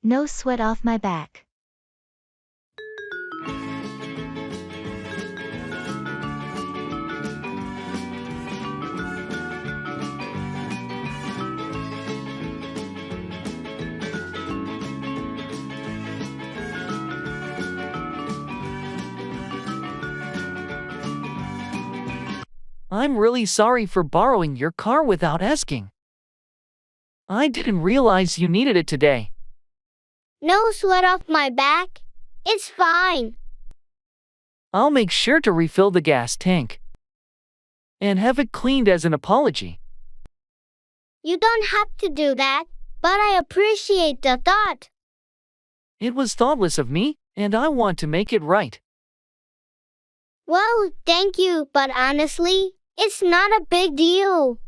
No sweat off my back. I'm really sorry for borrowing your car without asking. I didn't realize you needed it today. No sweat off my back. It's fine. I'll make sure to refill the gas tank and have it cleaned as an apology. You don't have to do that, but I appreciate the thought. It was thoughtless of me, and I want to make it right. Well, thank you, but honestly, it's not a big deal.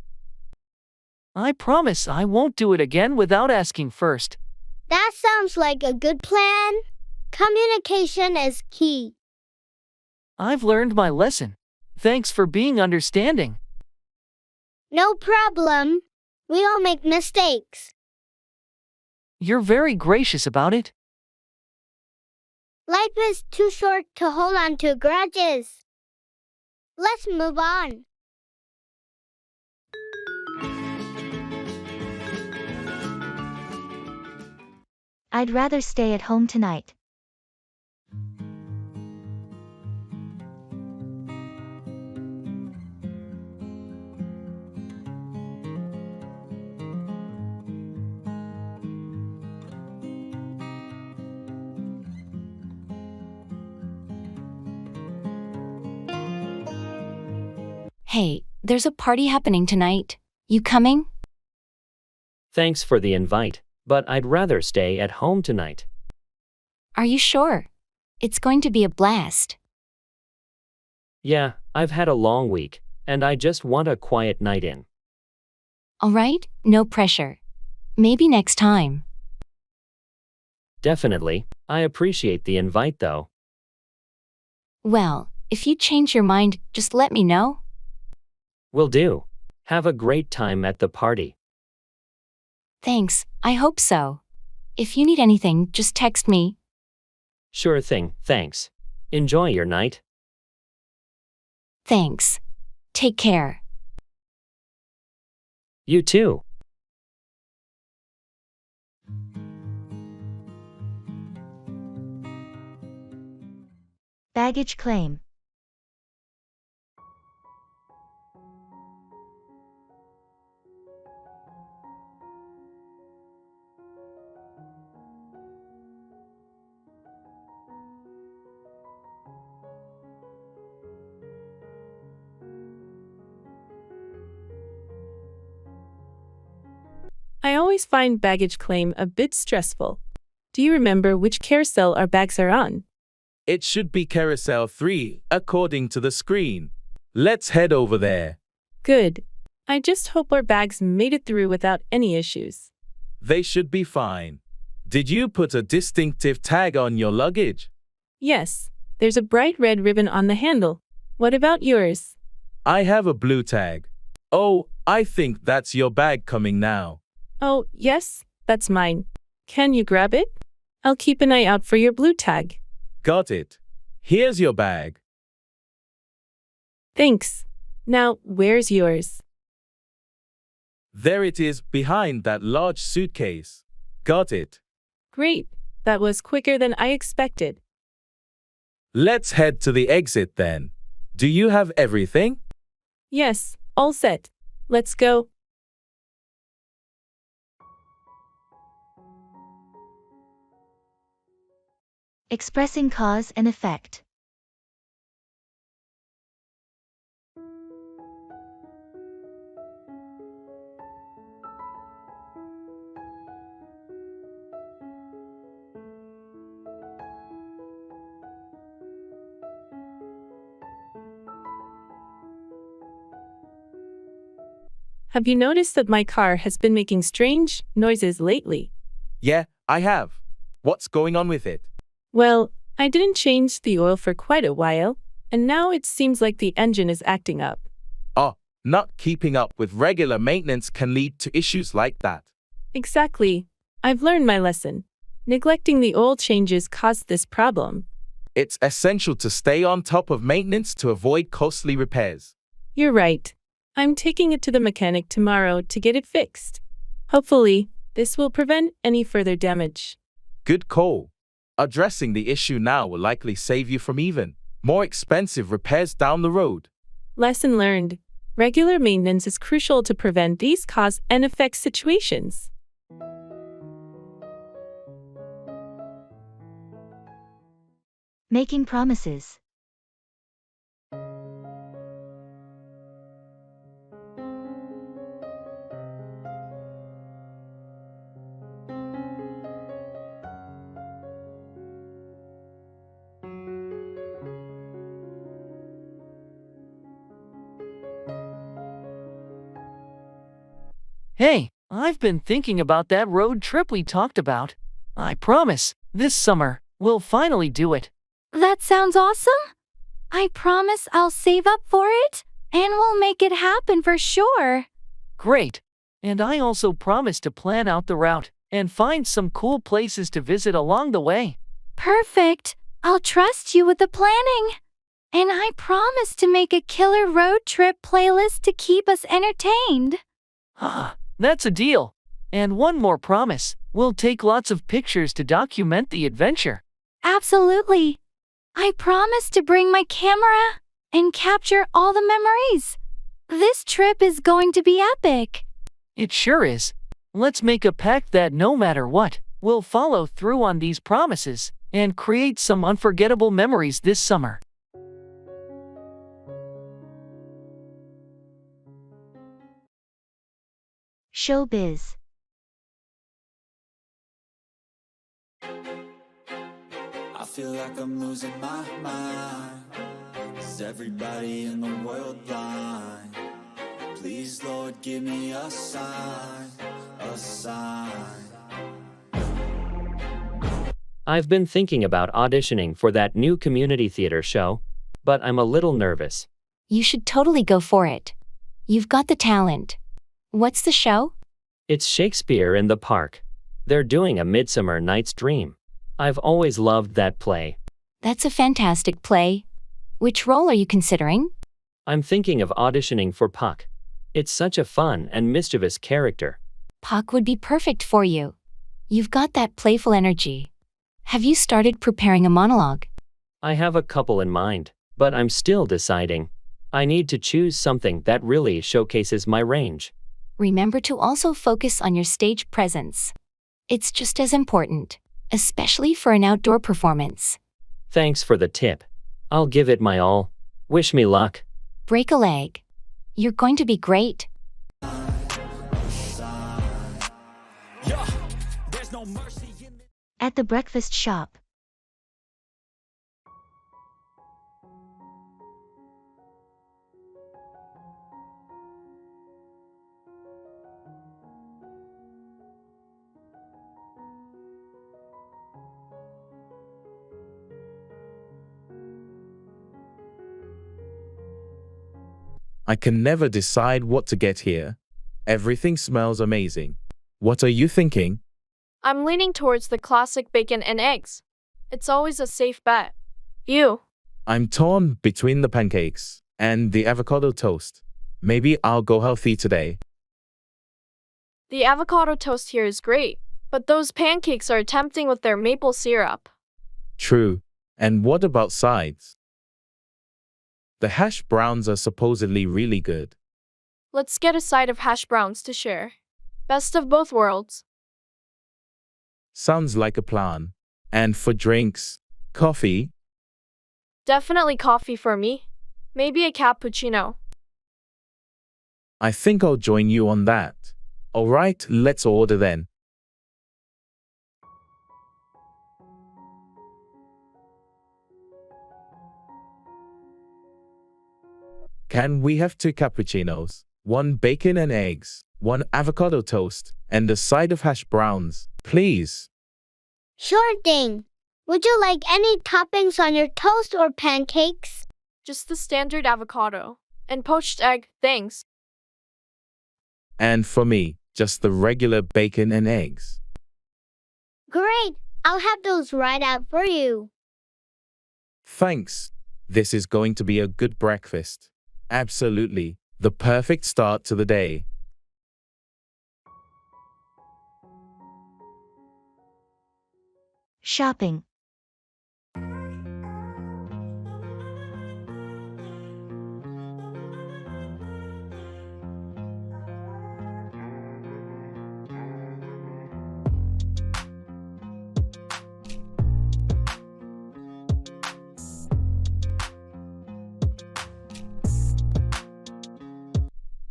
I promise I won't do it again without asking first. That sounds like a good plan. Communication is key. I've learned my lesson. Thanks for being understanding. No problem. We all make mistakes. You're very gracious about it. Life is too short to hold on to grudges. Let's move on. I'd rather stay at home tonight. Hey, there's a party happening tonight. You coming? Thanks for the invite, but I'd rather stay at home tonight. Are you sure? It's going to be a blast. Yeah, I've had a long week, and I just want a quiet night in. All right, no pressure. Maybe next time. Definitely, I appreciate the invite though. Well, if you change your mind, just let me know. Will do. Have a great time at the party. Thanks, I hope so. If you need anything, just text me. Sure thing, thanks. Enjoy your night. Thanks. Take care. You too. Baggage claim. I always find baggage claim a bit stressful. Do you remember which carousel our bags are on? It should be carousel 3, according to the screen. Let's head over there. Good. I just hope our bags made it through without any issues. They should be fine. Did you put a distinctive tag on your luggage? Yes, there's a bright red ribbon on the handle. What about yours? I have a blue tag. Oh, I think that's your bag coming now. Oh, yes, that's mine. Can you grab it? I'll keep an eye out for your blue tag. Got it. Here's your bag. Thanks. Now, where's yours? There it is, behind that large suitcase. Got it. Great. That was quicker than I expected. Let's head to the exit then. Do you have everything? Yes, all set. Let's go. Expressing cause and effect. Have you noticed that my car has been making strange noises lately? Yeah, I have. What's going on with it? Well, I didn't change the oil for quite a while, and now it seems like the engine is acting up. Oh, not keeping up with regular maintenance can lead to issues like that. Exactly. I've learned my lesson. Neglecting the oil changes caused this problem. It's essential to stay on top of maintenance to avoid costly repairs. You're right. I'm taking it to the mechanic tomorrow to get it fixed. Hopefully, this will prevent any further damage. Good call. Addressing the issue now will likely save you from even more expensive repairs down the road. Lesson learned. Regular maintenance is crucial to prevent these cause and effect situations. Making promises. Hey, I've been thinking about that road trip we talked about. I promise, this summer, we'll finally do it. That sounds awesome. I promise I'll save up for it, and we'll make it happen for sure. Great. And I also promise to plan out the route and find some cool places to visit along the way. Perfect. I'll trust you with the planning. And I promise to make a killer road trip playlist to keep us entertained. Ah, that's a deal. And one more promise, we'll take lots of pictures to document the adventure. Absolutely. I promise to bring my camera and capture all the memories. This trip is going to be epic. It sure is. Let's make a pact that no matter what, we'll follow through on these promises and create some unforgettable memories this summer. Showbiz. I feel like I'm losing my mind. Is everybody in the world blind? Please, Lord, give me a sign, a sign. I've been thinking about auditioning for that new community theater show, but I'm a little nervous. You should totally go for it. You've got the talent. What's the show? It's Shakespeare in the Park. They're doing A Midsummer Night's Dream. I've always loved that play. That's a fantastic play. Which role are you considering? I'm thinking of auditioning for Puck. It's such a fun and mischievous character. Puck would be perfect for you. You've got that playful energy. Have you started preparing a monologue? I have a couple in mind, but I'm still deciding. I need to choose something that really showcases my range. Remember to also focus on your stage presence. It's just as important, especially for an outdoor performance. Thanks for the tip. I'll give it my all. Wish me luck. Break a leg. You're going to be great. At the breakfast shop. I can never decide what to get here. Everything smells amazing. What are you thinking? I'm leaning towards the classic bacon and eggs. It's always a safe bet. You? I'm torn between the pancakes and the avocado toast. Maybe I'll go healthy today. The avocado toast here is great, but those pancakes are tempting with their maple syrup. True. And what about sides? The hash browns are supposedly really good. Let's get a side of hash browns to share. Best of both worlds. Sounds like a plan. And for drinks, coffee? Definitely coffee for me. Maybe a cappuccino. I think I'll join you on that. All right, let's order then. Can we have 2 cappuccinos, 1 bacon and eggs, 1 avocado toast, and a side of hash browns, please? Sure thing. Would you like any toppings on your toast or pancakes? Just the standard avocado. And poached egg, thanks. And for me, just the regular bacon and eggs. Great. I'll have those right out for you. Thanks. This is going to be a good breakfast. Absolutely. The perfect start to the day. Shopping.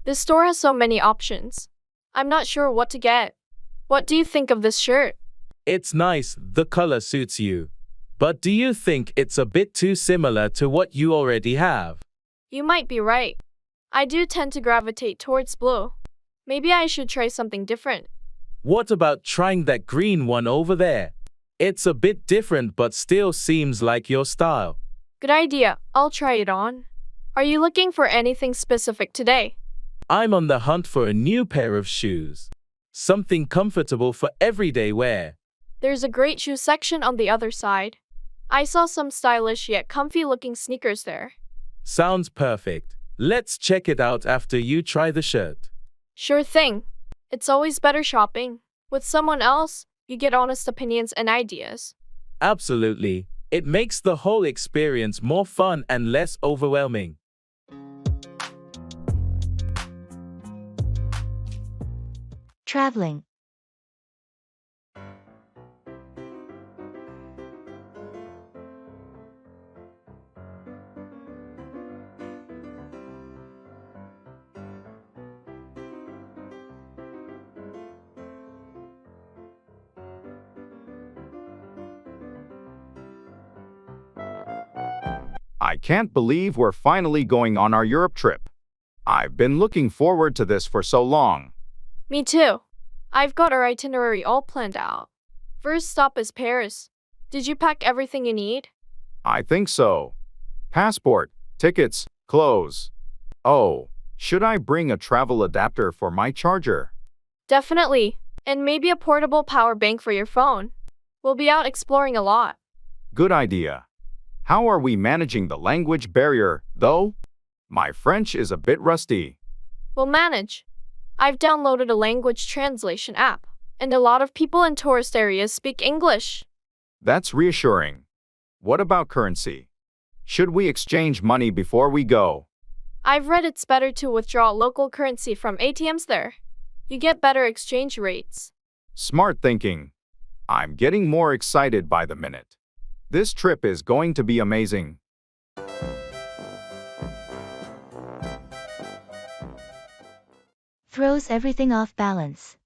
This store has so many options. I'm not sure what to get. What do you think of this shirt? It's nice, the color suits you. But do you think it's a bit too similar to what you already have? You might be right. I do tend to gravitate towards blue. Maybe I should try something different. What about trying that green one over there? It's a bit different but still seems like your style. Good idea. I'll try it on. Are you looking for anything specific today? I'm on the hunt for a new pair of shoes. Something comfortable for everyday wear. There's a great shoe section on the other side. I saw some stylish yet comfy looking sneakers there. Sounds perfect. Let's check it out after you try the shirt. Sure thing. It's always better shopping with someone else. You get honest opinions and ideas. Absolutely. It makes the whole experience more fun and less overwhelming. Traveling. I can't believe we're finally going on our Europe trip. I've been looking forward to this for so long. Me too. I've got our itinerary all planned out. First stop is Paris. Did you pack everything you need? I think so. Passport, tickets, clothes. Oh, should I bring a travel adapter for my charger? Definitely. And maybe a portable power bank for your phone. We'll be out exploring a lot. Good idea. How are we managing the language barrier, though? My French is a bit rusty. We'll manage. I've downloaded a language translation app, and a lot of people in tourist areas speak English. That's reassuring. What about currency? Should we exchange money before we go? I've read it's better to withdraw local currency from ATMs there. You get better exchange rates. Smart thinking. I'm getting more excited by the minute. This trip is going to be amazing. Throws everything off balance.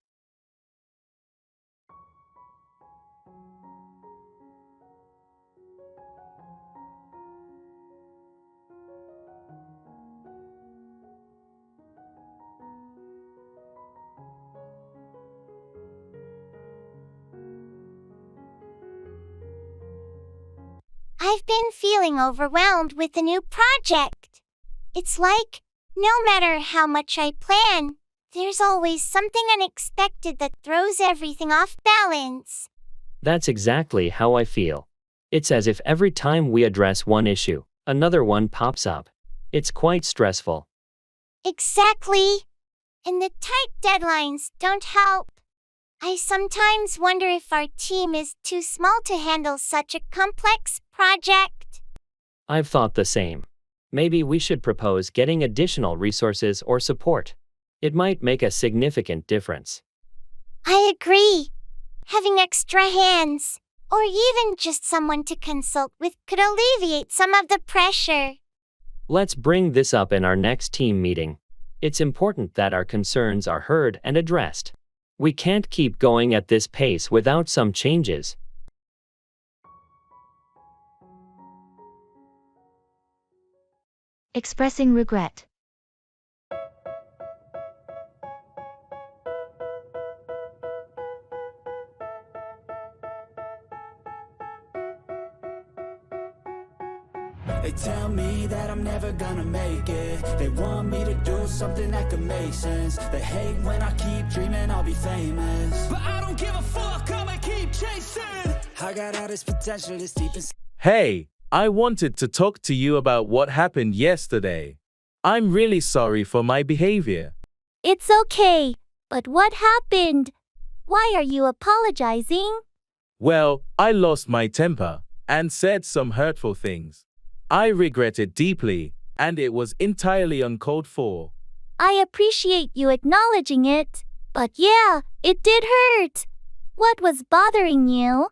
I've been feeling overwhelmed with the new project. It's like, no matter how much I plan, there's always something unexpected that throws everything off balance. That's exactly how I feel. It's as if every time we address one issue, another one pops up. It's quite stressful. Exactly. And the tight deadlines don't help. I sometimes wonder if our team is too small to handle such a complex project. I've thought the same. Maybe we should propose getting additional resources or support. It might make a significant difference. I agree. Having extra hands, or even just someone to consult with, could alleviate some of the pressure. Let's bring this up in our next team meeting. It's important that our concerns are heard and addressed. We can't keep going at this pace without some changes. Expressing regret. They tell me that I'm never gonna make it. They want me to do something that could make sense. They hate when I keep dreaming I'll be famous, but I don't give a fuck, I'ma keep chasing. I got all this potential that's deep inside. Hey, I wanted to talk to you about what happened yesterday. I'm really sorry for my behavior. It's okay, but what happened? Why are you apologizing? Well, I lost my temper and said some hurtful things. I regret it deeply, and it was entirely uncalled for. I appreciate you acknowledging it, but yeah, it did hurt. What was bothering you?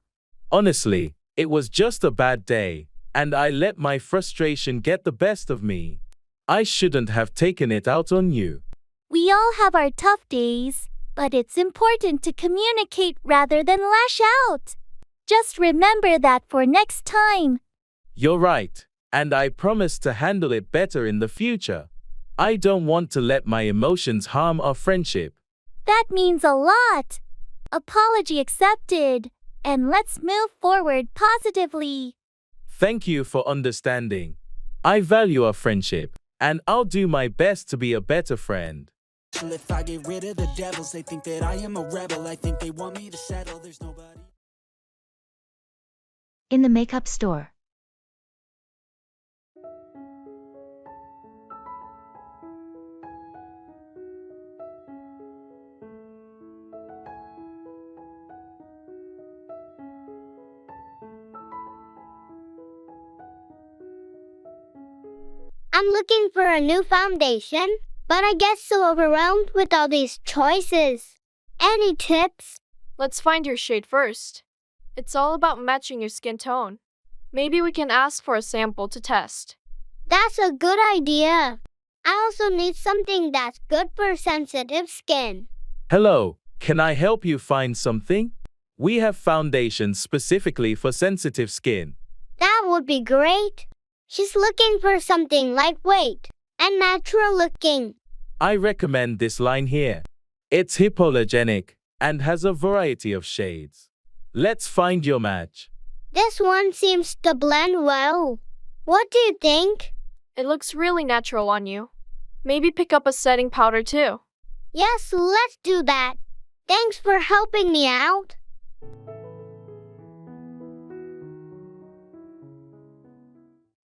Honestly, it was just a bad day, and I let my frustration get the best of me. I shouldn't have taken it out on you. We all have our tough days, but it's important to communicate rather than lash out. Just remember that for next time. You're right, and I promise to handle it better in the future. I don't want to let my emotions harm our friendship. That means a lot. Apology accepted, and let's move forward positively. Thank you for understanding. I value our friendship, and I'll do my best to be a better friend. If I get rid of the devils, they think that I am a rebel. I think they want me to settle. There's nobody. In the makeup store. I'm looking for a new foundation, but I get so overwhelmed with all these choices. Any tips? Let's find your shade first. It's all about matching your skin tone. Maybe we can ask for a sample to test. That's a good idea. I also need something that's good for sensitive skin. Hello, can I help you find something? We have foundations specifically for sensitive skin. That would be great. She's looking for something lightweight and natural looking. I recommend this line here. It's hypoallergenic and has a variety of shades. Let's find your match. This one seems to blend well. What do you think? It looks really natural on you. Maybe pick up a setting powder too. Yes, let's do that. Thanks for helping me out.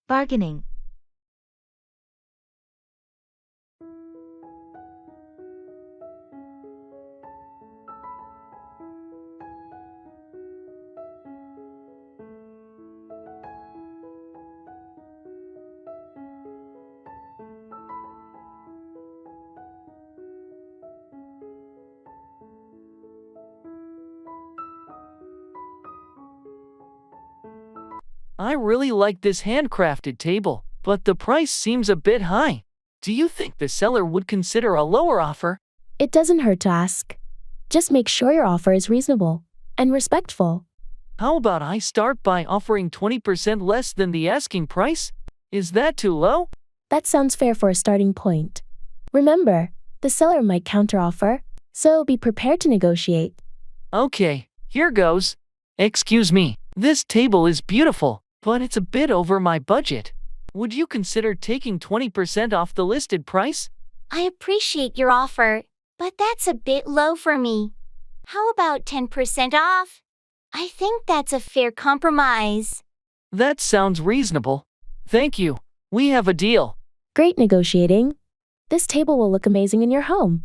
Bargaining. I really like this handcrafted table, but the price seems a bit high. Do you think the seller would consider a lower offer? It doesn't hurt to ask. Just make sure your offer is reasonable and respectful. How about I start by offering 20% less than the asking price? Is that too low? That sounds fair for a starting point. Remember, the seller might counteroffer, so be prepared to negotiate. Okay, here goes. Excuse me, this table is beautiful, but it's a bit over my budget. Would you consider taking 20% off the listed price? I appreciate your offer, but that's a bit low for me. How about 10% off? I think that's a fair compromise. That sounds reasonable. Thank you. We have a deal. Great negotiating. This table will look amazing in your home.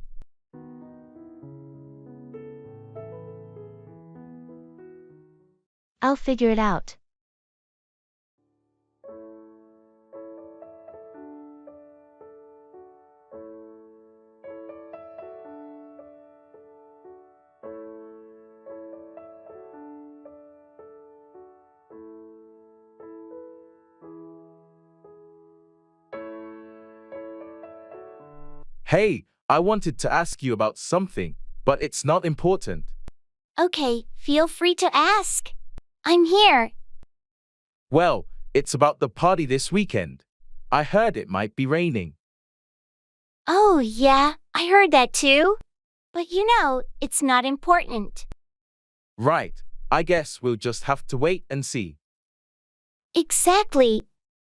I'll figure it out. Hey, I wanted to ask you about something, but it's not important. Okay, feel free to ask. I'm here. Well, it's about the party this weekend. I heard it might be raining. Oh, yeah, I heard that too. But it's not important. Right, I guess we'll just have to wait and see. Exactly.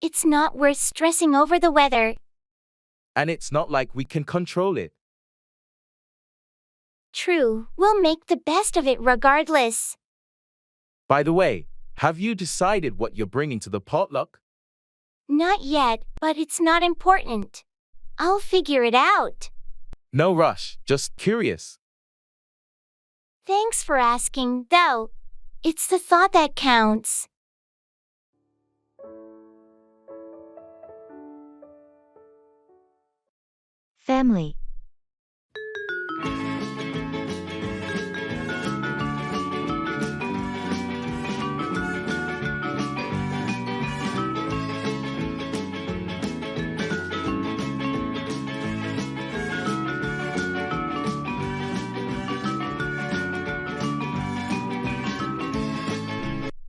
It's not worth stressing over the weather. And it's not like we can control it. True, we'll make the best of it regardless. By the way, have you decided what you're bringing to the potluck? Not yet, but it's not important. I'll figure it out. No rush, just curious. Thanks for asking, though. It's the thought that counts. Family.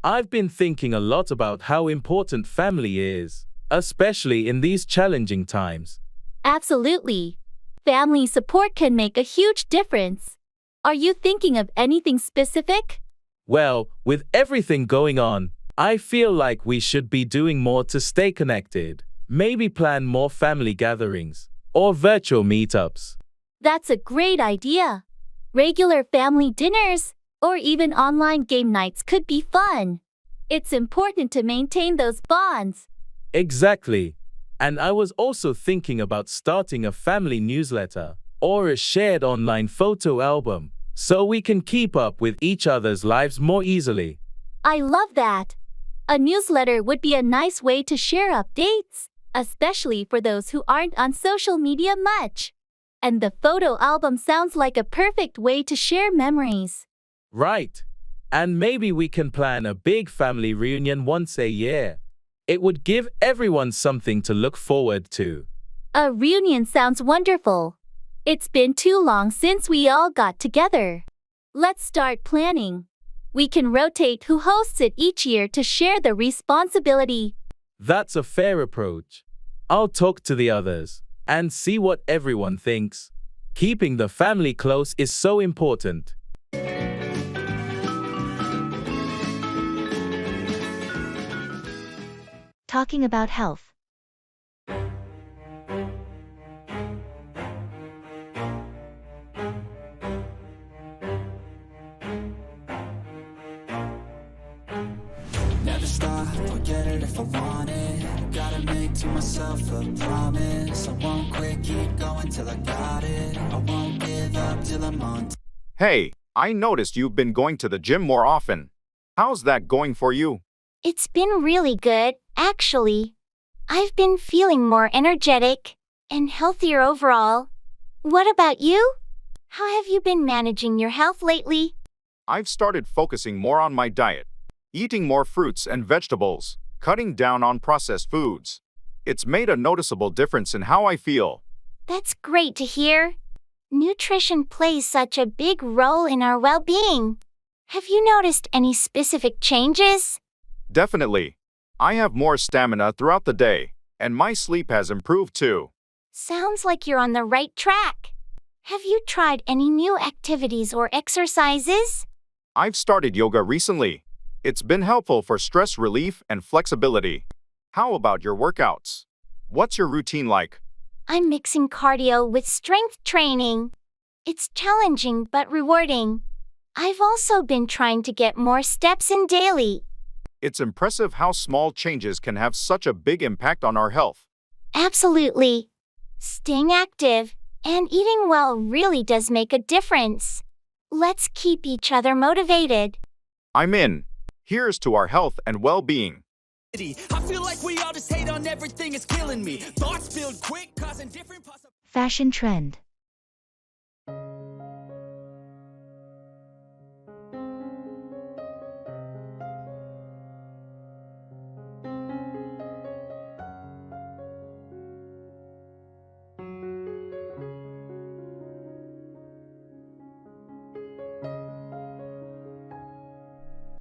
I've been thinking a lot about how important family is, especially in these challenging times. Absolutely. Family support can make a huge difference. Are you thinking of anything specific? Well, with everything going on, I feel like we should be doing more to stay connected. Maybe plan more family gatherings or virtual meetups. That's a great idea. Regular family dinners or even online game nights could be fun. It's important to maintain those bonds. Exactly. And I was also thinking about starting a family newsletter or a shared online photo album so we can keep up with each other's lives more easily. I love that. A newsletter would be a nice way to share updates, especially for those who aren't on social media much. And the photo album sounds like a perfect way to share memories. Right. And maybe we can plan a big family reunion once a year. It would give everyone something to look forward to. A reunion sounds wonderful. It's been too long since we all got together. Let's start planning. We can rotate who hosts it each year to share the responsibility. That's a fair approach. I'll talk to the others and see what everyone thinks. Keeping the family close is so important. Talking about health. Never stop, I'll get it if I want it. Gotta make to myself a promise. I won't quit, keep going till I got it. I won't give up till I'm on. Hey, I noticed you've been going to the gym more often. How's that going for you? It's been really good, actually. I've been feeling more energetic and healthier overall. What about you? How have you been managing your health lately? I've started focusing more on my diet, eating more fruits and vegetables, cutting down on processed foods. It's made a noticeable difference in how I feel. That's great to hear. Nutrition plays such a big role in our well-being. Have you noticed any specific changes? Definitely. I have more stamina throughout the day, and my sleep has improved too. Sounds like you're on the right track. Have you tried any new activities or exercises? I've started yoga recently. It's been helpful for stress relief and flexibility. How about your workouts? What's your routine like? I'm mixing cardio with strength training. It's challenging but rewarding. I've also been trying to get more steps in daily. It's impressive how small changes can have such a big impact on our health. Absolutely. Staying active and eating well really does make a difference. Let's keep each other motivated. I'm in. Here's to our health and well-being. I feel like we all just hate on everything, it's killing me. Thoughts build quick, causing different Fashion trend.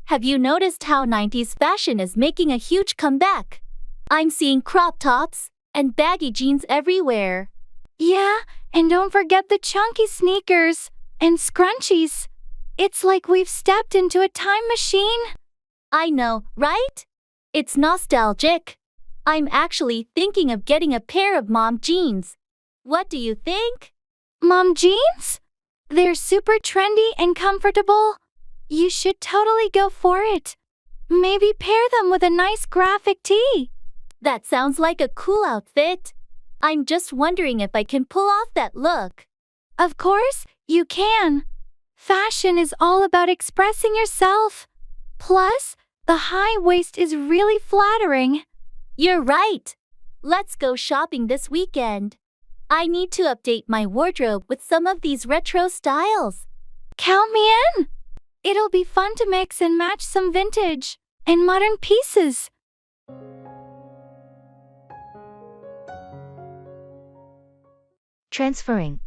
Have you noticed how 90s fashion is making a huge comeback? I'm seeing crop tops and baggy jeans everywhere. Yeah, and don't forget the chunky sneakers and scrunchies. It's like we've stepped into a time machine. I know, right? It's nostalgic. I'm actually thinking of getting a pair of mom jeans. What do you think? Mom jeans? They're super trendy and comfortable. You should totally go for it. Maybe pair them with a nice graphic tee. That sounds like a cool outfit. I'm just wondering if I can pull off that look. Of course, you can. Fashion is all about expressing yourself. Plus, the high waist is really flattering. You're right. Let's go shopping this weekend. I need to update my wardrobe with some of these retro styles. Count me in. It'll be fun to mix and match some vintage and modern pieces. Transferring.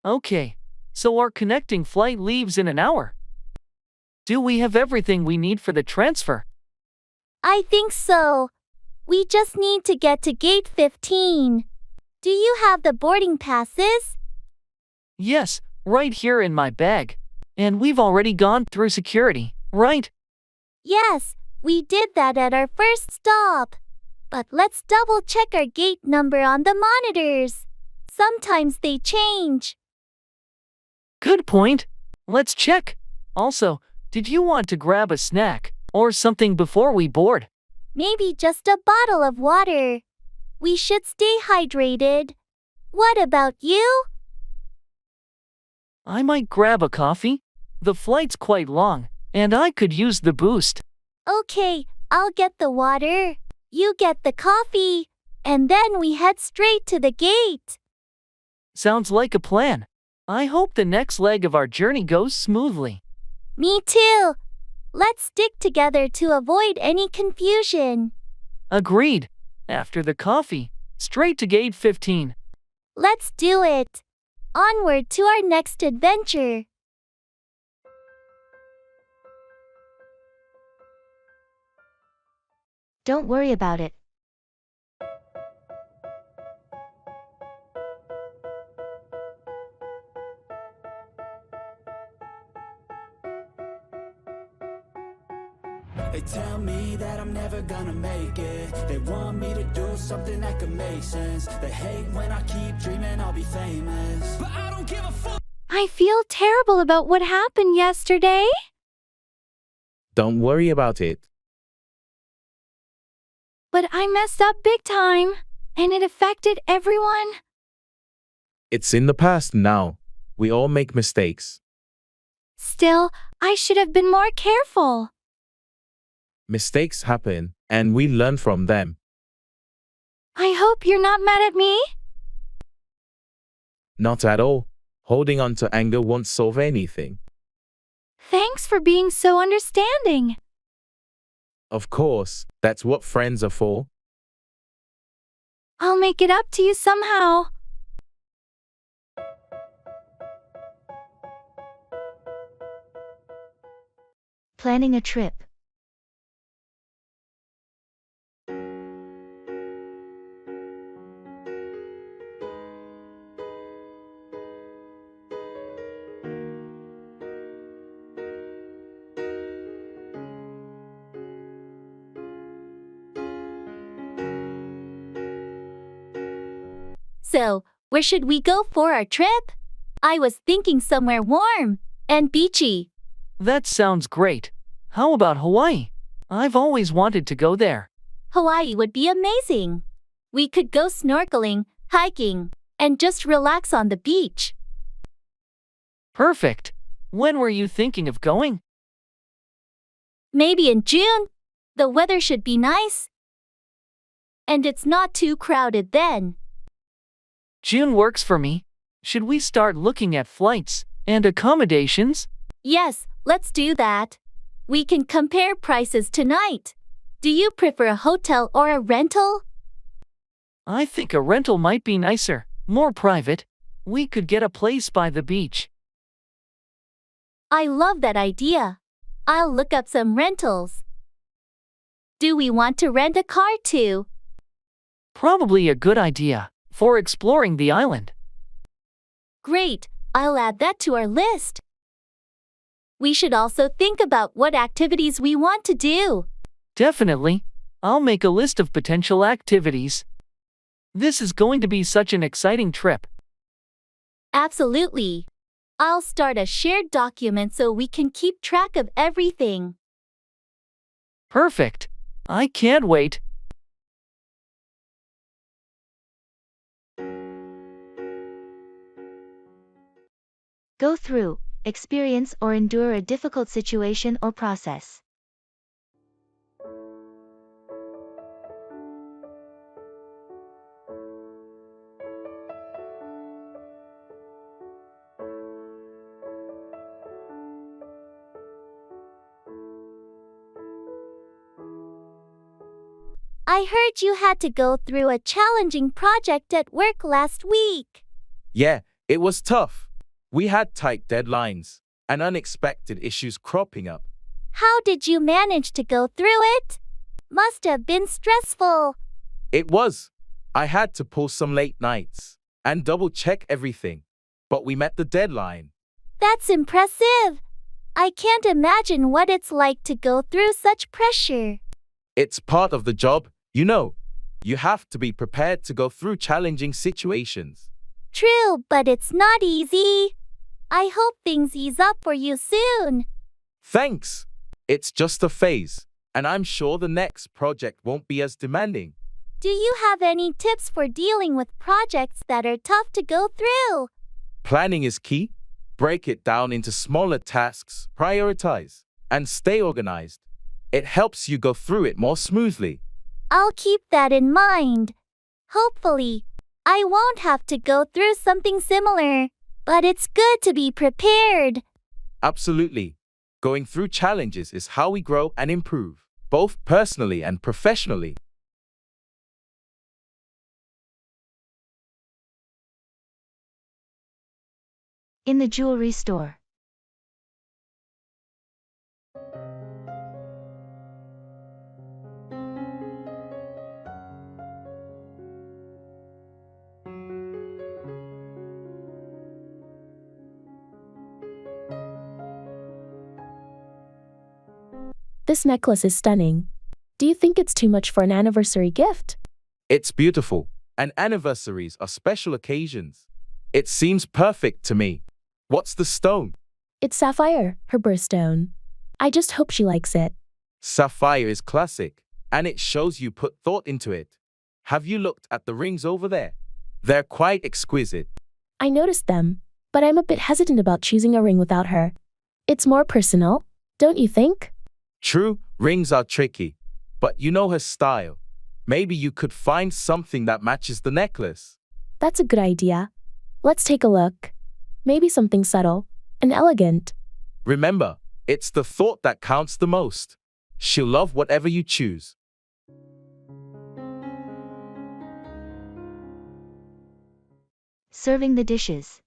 Okay, so our connecting flight leaves in an hour. Do we have everything we need for the transfer? I think so. We just need to get to gate 15. Do you have the boarding passes? Yes, right here in my bag. And we've already gone through security, right? Yes, we did that at our first stop. But let's double check our gate number on the monitors. Sometimes they change. Good point. Let's check. Also, did you want to grab a snack or something before we board? Maybe just a bottle of water. We should stay hydrated. What about you? I might grab a coffee. The flight's quite long, and I could use the boost. Okay, I'll get the water. You get the coffee. And then we head straight to the gate. Sounds like a plan. I hope the next leg of our journey goes smoothly. Me too. Let's stick together to avoid any confusion. Agreed. After the coffee, straight to gate 15. Let's do it. Onward to our next adventure. Don't worry about it. They tell me that I'm never gonna make it. They want me to do something that could make sense. They hate when I keep dreaming I'll be famous, but I don't give a fuck. I feel terrible about what happened yesterday. Don't worry about it. But I messed up big time, and it affected everyone. It's in the past now. We all make mistakes. Still, I should have been more careful. Mistakes happen, and we learn from them. I hope you're not mad at me. Not at all. Holding on to anger won't solve anything. Thanks for being so understanding. Of course, that's what friends are for. I'll make it up to you somehow. Planning a trip. So, where should we go for our trip? I was thinking somewhere warm and beachy. That sounds great. How about Hawaii? I've always wanted to go there. Hawaii would be amazing. We could go snorkeling, hiking, and just relax on the beach. Perfect. When were you thinking of going? Maybe in June. The weather should be nice. And it's not too crowded then. June works for me. Should we start looking at flights and accommodations? Yes, let's do that. We can compare prices tonight. Do you prefer a hotel or a rental? I think a rental might be nicer, more private. We could get a place by the beach. I love that idea. I'll look up some rentals. Do we want to rent a car too? Probably a good idea. for exploring the island. Great, I'll add that to our list. We should also think about what activities we want to do. Definitely. I'll make a list of potential activities. This is going to be such an exciting trip. Absolutely. I'll start a shared document so we can keep track of everything. Perfect. I can't wait. Go through, experience or endure a difficult situation or process. I heard you had to go through a challenging project at work last week. Yeah, it was tough. We had tight deadlines and unexpected issues cropping up. How did you manage to go through it? Must have been stressful. It was. I had to pull some late nights and double-check everything, but we met the deadline. That's impressive. I can't imagine what it's like to go through such pressure. It's part of the job, you know. You have to be prepared to go through challenging situations. True, but it's not easy. I hope things ease up for you soon. Thanks. It's just a phase, and I'm sure the next project won't be as demanding. Do you have any tips for dealing with projects that are tough to go through? Planning is key. Break it down into smaller tasks, prioritize, and stay organized. It helps you go through it more smoothly. I'll keep that in mind. Hopefully, I won't have to go through something similar, but it's good to be prepared. Absolutely. Going through challenges is how we grow and improve, both personally and professionally. In the jewelry store. This necklace is stunning. Do you think it's too much for an anniversary gift? It's beautiful, and anniversaries are special occasions. It seems perfect to me. What's the stone? It's sapphire, her birthstone. I just hope she likes it. Sapphire is classic, and it shows you put thought into it. Have you looked at the rings over there? They're quite exquisite. I noticed them, but I'm a bit hesitant about choosing a ring without her. It's more personal, don't you think? True, rings are tricky, but you know her style. Maybe you could find something that matches the necklace. That's a good idea. Let's take a look. Maybe something subtle and elegant. Remember, it's the thought that counts the most. She'll love whatever you choose. Serving the dishes.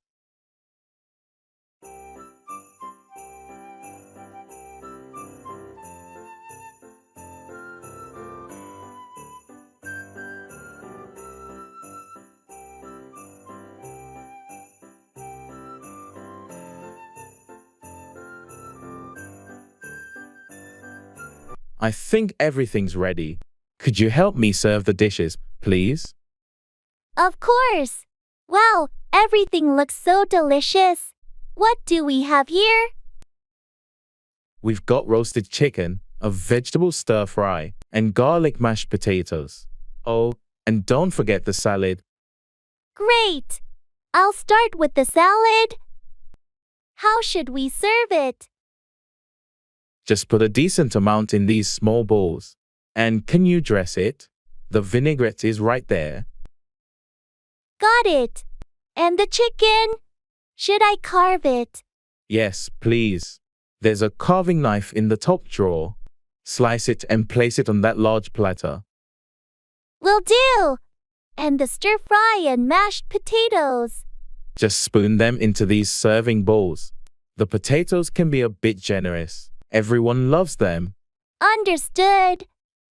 I think everything's ready. Could you help me serve the dishes, please? Of course. Wow, everything looks so delicious. What do we have here? We've got roasted chicken, a vegetable stir fry, and garlic mashed potatoes. Oh, and don't forget the salad. Great. I'll start with the salad. How should we serve it? Just put a decent amount in these small bowls. And can you dress it? The vinaigrette is right there. Got it. And the chicken? Should I carve it? Yes, please. There's a carving knife in the top drawer. Slice it and place it on that large platter. Will do. And the stir fry and mashed potatoes. Just spoon them into these serving bowls. The potatoes can be a bit generous. Everyone loves them. Understood.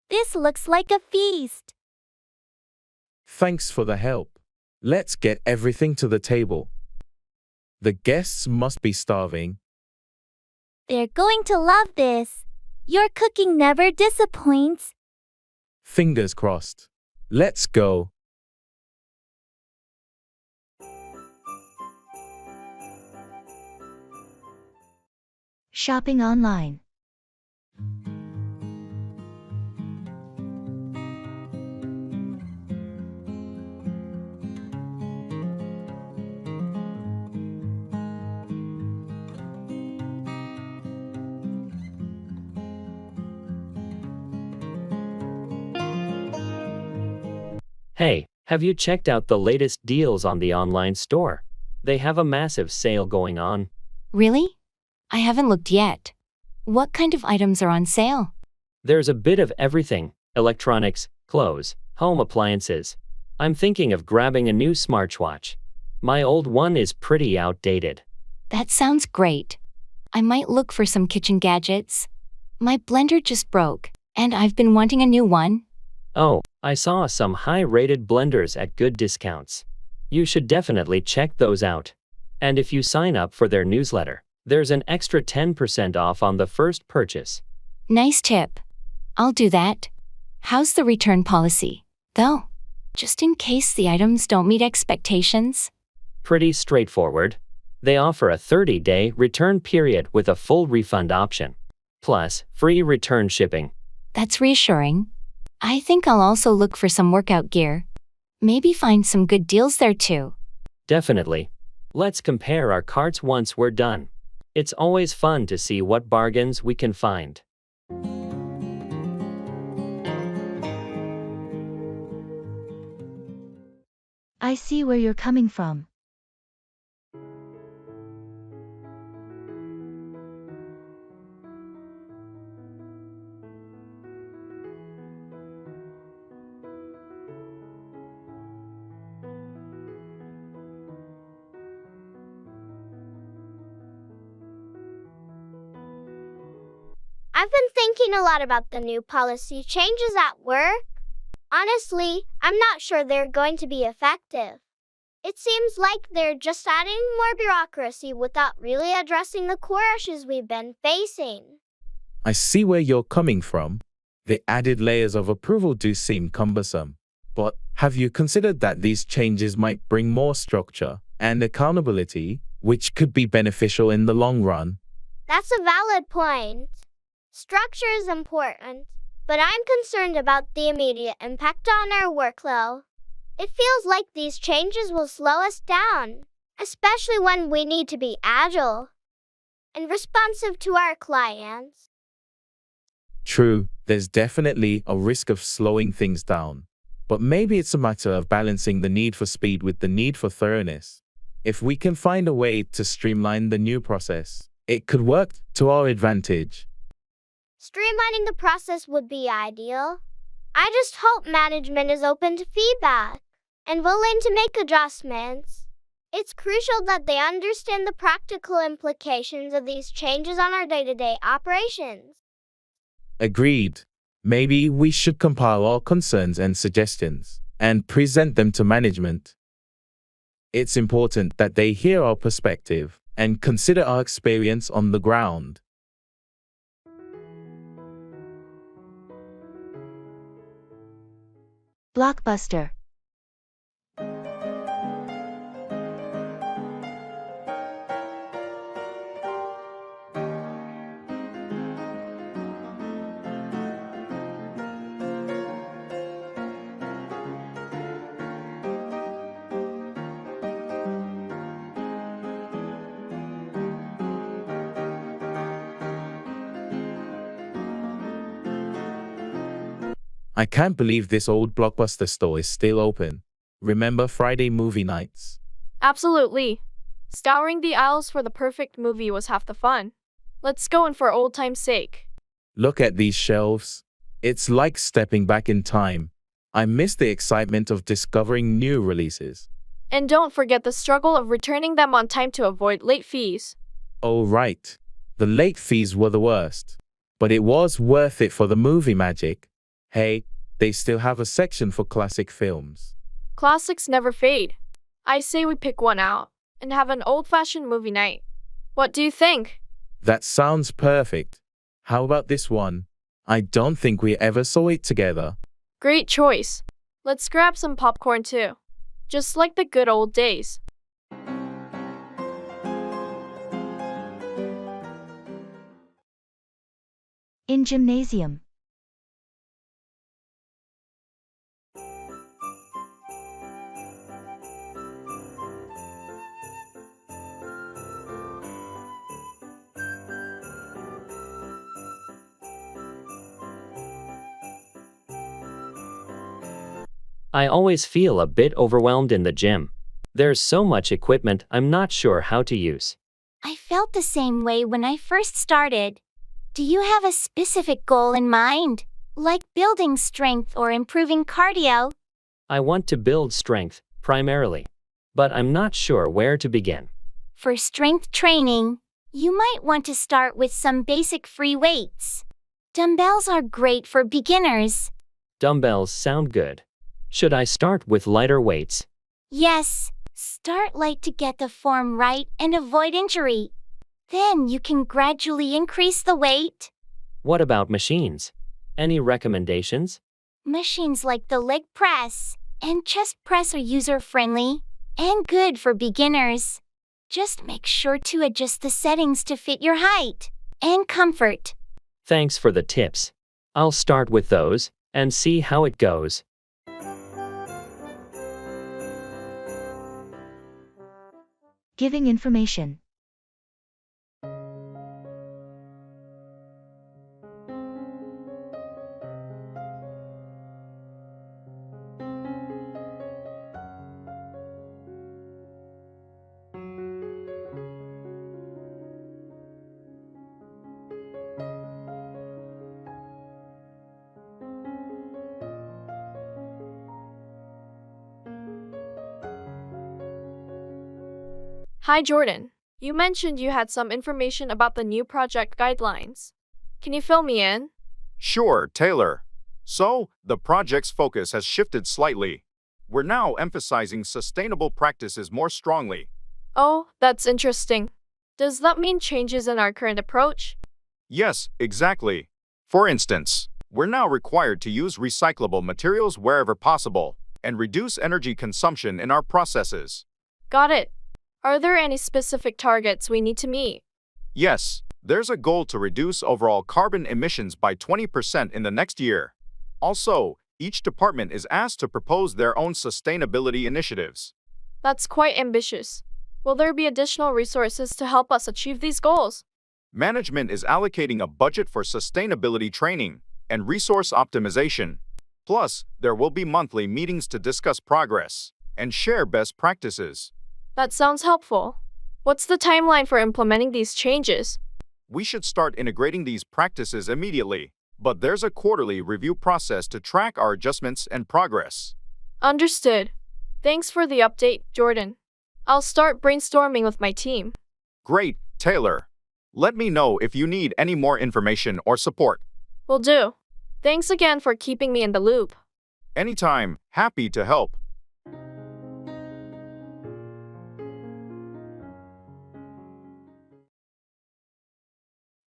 This looks like a feast. Thanks for the help. Let's get everything to the table. The guests must be starving. They're going to love this. Your cooking never disappoints. Fingers crossed. Let's go. Shopping online. Hey, have you checked out the latest deals on the online store? They have a massive sale going on. Really? I haven't looked yet. What kind of items are on sale? There's a bit of everything: electronics, clothes, home appliances. I'm thinking of grabbing a new smartwatch. My old one is pretty outdated. That sounds great. I might look for some kitchen gadgets. My blender just broke, and I've been wanting a new one. Oh, I saw some high-rated blenders at good discounts. You should definitely check those out. And if you sign up for their newsletter, there's an extra 10% off on the first purchase. Nice tip. I'll do that. How's the return policy, though? Just in case the items don't meet expectations? Pretty straightforward. They offer a 30-day return period with a full refund option, plus free return shipping. That's reassuring. I think I'll also look for some workout gear. Maybe find some good deals there too. Definitely. Let's compare our carts once we're done. It's always fun to see what bargains we can find. I see where you're coming from. I've been thinking a lot about the new policy changes at work. Honestly, I'm not sure they're going to be effective. It seems like they're just adding more bureaucracy without really addressing the core issues we've been facing. I see where you're coming from. The added layers of approval do seem cumbersome. But have you considered that these changes might bring more structure and accountability, which could be beneficial in the long run? That's a valid point. Structure is important, but I'm concerned about the immediate impact on our workload. It feels like these changes will slow us down, especially when we need to be agile and responsive to our clients. True, there's definitely a risk of slowing things down. But maybe it's a matter of balancing the need for speed with the need for thoroughness. If we can find a way to streamline the new process, it could work to our advantage. Streamlining the process would be ideal. I just hope management is open to feedback and willing to make adjustments. It's crucial that they understand the practical implications of these changes on our day-to-day operations. Agreed. Maybe we should compile our concerns and suggestions and present them to management. It's important that they hear our perspective and consider our experience on the ground. Blockbuster. I can't believe this old Blockbuster store is still open. Remember Friday movie nights? Absolutely. Scouring the aisles for the perfect movie was half the fun. Let's go in for old time's sake. Look at these shelves. It's like stepping back in time. I miss the excitement of discovering new releases. And don't forget the struggle of returning them on time to avoid late fees. Oh, right. The late fees were the worst. But it was worth it for the movie magic. Hey, they still have a section for classic films. Classics never fade. I say we pick one out and have an old-fashioned movie night. What do you think? That sounds perfect. How about this one? I don't think we ever saw it together. Great choice. Let's grab some popcorn too. Just like the good old days. In gymnasium. I always feel a bit overwhelmed in the gym. There's so much equipment I'm not sure how to use. I felt the same way when I first started. Do you have a specific goal in mind, like building strength or improving cardio? I want to build strength, primarily. But I'm not sure where to begin. For strength training, you might want to start with some basic free weights. Dumbbells are great for beginners. Dumbbells sound good. Should I start with lighter weights? Yes, start light to get the form right and avoid injury. Then you can gradually increase the weight. What about machines? Any recommendations? Machines like the leg press and chest press are user-friendly and good for beginners. Just make sure to adjust the settings to fit your height and comfort. Thanks for the tips. I'll start with those and see how it goes. Giving information. Hi Jordan. You mentioned you had some information about the new project guidelines. Can you fill me in? Sure, Taylor. So, the project's focus has shifted slightly. We're now emphasizing sustainable practices more strongly. Oh, that's interesting. Does that mean changes in our current approach? Yes, exactly. For instance, we're now required to use recyclable materials wherever possible and reduce energy consumption in our processes. Got it. Are there any specific targets we need to meet? Yes, there's a goal to reduce overall carbon emissions by 20% in the next year. Also, each department is asked to propose their own sustainability initiatives. That's quite ambitious. Will there be additional resources to help us achieve these goals? Management is allocating a budget for sustainability training and resource optimization. Plus, there will be monthly meetings to discuss progress and share best practices. That sounds helpful. What's the timeline for implementing these changes? We should start integrating these practices immediately, but there's a quarterly review process to track our adjustments and progress. Understood. Thanks for the update, Jordan. I'll start brainstorming with my team. Great, Taylor. Let me know if you need any more information or support. Will do. Thanks again for keeping me in the loop. Anytime, happy to help.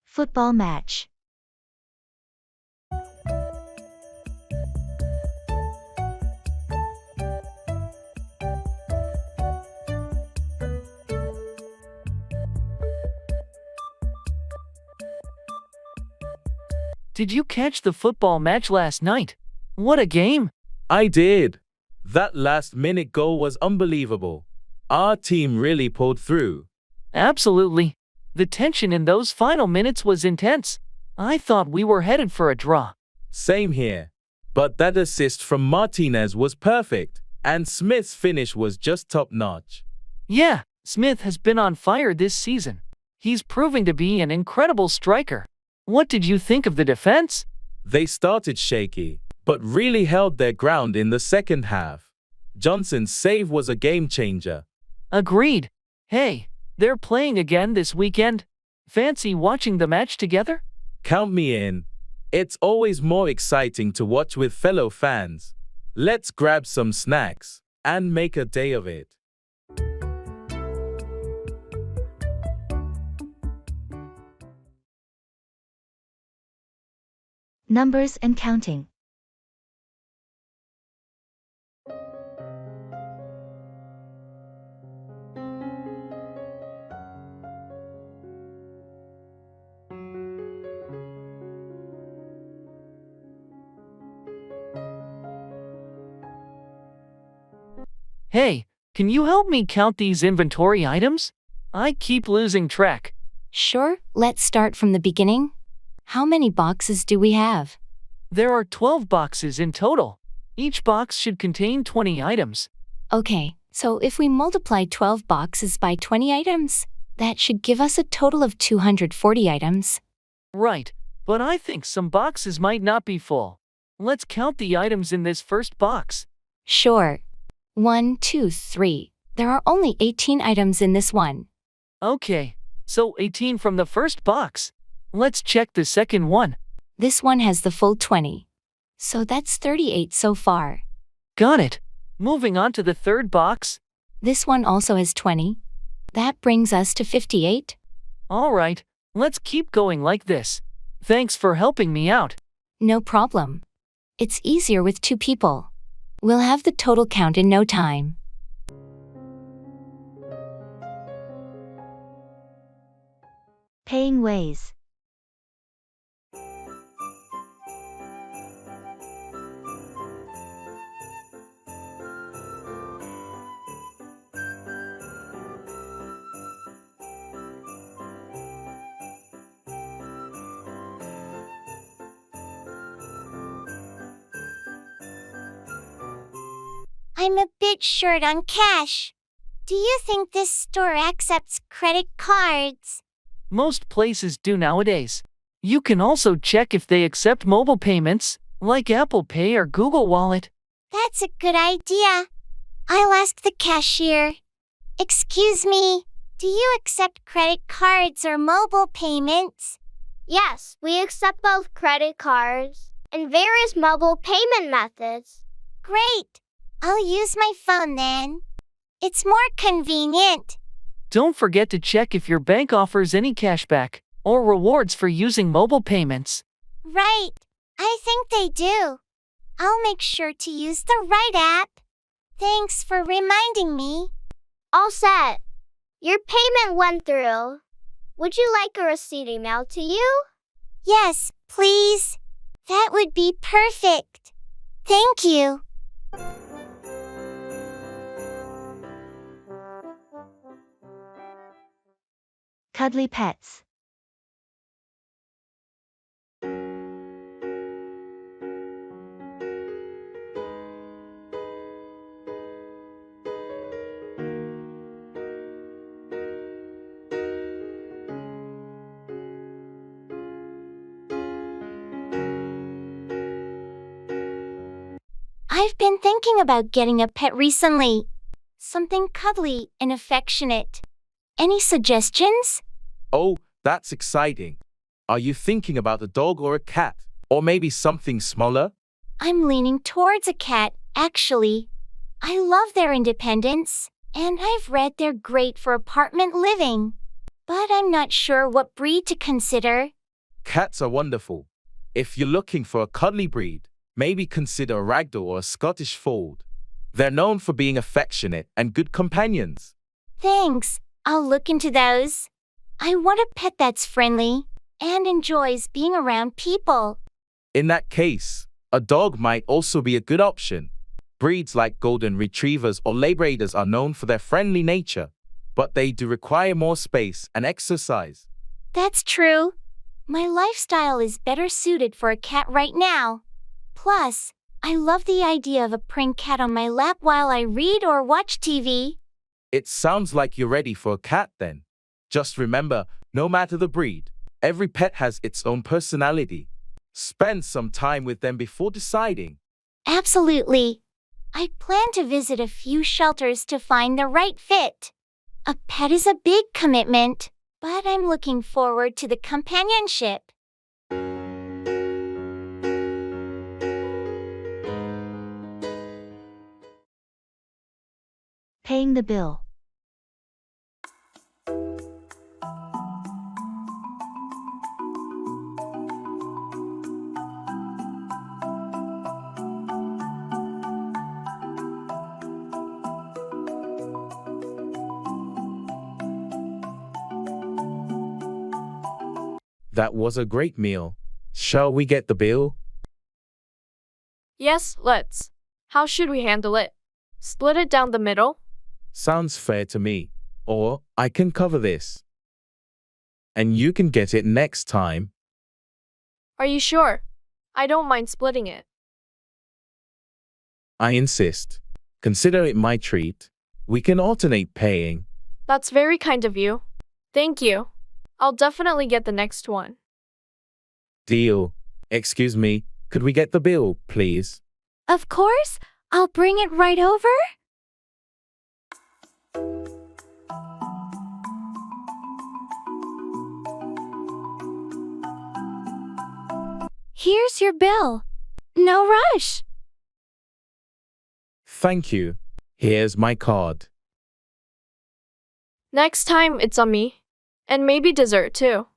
Football match. Did you catch the football match last night? What a game! I did. That last-minute goal was unbelievable. Our team really pulled through. Absolutely. The tension in those final minutes was intense. I thought we were headed for a draw. Same here. But that assist from Martinez was perfect, and Smith's finish was just top-notch. Yeah, Smith has been on fire this season. He's proving to be an incredible striker. What did you think of the defense? They started shaky, but really held their ground in the second half. Johnson's save was a game-changer. Agreed. Hey, they're playing again this weekend. Fancy watching the match together? Count me in. It's always more exciting to watch with fellow fans. Let's grab some snacks and make a day of it. numbers and counting. Hey, can you help me count these inventory items? I keep losing track. Sure, let's start from the beginning. How many boxes do we have? There are 12 boxes in total. Each box should contain 20 items. Okay, so if we multiply 12 boxes by 20 items, that should give us a total of 240 items. Right, but I think some boxes might not be full. Let's count the items in this first box. Sure. 1, 2, 3. There are only 18 items in this one. Okay, so 18 from the first box. Let's check the second one. This one has the full 20. So that's 38 so far. Got it. Moving on to the third box. This one also has 20. That brings us to 58. All right, let's keep going like this. Thanks for helping me out. No problem. It's easier with 2 people. We'll have the total count in no time. Paying ways. I'm a bit short on cash. Do you think this store accepts credit cards? Most places do nowadays. You can also check if they accept mobile payments, like Apple Pay or Google Wallet. That's a good idea. I'll ask the cashier. Excuse me, do you accept credit cards or mobile payments? Yes, we accept both credit cards and various mobile payment methods. Great. I'll use my phone then. It's more convenient. Don't forget to check if your bank offers any cashback or rewards for using mobile payments. Right. I think they do. I'll make sure to use the right app. Thanks for reminding me. All set. Your payment went through. Would you like a receipt emailed to you? Yes, please. That would be perfect. Thank you. Cuddly pets. I've been thinking about getting a pet recently. Something cuddly and affectionate. Any suggestions? Oh, that's exciting. Are you thinking about a dog or a cat? Or maybe something smaller? I'm leaning towards a cat, actually. I love their independence, and I've read they're great for apartment living. But I'm not sure what breed to consider. Cats are wonderful. If you're looking for a cuddly breed, maybe consider a ragdoll or a Scottish fold. They're known for being affectionate and good companions. Thanks. I'll look into those. I want a pet that's friendly and enjoys being around people. In that case, a dog might also be a good option. Breeds like golden retrievers or labradors are known for their friendly nature, but they do require more space and exercise. That's true. My lifestyle is better suited for a cat right now. Plus, I love the idea of a praying cat on my lap while I read or watch TV. It sounds like you're ready for a cat then. Just remember, no matter the breed, every pet has its own personality. Spend some time with them before deciding. Absolutely. I plan to visit a few shelters to find the right fit. A pet is a big commitment, but I'm looking forward to the companionship. Paying the bill. That was a great meal. Shall we get the bill? Yes, let's. How should we handle it? Split it down the middle? Sounds fair to me. Or I can cover this. And you can get it next time. Are you sure? I don't mind splitting it. I insist. Consider it my treat. We can alternate paying. That's very kind of you. Thank you. I'll definitely get the next one. Deal. Excuse me, could we get the bill, please? Of course, I'll bring it right over. Here's your bill. No rush. Thank you. Here's my card. Next time, it's on me. And maybe dessert too.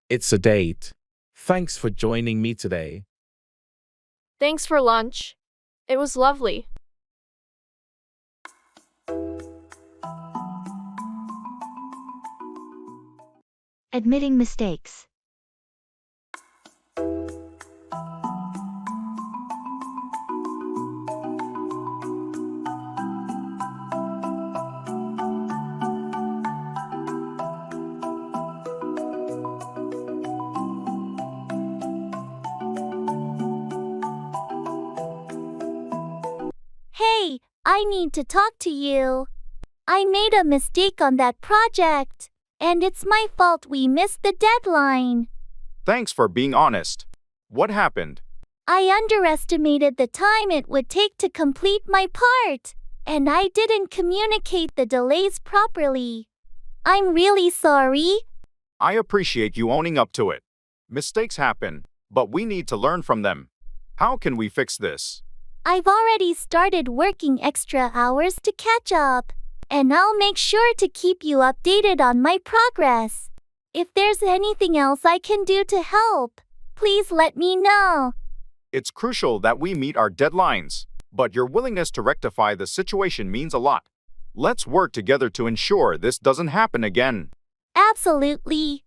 It's a date. Thanks for joining me today. Thanks for lunch. It was lovely. Admitting mistakes. Hey, I need to talk to you. I made a mistake on that project, and it's my fault we missed the deadline. Thanks for being honest. What happened? I underestimated the time it would take to complete my part, and I didn't communicate the delays properly. I'm really sorry. I appreciate you owning up to it. Mistakes happen, but we need to learn from them. How can we fix this? I've already started working extra hours to catch up, and I'll make sure to keep you updated on my progress. If there's anything else I can do to help, please let me know. It's crucial that we meet our deadlines, but your willingness to rectify the situation means a lot. Let's work together to ensure this doesn't happen again. Absolutely.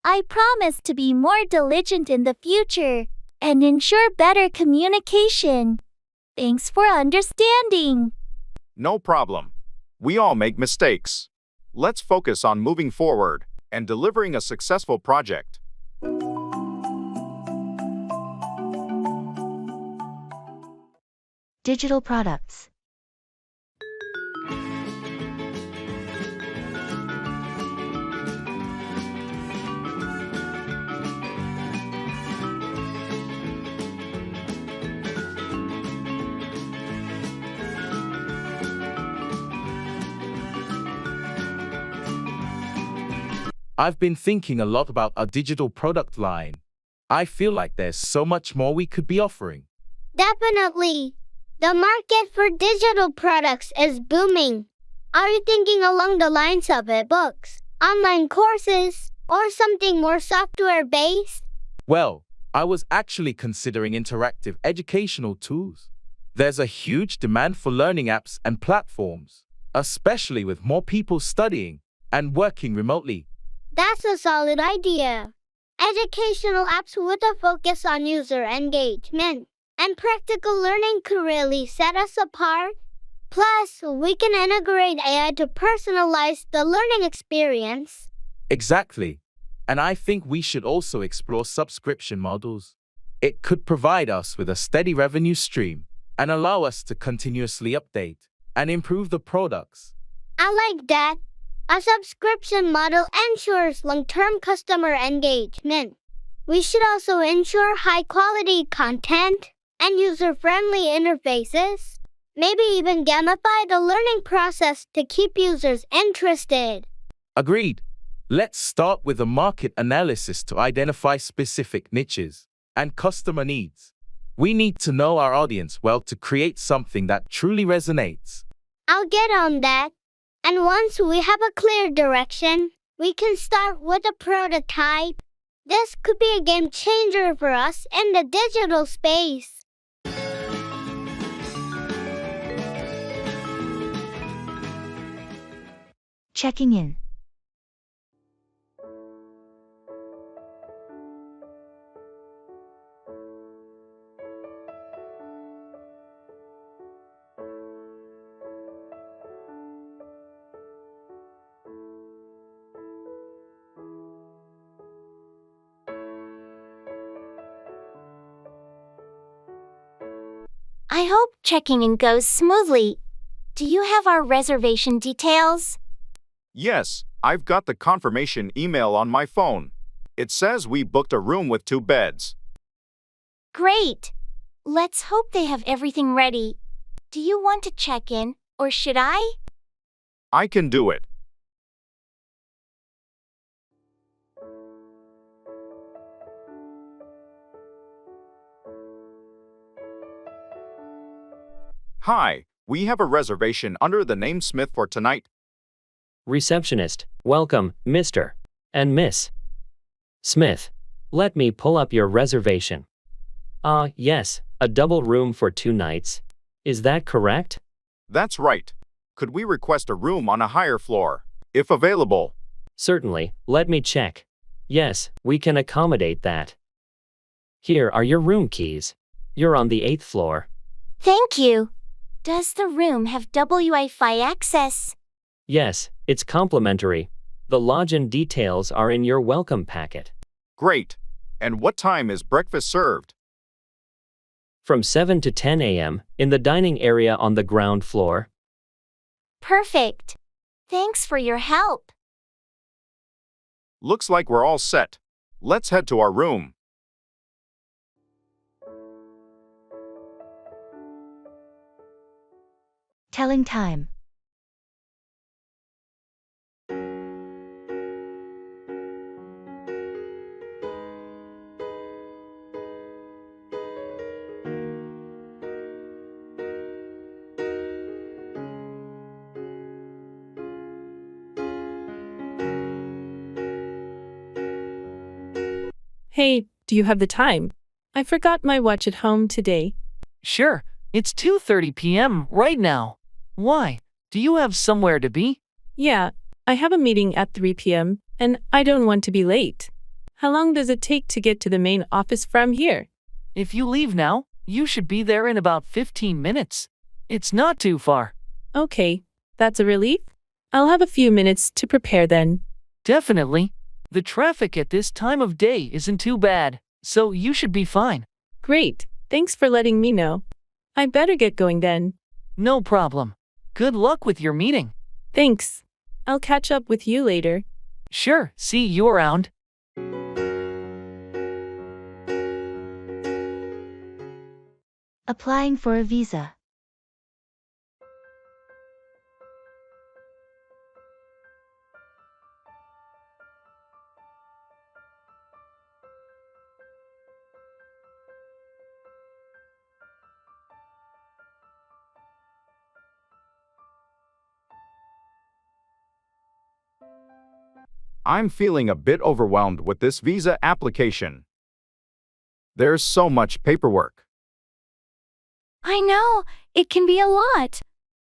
I promise to be more diligent in the future and ensure better communication. Thanks for understanding. No problem. We all make mistakes. Let's focus on moving forward and delivering a successful project. Digital products. I've been thinking a lot about our digital product line. I feel like there's so much more we could be offering. Definitely. The market for digital products is booming. Are you thinking along the lines of e-books, online courses, or something more software-based? Well, I was actually considering interactive educational tools. There's a huge demand for learning apps and platforms, especially with more people studying and working remotely. That's a solid idea. Educational apps with a focus on user engagement and practical learning could really set us apart. Plus, we can integrate AI to personalize the learning experience. Exactly. And I think we should also explore subscription models. It could provide us with a steady revenue stream and allow us to continuously update and improve the products. I like that. A subscription model ensures long-term customer engagement. We should also ensure high-quality content and user-friendly interfaces. Maybe even gamify the learning process to keep users interested. Agreed. Let's start with a market analysis to identify specific niches and customer needs. We need to know our audience well to create something that truly resonates. I'll get on that. And once we have a clear direction, we can start with a prototype. This could be a game changer for us in the digital space. Checking in. I hope checking in goes smoothly. Do you have our reservation details? Yes, I've got the confirmation email on my phone. It says we booked a room with 2 beds. Great. Let's hope they have everything ready. Do you want to check in, or should I? I can do it. Hi, we have a reservation under the name Smith for tonight. Receptionist, welcome, Mr. and Miss Smith. Let me pull up your reservation. Yes, a double room for 2 nights. Is that correct? That's right. Could we request a room on a higher floor, if available? Certainly, let me check. Yes, we can accommodate that. Here are your room keys. You're on the 8th floor. Thank you. Does the room have Wi-Fi access? Yes, it's complimentary. The lodging details are in your welcome packet. Great. And what time is breakfast served? From 7 to 10 a.m. in the dining area on the ground floor. Perfect. Thanks for your help. Looks like we're all set. Let's head to our room. Telling time. Hey, do you have the time? I forgot my watch at home today. Sure, it's 2:30 p.m. right now. Why? Do you have somewhere to be? Yeah, I have a meeting at 3 p.m., and I don't want to be late. How long does it take to get to the main office from here? If you leave now, you should be there in about 15 minutes. It's not too far. Okay, that's a relief. I'll have a few minutes to prepare then. Definitely. The traffic at this time of day isn't too bad, so you should be fine. Great, thanks for letting me know. I better get going then. No problem. Good luck with your meeting. Thanks. I'll catch up with you later. Sure, see you around. Applying for a visa. I'm feeling a bit overwhelmed with this visa application. There's so much paperwork. I know, it can be a lot.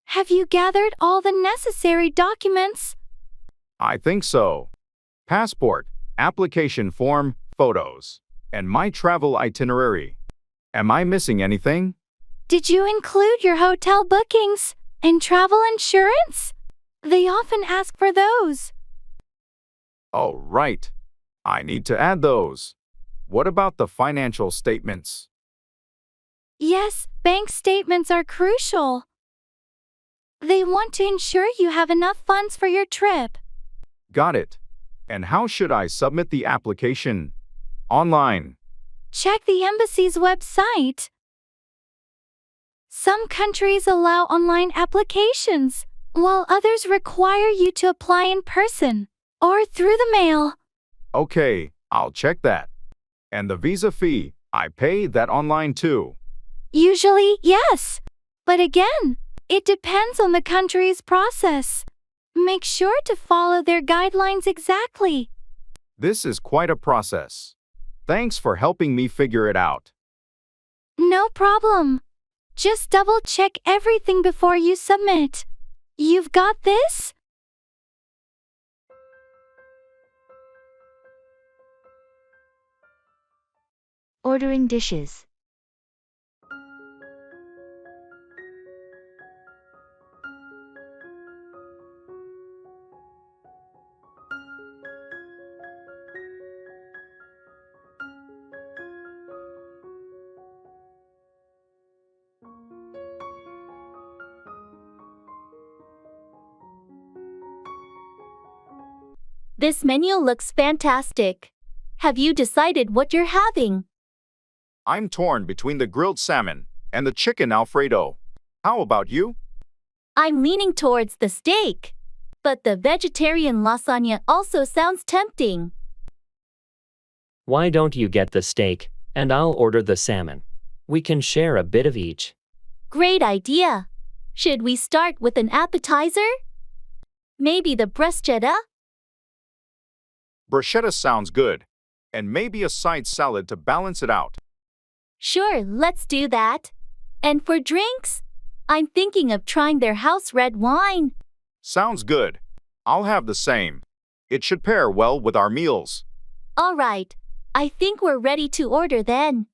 Have you gathered all the necessary documents? I think so. Passport, application form, photos, and my travel itinerary. Am I missing anything? Did you include your hotel bookings and travel insurance? They often ask for those. Oh, right. I need to add those. What about the financial statements? Yes, bank statements are crucial. They want to ensure you have enough funds for your trip. Got it. And how should I submit the application? Online. Check the embassy's website. Some countries allow online applications, while others require you to apply in person or through the mail. Okay, I'll check that. And the visa fee, I pay that online too. Usually, yes. But again, it depends on the country's process. Make sure to follow their guidelines exactly. This is quite a process. Thanks for helping me figure it out. No problem. Just double-check everything before you submit. You've got this? Ordering dishes. This menu looks fantastic. Have you decided what you're having? I'm torn between the grilled salmon and the chicken Alfredo. How about you? I'm leaning towards the steak, but the vegetarian lasagna also sounds tempting. Why don't you get the steak, and I'll order the salmon? We can share a bit of each. Great idea. Should we start with an appetizer? Maybe the bruschetta? Bruschetta sounds good. And maybe a side salad to balance it out. Sure, let's do that. And for drinks? I'm thinking of trying their house red wine. Sounds good. I'll have the same. It should pair well with our meals. All right. I think we're ready to order then.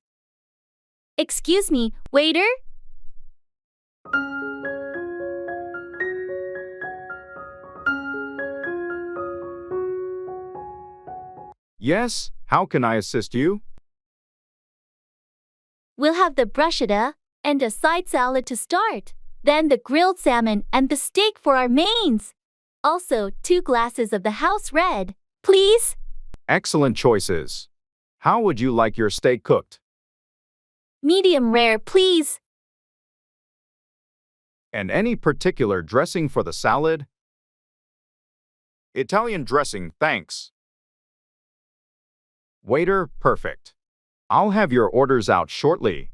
Excuse me, waiter? Yes, how can I assist you? We'll have the bruschetta and a side salad to start. Then the grilled salmon and the steak for our mains. Also, 2 glasses of the house red, please. Excellent choices. How would you like your steak cooked? Medium rare, please. And any particular dressing for the salad? Italian dressing, thanks. Waiter, perfect. I'll have your orders out shortly.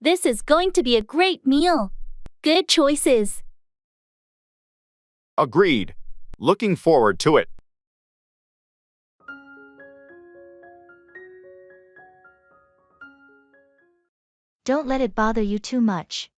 This is going to be a great meal. Good choices. Agreed. Looking forward to it. Don't let it bother you too much.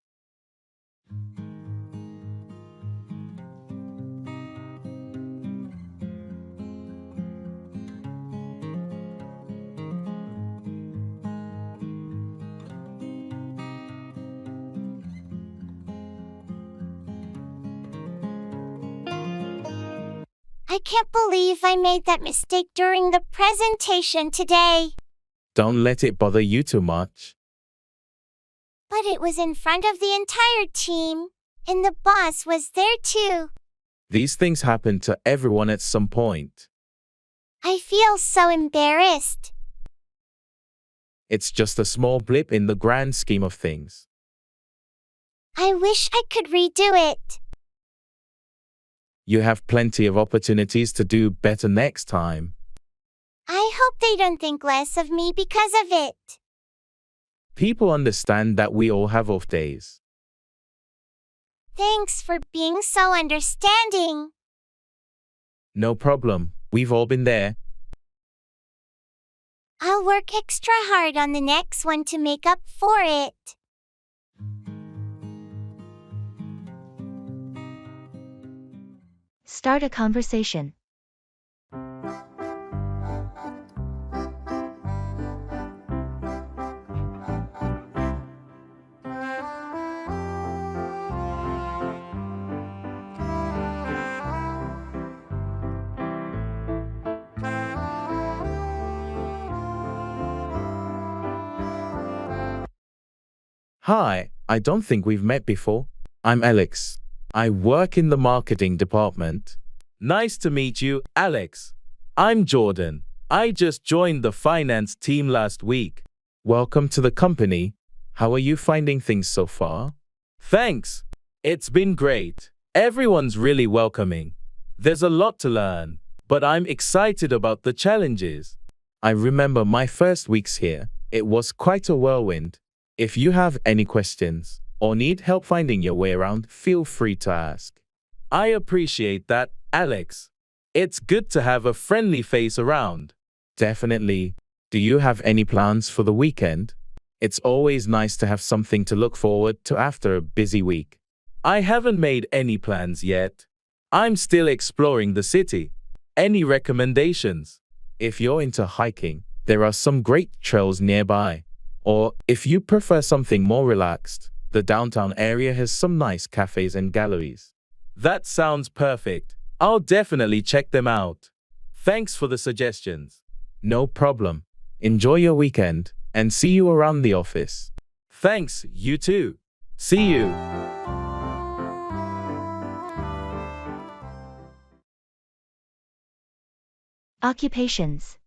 I can't believe I made that mistake during the presentation today. Don't let it bother you too much. But it was in front of the entire team, and the boss was there too. These things happen to everyone at some point. I feel so embarrassed. It's just a small blip in the grand scheme of things. I wish I could redo it. You have plenty of opportunities to do better next time. I hope they don't think less of me because of it. People understand that we all have off days. Thanks for being so understanding. No problem. We've all been there. I'll work extra hard on the next one to make up for it. Start a conversation. Hi, I don't think we've met before. I'm Alex. I work in the marketing department. Nice to meet you, Alex. I'm Jordan. I just joined the finance team last week. Welcome to the company. How are you finding things so far? Thanks. It's been great. Everyone's really welcoming. There's a lot to learn, but I'm excited about the challenges. I remember my first weeks here. It was quite a whirlwind. If you have any questions or need help finding your way around, feel free to ask. I appreciate that, Alex. It's good to have a friendly face around. Definitely. Do you have any plans for the weekend? It's always nice to have something to look forward to after a busy week. I haven't made any plans yet. I'm still exploring the city. Any recommendations? If you're into hiking, there are some great trails nearby. Or, if you prefer something more relaxed, the downtown area has some nice cafes and galleries. That sounds perfect. I'll definitely check them out. Thanks for the suggestions. No problem. Enjoy your weekend, and see you around the office. Thanks, you too. See you. Occupations.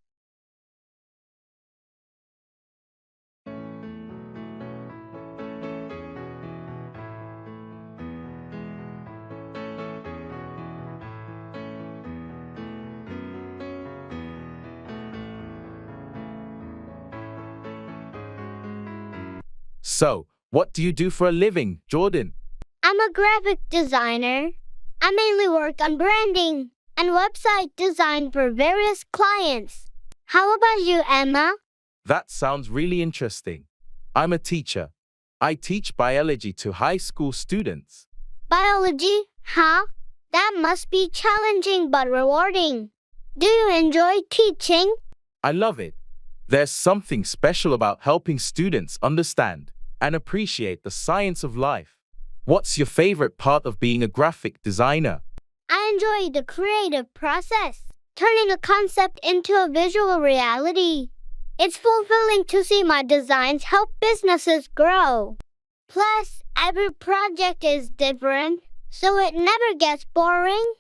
So, what do you do for a living, Jordan? I'm a graphic designer. I mainly work on branding and website design for various clients. How about you, Emma? That sounds really interesting. I'm a teacher. I teach biology to high school students. Biology, huh? That must be challenging but rewarding. Do you enjoy teaching? I love it. There's something special about helping students understand and appreciate the science of life. What's your favorite part of being a graphic designer? I enjoy the creative process, turning a concept into a visual reality. It's fulfilling to see my designs help businesses grow. Plus, every project is different, so it never gets boring.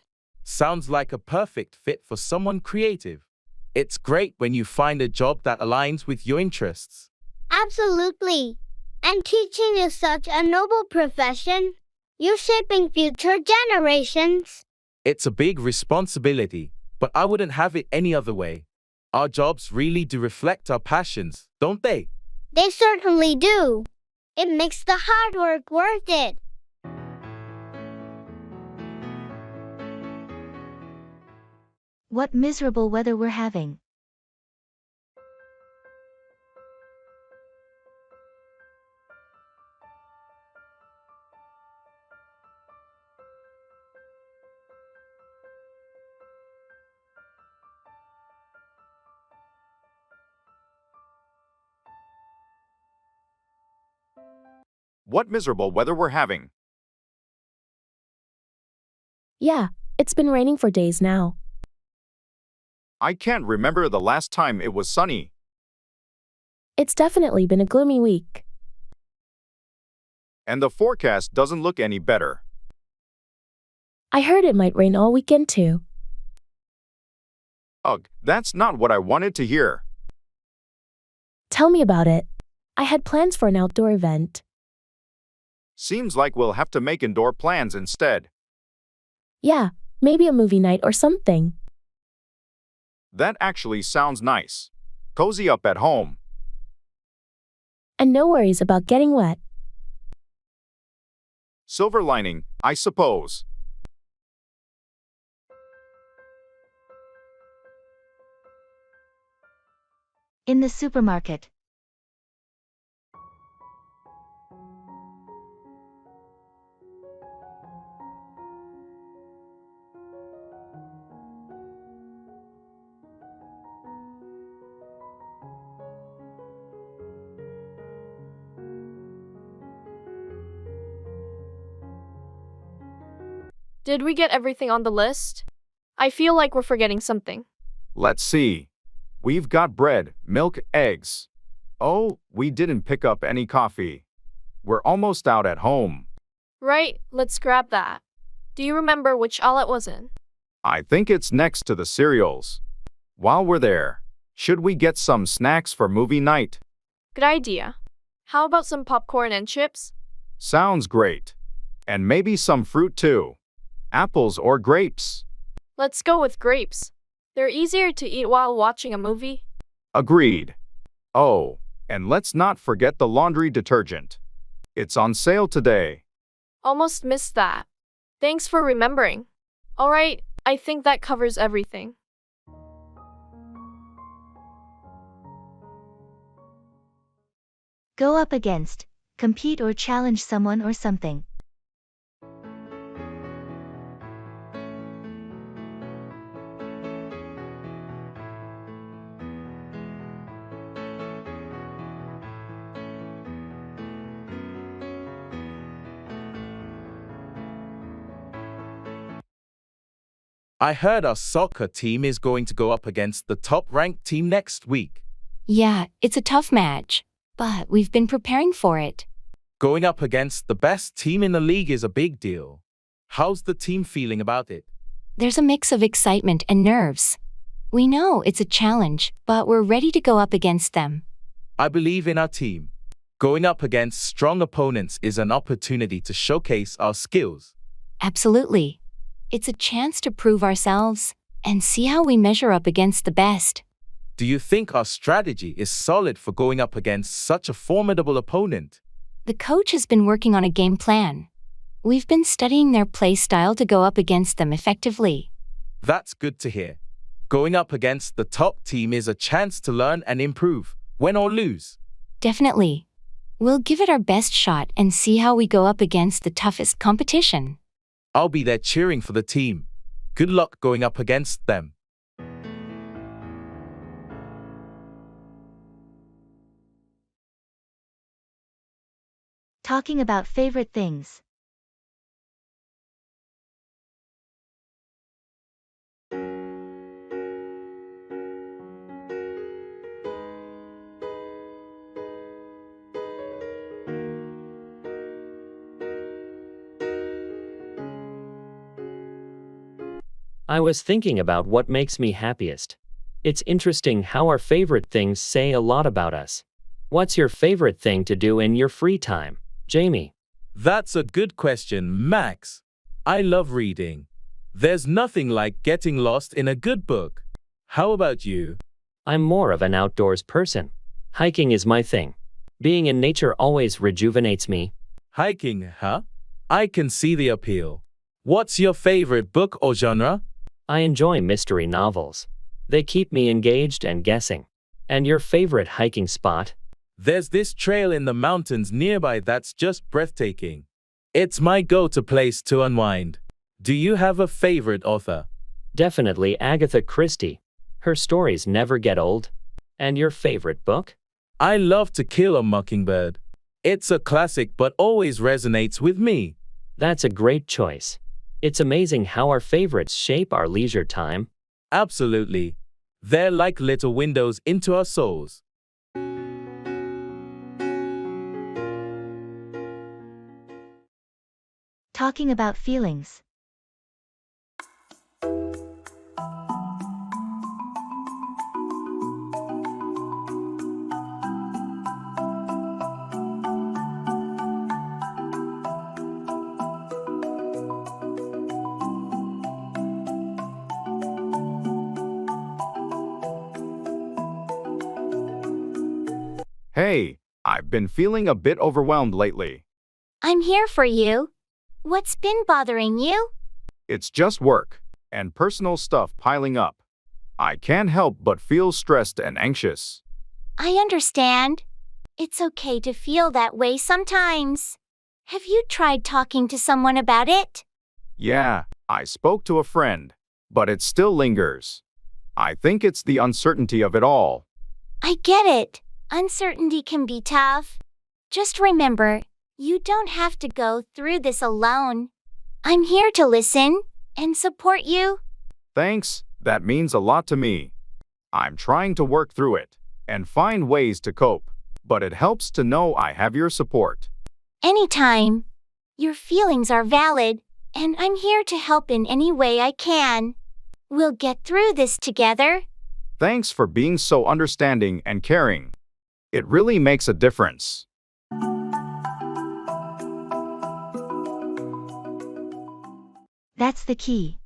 Sounds like a perfect fit for someone creative. It's great when you find a job that aligns with your interests. Absolutely. And teaching is such a noble profession. You're shaping future generations. It's a big responsibility, but I wouldn't have it any other way. Our jobs really do reflect our passions, don't they? They certainly do. It makes the hard work worth it. What miserable weather we're having. What miserable weather we're having. Yeah, it's been raining for days now. I can't remember the last time it was sunny. It's definitely been a gloomy week. And the forecast doesn't look any better. I heard it might rain all weekend too. Ugh, that's not what I wanted to hear. Tell me about it. I had plans for an outdoor event. Seems like we'll have to make indoor plans instead. Yeah, maybe a movie night or something. That actually sounds nice. Cozy up at home. And no worries about getting wet. Silver lining, I suppose. In the supermarket. Did we get everything on the list? I feel like we're forgetting something. Let's see. We've got bread, milk, eggs. Oh, we didn't pick up any coffee. We're almost out at home. Right, let's grab that. Do you remember which aisle it was in? I think it's next to the cereals. While we're there, should we get some snacks for movie night? Good idea. How about some popcorn and chips? Sounds great. And maybe some fruit too. Apples or grapes? Let's go with grapes. They're easier to eat while watching a movie. Agreed. Oh, and let's not forget the laundry detergent. It's on sale today. Almost missed that. Thanks for remembering. Alright, I think that covers everything. Go up against, compete or challenge someone or something. I heard our soccer team is going to go up against the top-ranked team next week. Yeah, it's a tough match, but we've been preparing for it. Going up against the best team in the league is a big deal. How's the team feeling about it? There's a mix of excitement and nerves. We know it's a challenge, but we're ready to go up against them. I believe in our team. Going up against strong opponents is an opportunity to showcase our skills. Absolutely. It's a chance to prove ourselves and see how we measure up against the best. Do you think our strategy is solid for going up against such a formidable opponent? The coach has been working on a game plan. We've been studying their play style to go up against them effectively. That's good to hear. Going up against the top team is a chance to learn and improve, win or lose. Definitely. We'll give it our best shot and see how we go up against the toughest competition. I'll be there cheering for the team. Good luck going up against them. Talking about favorite things. I was thinking about what makes me happiest. It's interesting how our favorite things say a lot about us. What's your favorite thing to do in your free time, Jamie? That's a good question, Max. I love reading. There's nothing like getting lost in a good book. How about you? I'm more of an outdoors person. Hiking is my thing. Being in nature always rejuvenates me. Hiking, huh? I can see the appeal. What's your favorite book or genre? I enjoy mystery novels. They keep me engaged and guessing. And your favorite hiking spot? There's this trail in the mountains nearby that's just breathtaking. It's my go-to place to unwind. Do you have a favorite author? Definitely Agatha Christie. Her stories never get old. And your favorite book? I love To Kill a Mockingbird. It's a classic but always resonates with me. That's a great choice. It's amazing how our favorites shape our leisure time. Absolutely. They're like little windows into our souls. Talking about feelings. Hey, I've been feeling a bit overwhelmed lately. I'm here for you. What's been bothering you? It's just work and personal stuff piling up. I can't help but feel stressed and anxious. I understand. It's okay to feel that way sometimes. Have you tried talking to someone about it? Yeah, I spoke to a friend, but it still lingers. I think it's the uncertainty of it all. I get it. Uncertainty can be tough. Just remember, you don't have to go through this alone. I'm here to listen and support you. Thanks, that means a lot to me. I'm trying to work through it and find ways to cope, but it helps to know I have your support. Anytime. Your feelings are valid, and I'm here to help in any way I can. We'll get through this together. Thanks for being so understanding and caring. It really makes a difference. That's the key.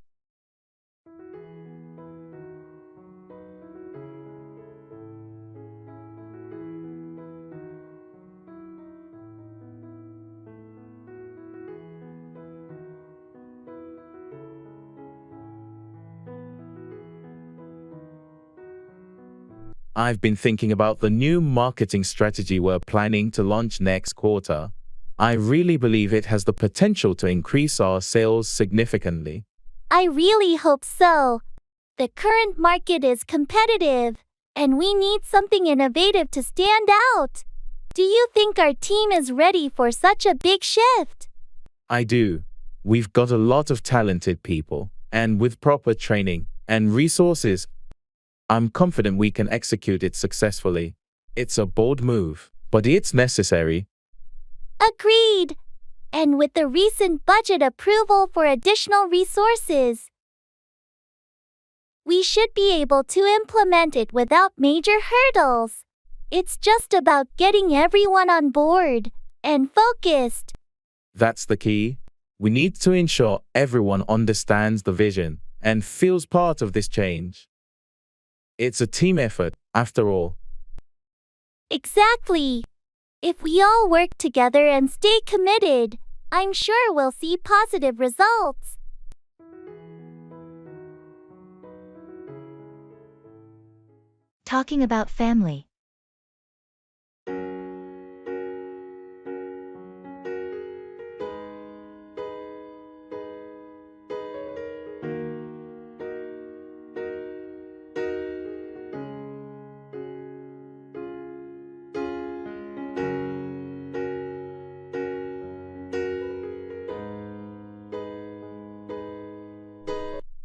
I've been thinking about the new marketing strategy we're planning to launch next quarter. I really believe it has the potential to increase our sales significantly. I really hope so. The current market is competitive, and we need something innovative to stand out. Do you think our team is ready for such a big shift? I do. We've got a lot of talented people, and with proper training and resources, I'm confident we can execute it successfully. It's a bold move, but it's necessary. Agreed. And with the recent budget approval for additional resources, We should be able to implement it without major hurdles. It's just about getting everyone on board and focused. That's the key. We need to ensure everyone understands the vision and feels part of this change. It's a team effort, after all. Exactly. If we all work together and stay committed, I'm sure we'll see positive results. Talking about family.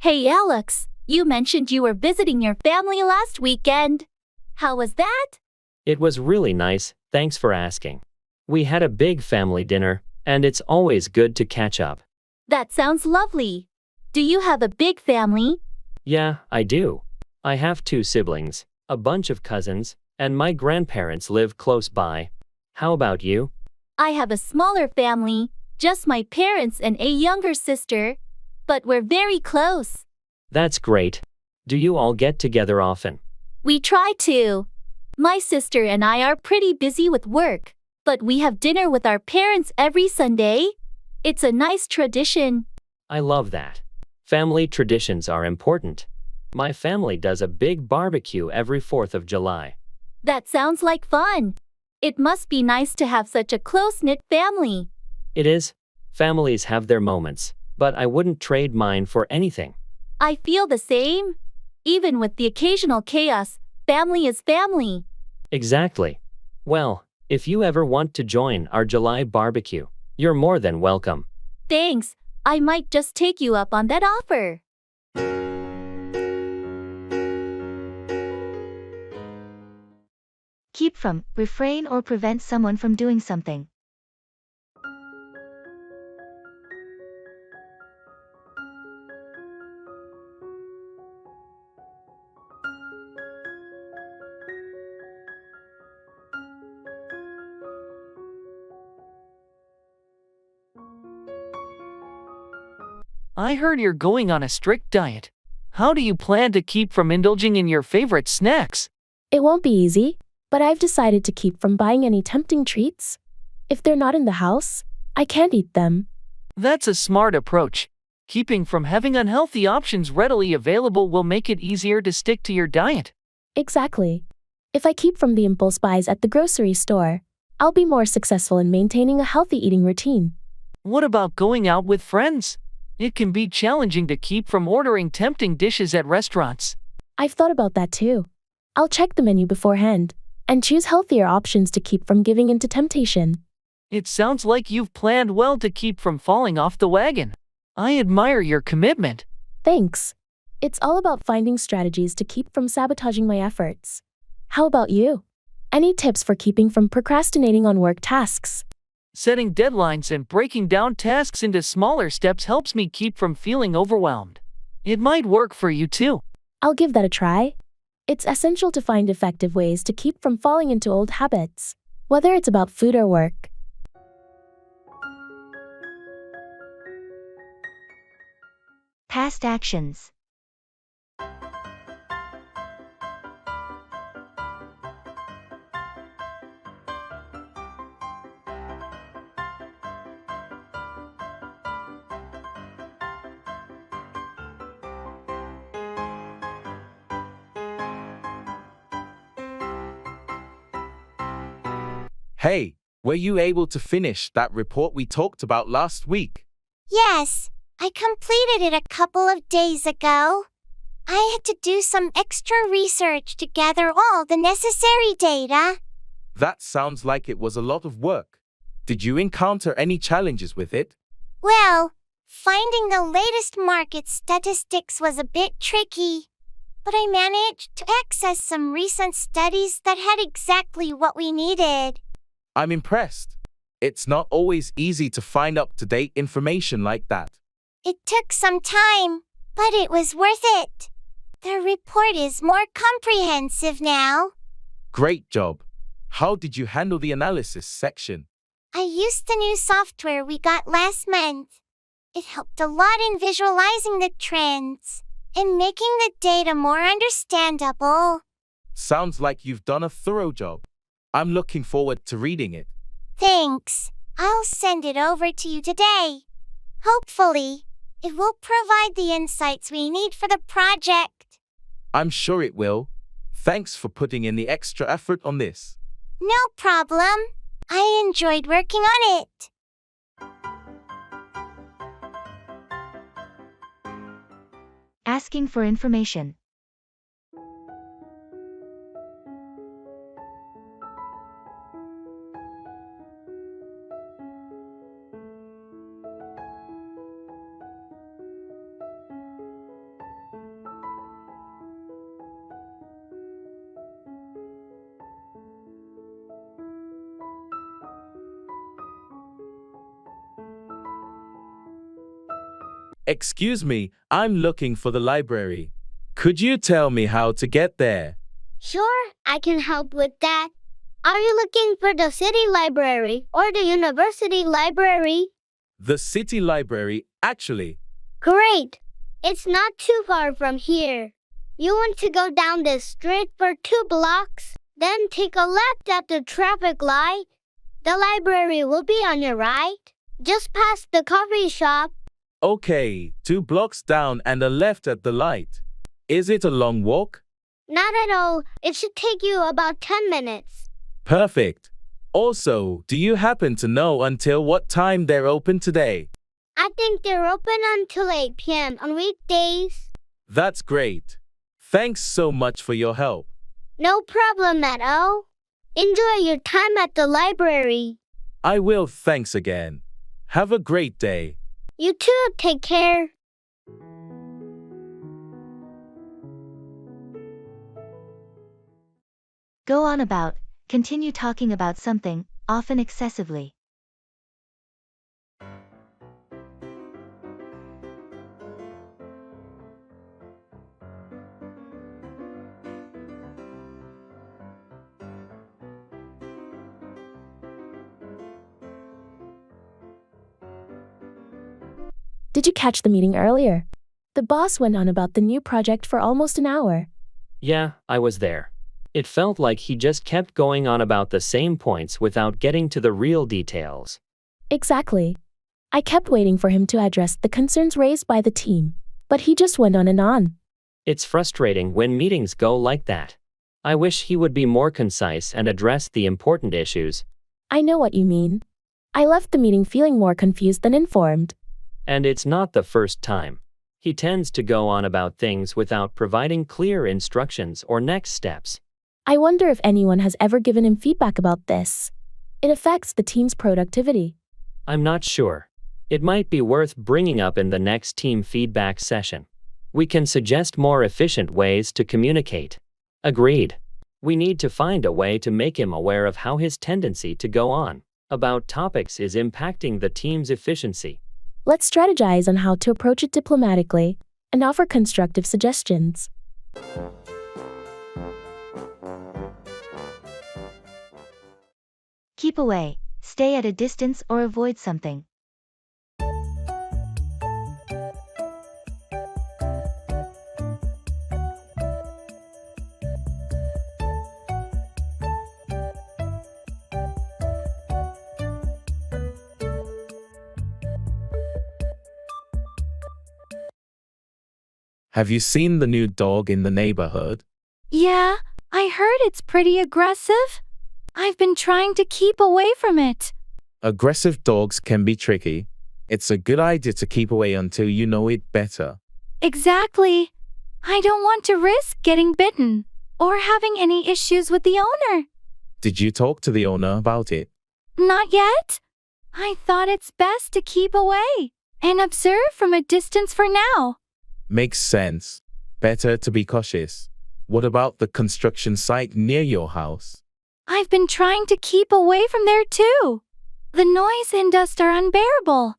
Hey Alex, you mentioned you were visiting your family last weekend. How was that? It was really nice, thanks for asking. We had a big family dinner, and it's always good to catch up. That sounds lovely. Do you have a big family? Yeah, I do. I have 2 siblings, a bunch of cousins, and my grandparents live close by. How about you? I have a smaller family, just my parents and a younger sister, but we're very close. That's great. Do you all get together often? We try to. My sister and I are pretty busy with work, but we have dinner with our parents every Sunday. It's a nice tradition. I love that. Family traditions are important. My family does a big barbecue every 4th of July. That sounds like fun. It must be nice to have such a close-knit family. It is. Families have their moments, but I wouldn't trade mine for anything. I feel the same. Even with the occasional chaos, family is family. Exactly. Well, if you ever want to join our July barbecue, you're more than welcome. Thanks. I might just take you up on that offer. Keep from, refrain or prevent someone from doing something. I heard you're going on a strict diet. How do you plan to keep from indulging in your favorite snacks? It won't be easy, but I've decided to keep from buying any tempting treats. If they're not in the house, I can't eat them. That's a smart approach. Keeping from having unhealthy options readily available will make it easier to stick to your diet. Exactly. If I keep from the impulse buys at the grocery store, I'll be more successful in maintaining a healthy eating routine. What about going out with friends? It can be challenging to keep from ordering tempting dishes at restaurants. I've thought about that too. I'll check the menu beforehand and choose healthier options to keep from giving into temptation. It sounds like you've planned well to keep from falling off the wagon. I admire your commitment. Thanks. It's all about finding strategies to keep from sabotaging my efforts. How about you? Any tips for keeping from procrastinating on work tasks? Setting deadlines and breaking down tasks into smaller steps helps me keep from feeling overwhelmed. It might work for you too. I'll give that a try. It's essential to find effective ways to keep from falling into old habits, whether it's about food or work. Past actions. Hey, were you able to finish that report we talked about last week? Yes, I completed it a couple of days ago. I had to do some extra research to gather all the necessary data. That sounds like it was a lot of work. Did you encounter any challenges with it? Well, finding the latest market statistics was a bit tricky, but I managed to access some recent studies that had exactly what we needed. I'm impressed. It's not always easy to find up-to-date information like that. It took some time, but it was worth it. The report is more comprehensive now. Great job. How did you handle the analysis section? I used the new software we got last month. It helped a lot in visualizing the trends and making the data more understandable. Sounds like you've done a thorough job. I'm looking forward to reading it. Thanks. I'll send it over to you today. Hopefully, it will provide the insights we need for the project. I'm sure it will. Thanks for putting in the extra effort on this. No problem. I enjoyed working on it. Asking for information. Excuse me, I'm looking for the library. Could you tell me how to get there? Sure, I can help with that. Are you looking for the city library or the university library? The city library, actually. Great. It's not too far from here. You want to go down this street for 2 blocks, then take a left at the traffic light. The library will be on your right, just past the coffee shop. Okay, 2 blocks down and a left at the light. Is it a long walk? Not at all. It should take you about 10 minutes. Perfect. Also, do you happen to know until what time they're open today? I think they're open until 8 p.m. on weekdays. That's great. Thanks so much for your help. No problem at all. Enjoy your time at the library. I will, thanks again. Have a great day. You too, take care. Go on about. Continue talking about something, often excessively. Did you catch the meeting earlier? The boss went on about the new project for almost an hour. Yeah, I was there. It felt like he just kept going on about the same points without getting to the real details. Exactly. I kept waiting for him to address the concerns raised by the team, but he just went on and on. It's frustrating when meetings go like that. I wish he would be more concise and address the important issues. I know what you mean. I left the meeting feeling more confused than informed. And it's not the first time. He tends to go on about things without providing clear instructions or next steps. I wonder if anyone has ever given him feedback about this. It affects the team's productivity. I'm not sure. It might be worth bringing up in the next team feedback session. We can suggest more efficient ways to communicate. Agreed. We need to find a way to make him aware of how his tendency to go on about topics is impacting the team's efficiency. Let's strategize on how to approach it diplomatically and offer constructive suggestions. Keep away, stay at a distance or avoid something. Have you seen the new dog in the neighborhood? Yeah, I heard it's pretty aggressive. I've been trying to keep away from it. Aggressive dogs can be tricky. It's a good idea to keep away until you know it better. Exactly. I don't want to risk getting bitten or having any issues with the owner. Did you talk to the owner about it? Not yet. I thought it's best to keep away and observe from a distance for now. Makes sense. Better to be cautious. What about the construction site near your house? I've been trying to keep away from there too. The noise and dust are unbearable.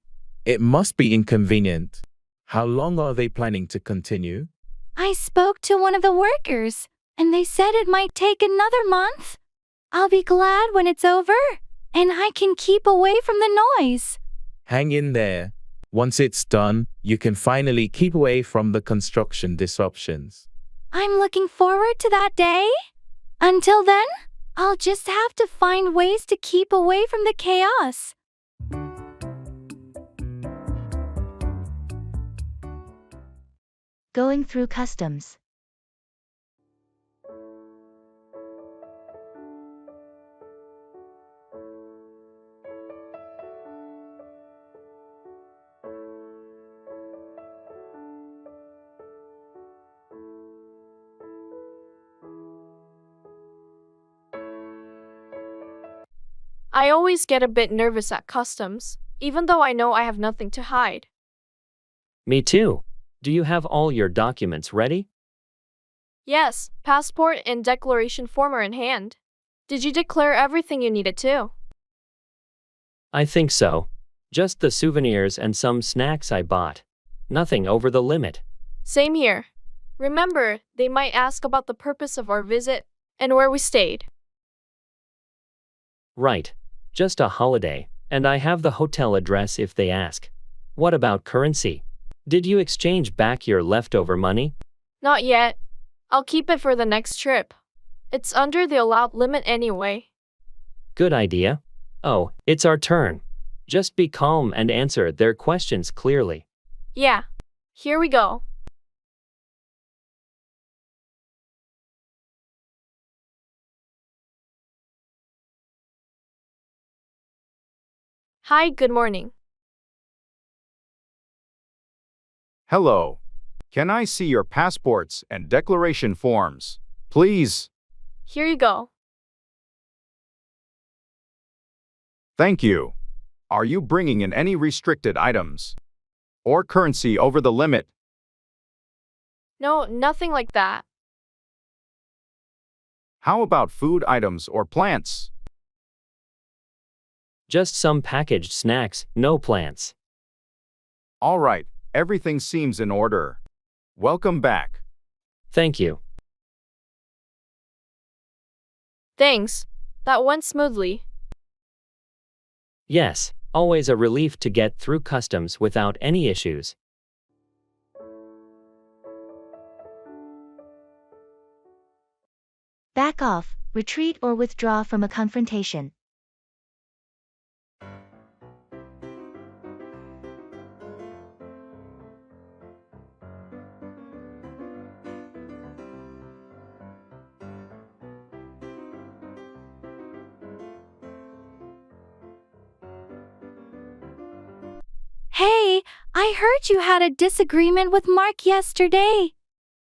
It must be inconvenient. How long are they planning to continue? I spoke to one of the workers, and they said it might take another month. I'll be glad when it's over, and I can keep away from the noise. Hang in there. Once it's done, you can finally keep away from the construction disruptions. I'm looking forward to that day. Until then, I'll just have to find ways to keep away from the chaos. Going through customs. I always get a bit nervous at customs, even though I know I have nothing to hide. Me too. Do you have all your documents ready? Yes, passport and declaration form are in hand. Did you declare everything you needed to? I think so. Just the souvenirs and some snacks I bought. Nothing over the limit. Same here. Remember, they might ask about the purpose of our visit and where we stayed. Right. Just a holiday, and I have the hotel address if they ask. What about currency? Did you exchange back your leftover money? Not yet. I'll keep it for the next trip. It's under the allowed limit anyway. Good idea. Oh, it's our turn. Just be calm and answer their questions clearly. Yeah. Here we go. Hi, good morning. Hello. Can I see your passports and declaration forms, please? Here you go. Thank you. Are you bringing in any restricted items? Or currency over the limit? No, nothing like that. How about food items or plants? Just some packaged snacks, no plants. All right, everything seems in order. Welcome back. Thank you. Thanks. That went smoothly. Yes, always a relief to get through customs without any issues. Back off, retreat or withdraw from a confrontation. Hey, I heard you had a disagreement with Mark yesterday.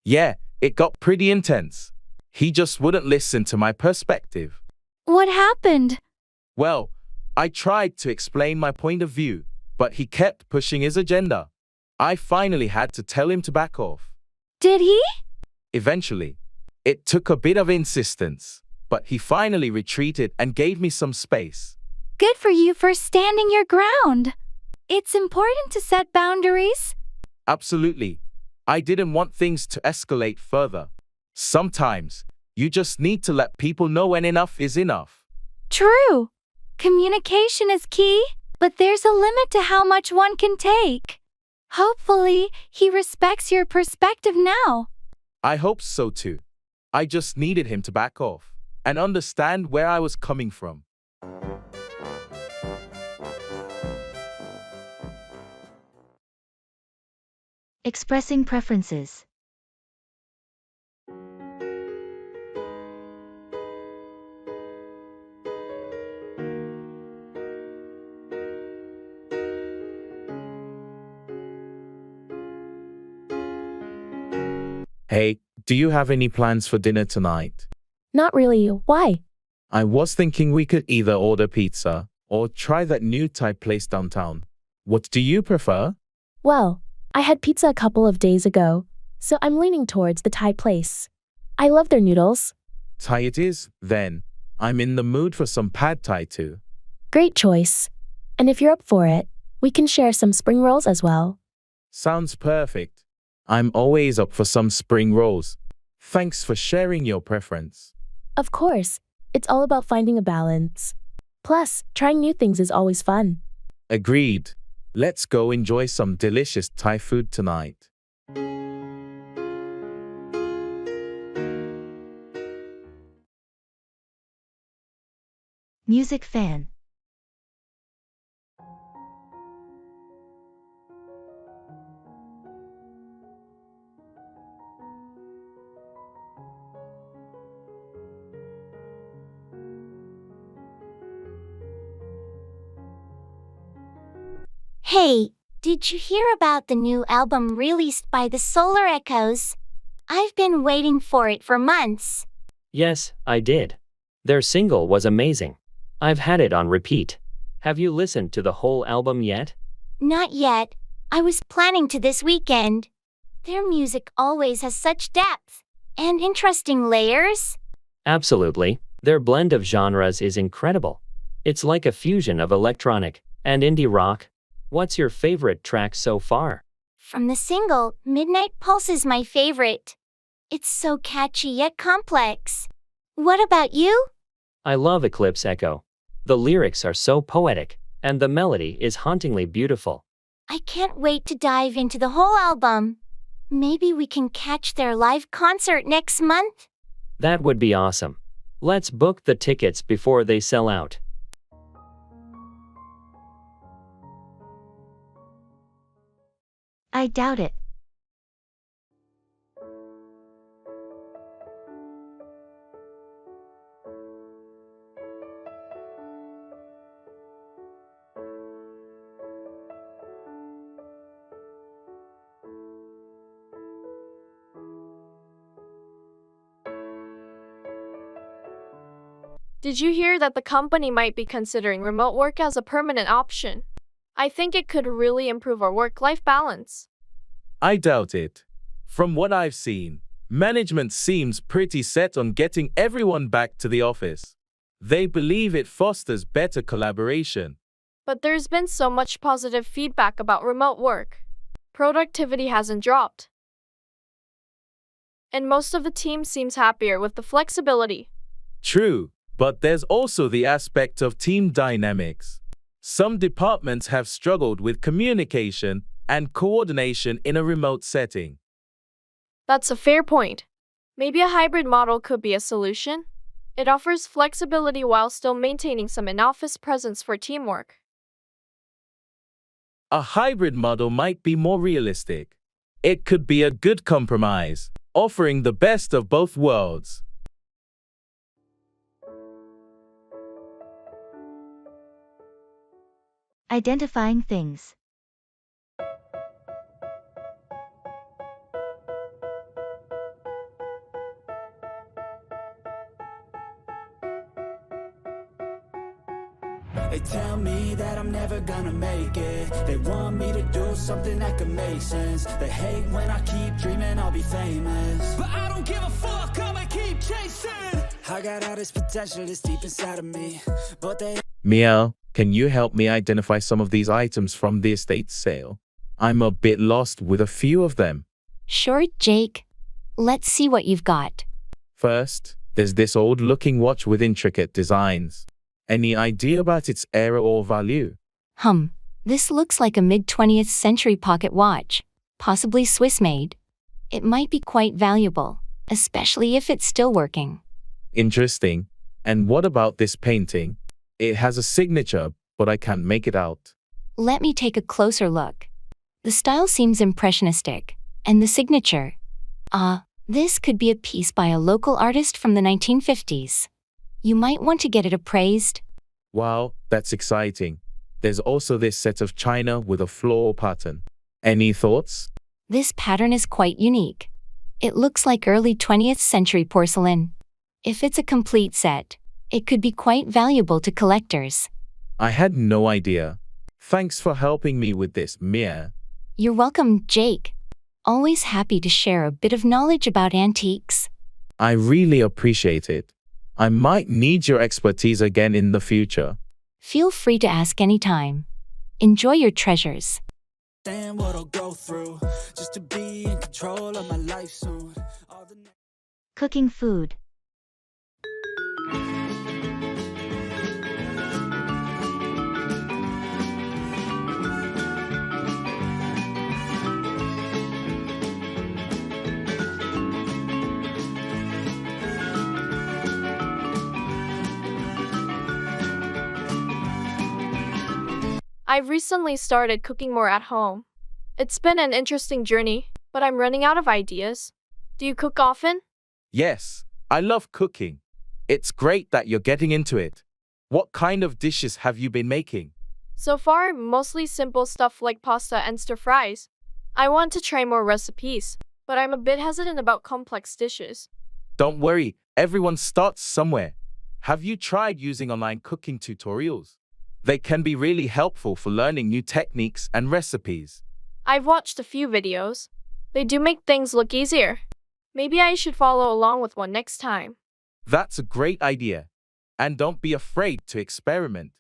Yeah, it got pretty intense. He just wouldn't listen to my perspective. What happened? Well, I tried to explain my point of view, but he kept pushing his agenda. I finally had to tell him to back off. Did he? Eventually, it took a bit of insistence, but he finally retreated and gave me some space. Good for you for standing your ground. It's important to set boundaries. Absolutely. I didn't want things to escalate further. Sometimes, you just need to let people know when enough is enough. True. Communication is key, but there's a limit to how much one can take. Hopefully, he respects your perspective now. I hope so too. I just needed him to back off and understand where I was coming from. Expressing preferences. Hey, do you have any plans for dinner tonight? Not really. Why? I was thinking we could either order pizza or try that new Thai place downtown. What do you prefer? Well, I had pizza a couple of days ago, so I'm leaning towards the Thai place. I love their noodles. Thai it is, then. I'm in the mood for some pad Thai too. Great choice. And if you're up for it, we can share some spring rolls as well. Sounds perfect. I'm always up for some spring rolls. Thanks for sharing your preference. Of course, it's all about finding a balance. Plus, trying new things is always fun. Agreed. Let's go enjoy some delicious Thai food tonight. Music fan. Hey, did you hear about the new album released by the Solar Echoes? I've been waiting for it for months. Yes, I did. Their single was amazing. I've had it on repeat. Have you listened to the whole album yet? Not yet. I was planning to this weekend. Their music always has such depth and interesting layers. Absolutely. Their blend of genres is incredible. It's like a fusion of electronic and indie rock. What's your favorite track so far? From the single, Midnight Pulse is my favorite. It's so catchy yet complex. What about you? I love Eclipse Echo. The lyrics are so poetic, and the melody is hauntingly beautiful. I can't wait to dive into the whole album. Maybe we can catch their live concert next month? That would be awesome. Let's book the tickets before they sell out. I doubt it. Did you hear that the company might be considering remote work as a permanent option? I think it could really improve our work-life balance. I doubt it. From what I've seen, management seems pretty set on getting everyone back to the office. They believe it fosters better collaboration. But there's been so much positive feedback about remote work. Productivity hasn't dropped. And most of the team seems happier with the flexibility. True, but there's also the aspect of team dynamics. Some departments have struggled with communication and coordination in a remote setting. That's a fair point. Maybe a hybrid model could be a solution. It offers flexibility while still maintaining some in-office presence for teamwork. A hybrid model might be more realistic. It could be a good compromise, offering the best of both worlds. Identifying things. They tell me that I'm never gonna make it. They want me to do something that could make sense. They hate when I keep dreaming I'll be famous, but I don't give a fuck, I'ma keep chasing. I got all this potential that's deep inside of me, but they... Meow, can you help me identify some of these items from the estate sale? I'm a bit lost with a few of them. Sure, Jake. Let's see what you've got. First, there's this old-looking watch with intricate designs. Any idea about its era or value? This looks like a mid-20th century pocket watch, possibly Swiss-made. It might be quite valuable, especially if it's still working. Interesting. And what about this painting? It has a signature, but I can't make it out. Let me take a closer look. The style seems impressionistic, and the signature. This could be a piece by a local artist from the 1950s. You might want to get it appraised. Wow, that's exciting. There's also this set of china with a floral pattern. Any thoughts? This pattern is quite unique. It looks like early 20th century porcelain. If it's a complete set, it could be quite valuable to collectors. I had no idea. Thanks for helping me with this, Mia. You're welcome, Jake. Always happy to share a bit of knowledge about antiques. I really appreciate it. I might need your expertise again in the future. Feel free to ask anytime. Enjoy your treasures. understand what I'll go through just to be in control of my life soon. All the Cooking food. I've recently started cooking more at home. It's been an interesting journey, but I'm running out of ideas. Do you cook often? Yes, I love cooking. It's great that you're getting into it. What kind of dishes have you been making? So far, mostly simple stuff like pasta and stir fries. I want to try more recipes, but I'm a bit hesitant about complex dishes. Don't worry, everyone starts somewhere. Have you tried using online cooking tutorials? They can be really helpful for learning new techniques and recipes. I've watched a few videos. They do make things look easier. Maybe I should follow along with one next time. That's a great idea. And don't be afraid to experiment.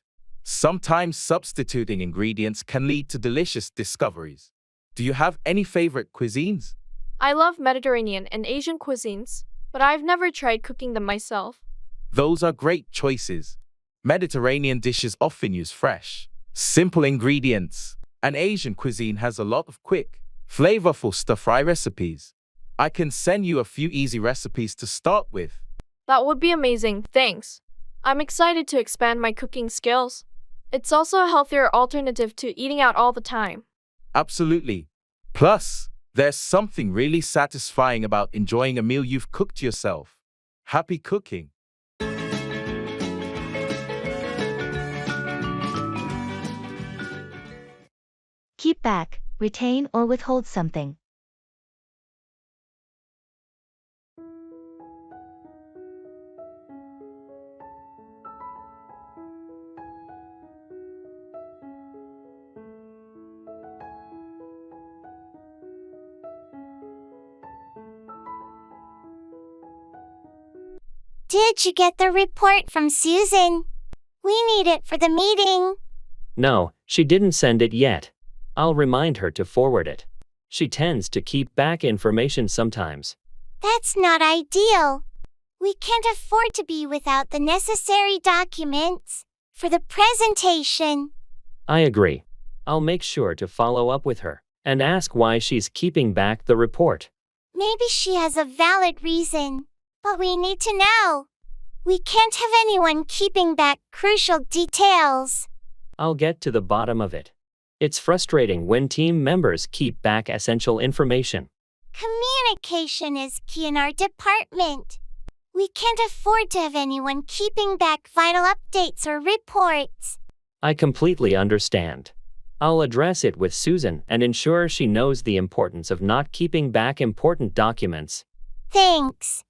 Sometimes substituting ingredients can lead to delicious discoveries. Do you have any favorite cuisines? I love Mediterranean and Asian cuisines, but I've never tried cooking them myself. Those are great choices. Mediterranean dishes often use fresh, simple ingredients, and Asian cuisine has a lot of quick, flavorful stir-fry recipes. I can send you a few easy recipes to start with. That would be amazing, thanks. I'm excited to expand my cooking skills. It's also a healthier alternative to eating out all the time. Absolutely. Plus, there's something really satisfying about enjoying a meal you've cooked yourself. Happy cooking! Keep back, retain or withhold something. Did you get the report from Susan? We need it for the meeting. No, she didn't send it yet. I'll remind her to forward it. She tends to keep back information sometimes. That's not ideal. We can't afford to be without the necessary documents for the presentation. I agree. I'll make sure to follow up with her and ask why she's keeping back the report. Maybe she has a valid reason, but we need to know. We can't have anyone keeping back crucial details. I'll get to the bottom of it. It's frustrating when team members keep back essential information. Communication is key in our department. We can't afford to have anyone keeping back vital updates or reports. I completely understand. I'll address it with Susan and ensure she knows the importance of not keeping back important documents. Thanks.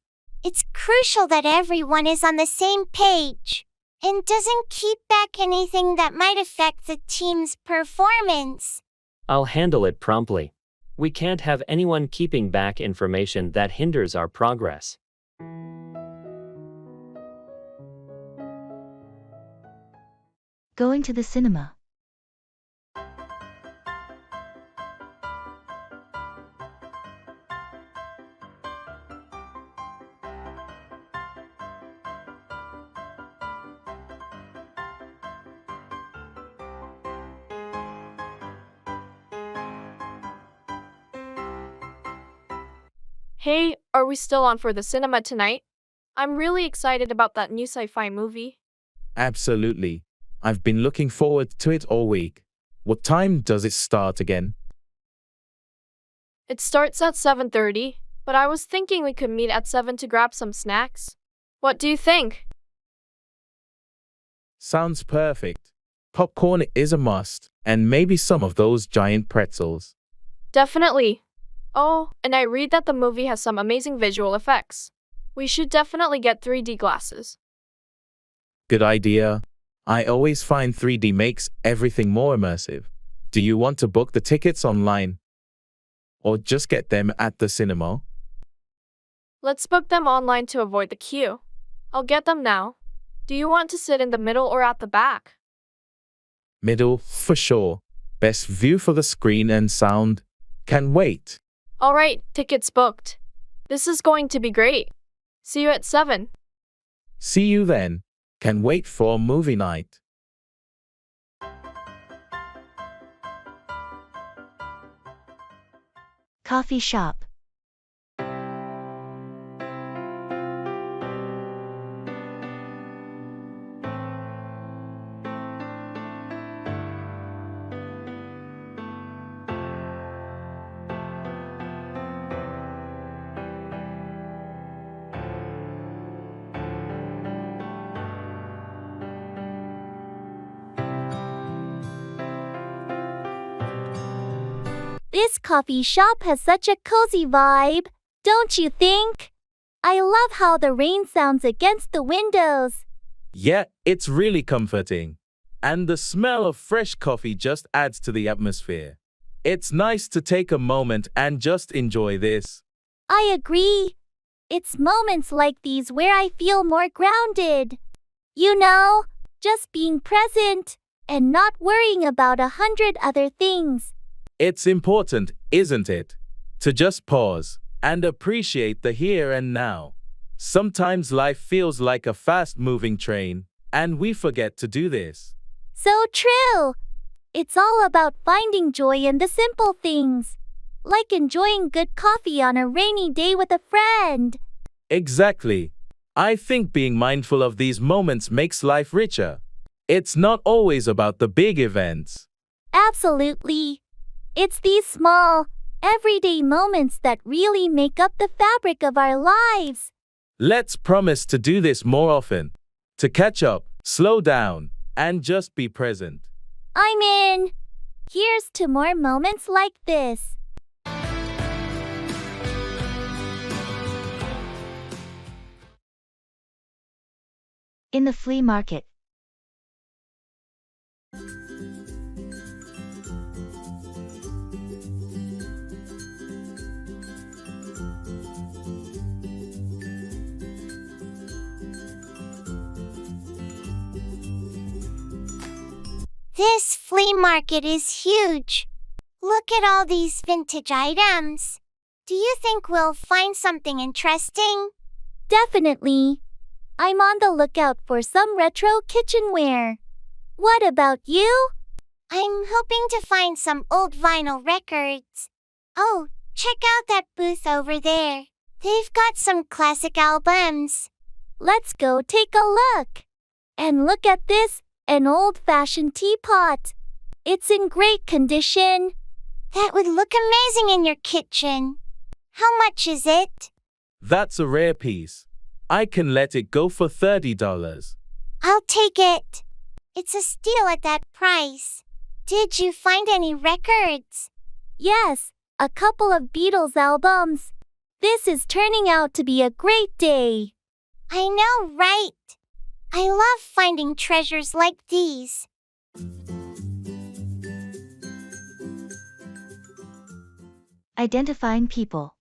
It's crucial that everyone is on the same page and doesn't keep back anything that might affect the team's performance. I'll handle it promptly. We can't have anyone keeping back information that hinders our progress. Going to the cinema. Hey, are we still on for the cinema tonight? I'm really excited about that new sci-fi movie. Absolutely. I've been looking forward to it all week. What time does it start again? It starts at 7:30, but I was thinking we could meet at 7 to grab some snacks. What do you think? Sounds perfect. Popcorn is a must, and maybe some of those giant pretzels. Definitely. Oh, and I read that the movie has some amazing visual effects. We should definitely get 3D glasses. Good idea. I always find 3D makes everything more immersive. Do you want to book the tickets online? Or just get them at the cinema? Let's book them online to avoid the queue. I'll get them now. Do you want to sit in the middle or at the back? Middle, for sure. Best view for the screen and sound. Can wait. Alright, tickets booked. This is going to be great. See you at 7. See you then. Can wait for movie night. Coffee shop. This coffee shop has such a cozy vibe, don't you think? I love how the rain sounds against the windows. Yeah, it's really comforting. And the smell of fresh coffee just adds to the atmosphere. It's nice to take a moment and just enjoy this. I agree. It's moments like these where I feel more grounded. You know, just being present and not worrying about 100 other things. It's important, isn't it? To just pause and appreciate the here and now. Sometimes life feels like a fast-moving train, and we forget to do this. So true. It's all about finding joy in the simple things, like enjoying good coffee on a rainy day with a friend. Exactly. I think being mindful of these moments makes life richer. It's not always about the big events. Absolutely. It's these small, everyday moments that really make up the fabric of our lives. Let's promise to do this more often. To catch up, slow down, and just be present. I'm in. Here's to more moments like this. In the flea market. This flea market is huge. Look at all these vintage items. Do you think we'll find something interesting? Definitely. I'm on the lookout for some retro kitchenware. What about you? I'm hoping to find some old vinyl records. Oh, check out that booth over there. They've got some classic albums. Let's go take a look. And look at this, an old-fashioned teapot. It's in great condition. That would look amazing in your kitchen. How much is it? That's a rare piece. I can let it go for $30. I'll take it. It's a steal at that price. Did you find any records? Yes, a couple of Beatles albums. This is turning out to be a great day. I know, right? I love finding treasures like these. Identifying people.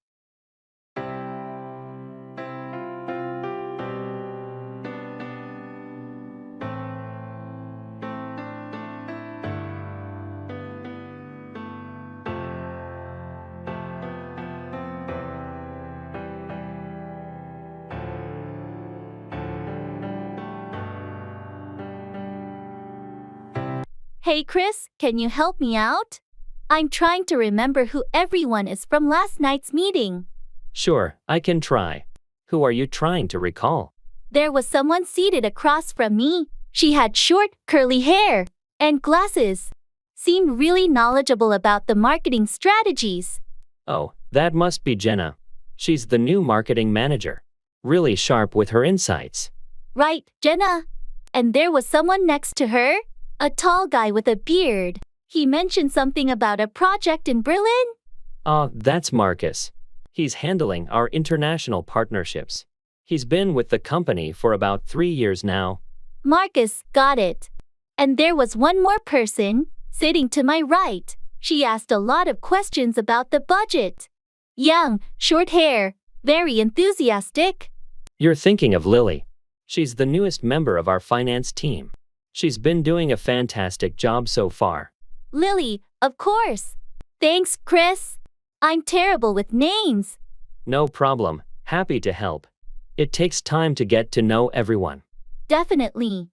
Hey Chris, can you help me out? I'm trying to remember who everyone is from last night's meeting. Sure, I can try. Who are you trying to recall? There was someone seated across from me. She had short, curly hair and glasses. Seemed really knowledgeable about the marketing strategies. Oh, that must be Jenna. She's the new marketing manager. Really sharp with her insights. Right, Jenna. And there was someone next to her, a tall guy with a beard. He mentioned something about a project in Berlin. That's Marcus. He's handling our international partnerships. He's been with the company for about 3 years now. Marcus, got it. And there was one more person, sitting to my right. She asked a lot of questions about the budget. Young, short hair, very enthusiastic. You're thinking of Lily. She's the newest member of our finance team. She's been doing a fantastic job so far. Lily, of course. Thanks, Chris. I'm terrible with names. No problem, happy to help. It takes time to get to know everyone. Definitely.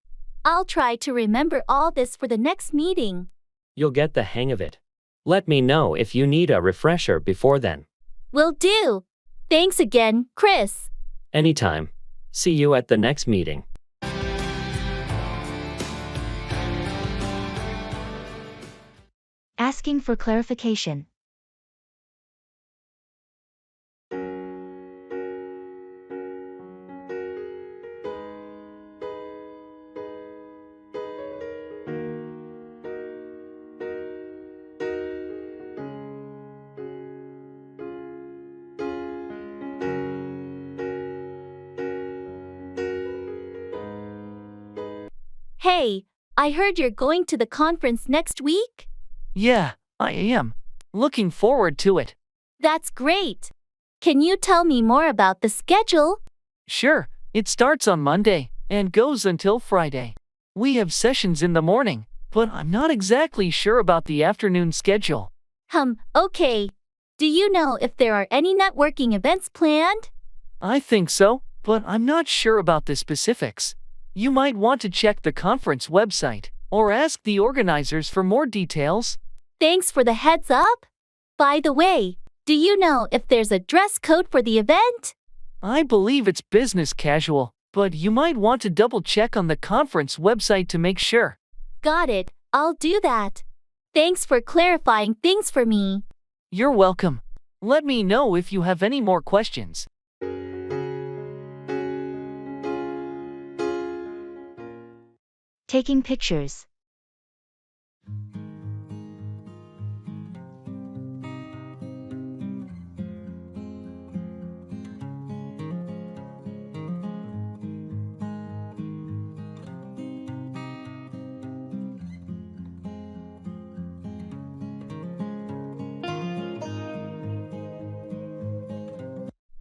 I'll try to remember all this for the next meeting. You'll get the hang of it. Let me know if you need a refresher before then. Will do. Thanks again, Chris. Anytime. See you at the next meeting. Asking for clarification. Hey, I heard you're going to the conference next week? Yeah, I am. Looking forward to it. That's great. Can you tell me more about the schedule? Sure, it starts on Monday and goes until Friday. We have sessions in the morning, but I'm not exactly sure about the afternoon schedule. Okay. Do you know if there are any networking events planned? I think so, but I'm not sure about the specifics. You might want to check the conference website or ask the organizers for more details. Thanks for the heads up. By the way, do you know if there's a dress code for the event? I believe it's business casual, but you might want to double check on the conference website to make sure. Got it. I'll do that. Thanks for clarifying things for me. You're welcome. Let me know if you have any more questions. Taking pictures.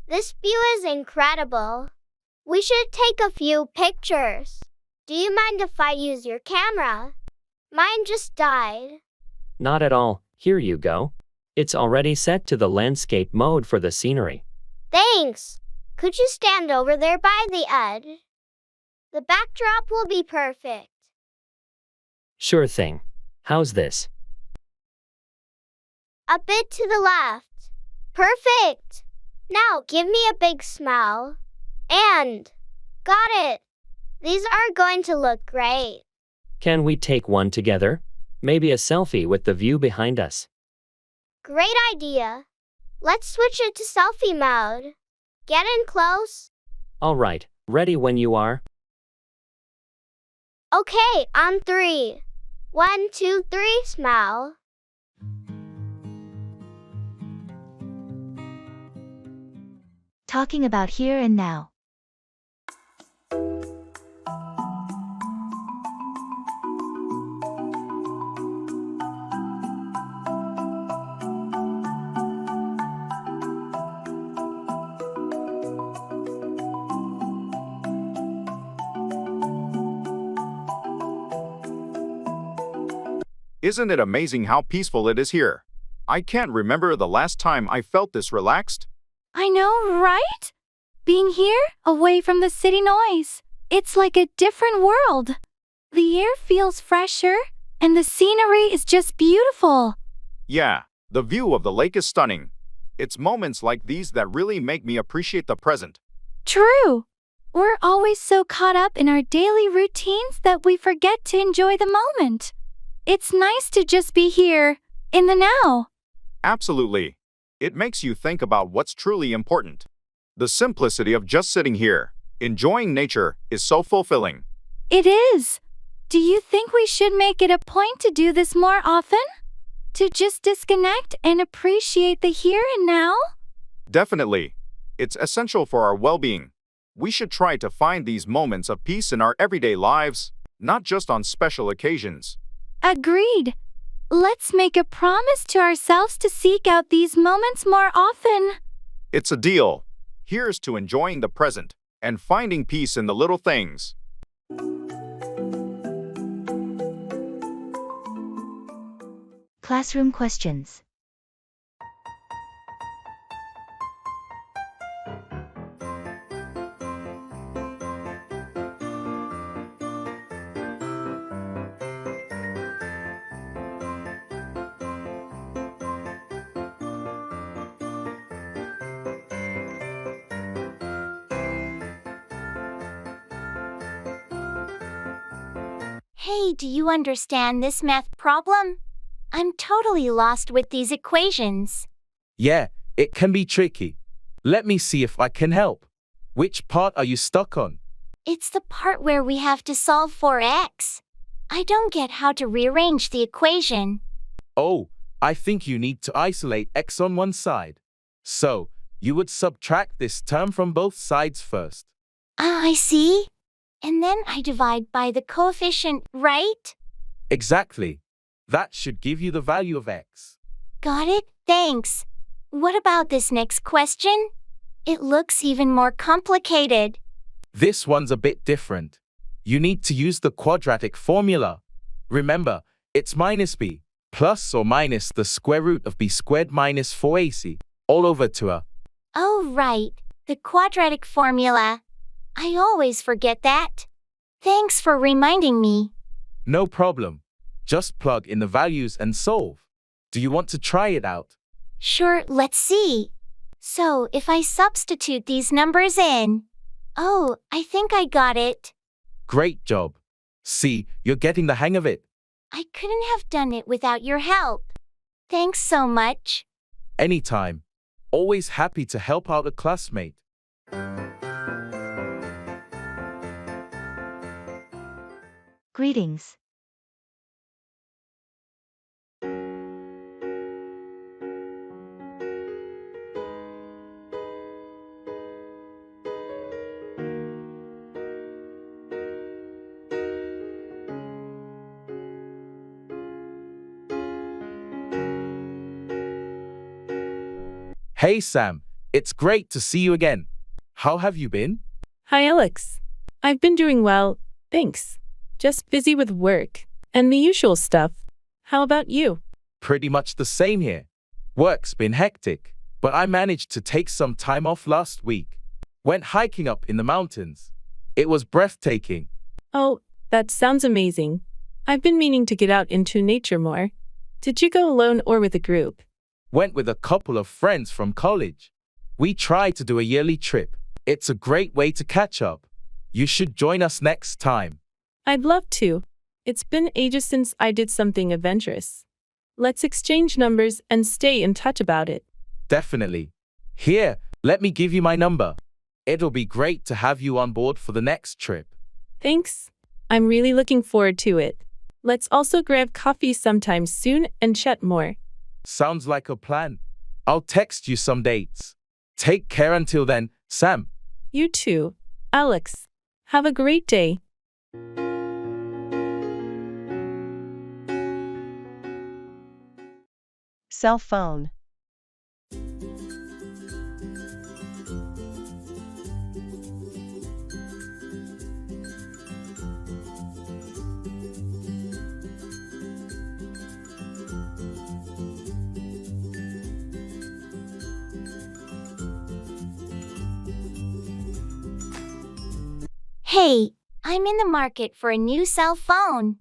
This view is incredible. We should take a few pictures. Do you mind if I use your camera? Mine just died. Not at all, here you go. It's already set to the landscape mode for the scenery. Thanks. Could you stand over there by the edge? The backdrop will be perfect. Sure thing. How's this? A bit to the left. Perfect. Now give me a big smile. And got it. These are going to look great. Can we take one together? Maybe a selfie with the view behind us. Great idea. Let's switch it to selfie mode. Get in close. All right, ready when you are. Okay, on 3. 1, 2, 3, smile. Talking about here and now. Isn't it amazing how peaceful it is here? I can't remember the last time I felt this relaxed. I know, right? Being here, away from the city noise, it's like a different world. The air feels fresher, and the scenery is just beautiful. Yeah, the view of the lake is stunning. It's moments like these that really make me appreciate the present. True. We're always so caught up in our daily routines that we forget to enjoy the moment. It's nice to just be here, in the now. Absolutely. It makes you think about what's truly important. The simplicity of just sitting here, enjoying nature, is so fulfilling. It is. Do you think we should make it a point to do this more often? To just disconnect and appreciate the here and now? Definitely. It's essential for our well-being. We should try to find these moments of peace in our everyday lives, not just on special occasions. Agreed. Let's make a promise to ourselves to seek out these moments more often. It's a deal. Here's to enjoying the present and finding peace in the little things. Classroom questions. Hey, do you understand this math problem? I'm totally lost with these equations. Yeah, it can be tricky. Let me see if I can help. Which part are you stuck on? It's the part where we have to solve for x. I don't get how to rearrange the equation. Oh, I think you need to isolate x on one side. So, you would subtract this term from both sides first. I see. And then I divide by the coefficient, right? Exactly. That should give you the value of x. Got it, thanks. What about this next question? It looks even more complicated. This one's a bit different. You need to use the quadratic formula. Remember, it's minus b, plus or minus the square root of b squared minus 4ac, all over to a. Oh, right, the quadratic formula. I always forget that. Thanks for reminding me. No problem. Just plug in the values and solve. Do you want to try it out? Sure, let's see. So, if I substitute these numbers in. Oh, I think I got it. Great job. See, you're getting the hang of it. I couldn't have done it without your help. Thanks so much. Anytime. Always happy to help out a classmate. Greetings. Hey Sam, it's great to see you again. How have you been? Hi, Alex. I've been doing well, thanks. Just busy with work and the usual stuff. How about you? Pretty much the same here. Work's been hectic, but I managed to take some time off last week. Went hiking up in the mountains. It was breathtaking. Oh, that sounds amazing. I've been meaning to get out into nature more. Did you go alone or with a group? Went with a couple of friends from college. We try to do a yearly trip. It's a great way to catch up. You should join us next time. I'd love to. It's been ages since I did something adventurous. Let's exchange numbers and stay in touch about it. Definitely. Here, let me give you my number. It'll be great to have you on board for the next trip. Thanks. I'm really looking forward to it. Let's also grab coffee sometime soon and chat more. Sounds like a plan. I'll text you some dates. Take care until then, Sam. You too, Alex. Have a great day. Cell phone. Hey, I'm in the market for a new cell phone.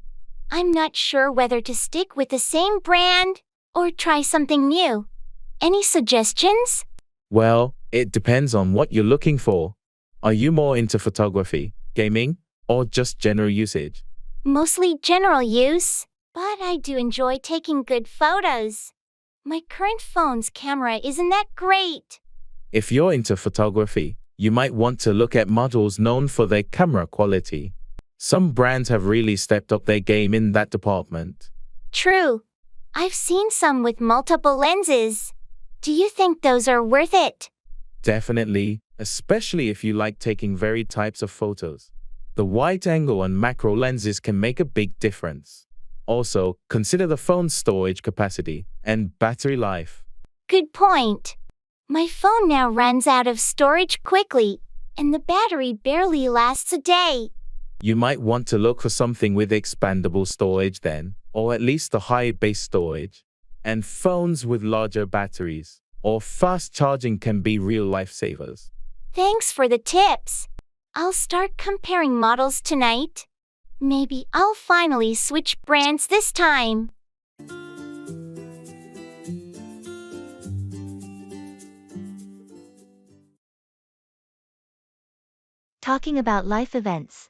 I'm not sure whether to stick with the same brand or try something new. Any suggestions? Well, it depends on what you're looking for. Are you more into photography, gaming, or just general usage? Mostly general use, but I do enjoy taking good photos. My current phone's camera isn't that great. If you're into photography, you might want to look at models known for their camera quality. Some brands have really stepped up their game in that department. True. I've seen some with multiple lenses. Do you think those are worth it? Definitely, especially if you like taking varied types of photos. The wide angle and macro lenses can make a big difference. Also, consider the phone's storage capacity and battery life. Good point. My phone now runs out of storage quickly, and the battery barely lasts a day. You might want to look for something with expandable storage then, or at least a high base storage. and phones with larger batteries or fast charging can be real lifesavers. Thanks for the tips. I'll start comparing models tonight. Maybe I'll finally switch brands this time. Talking about life events.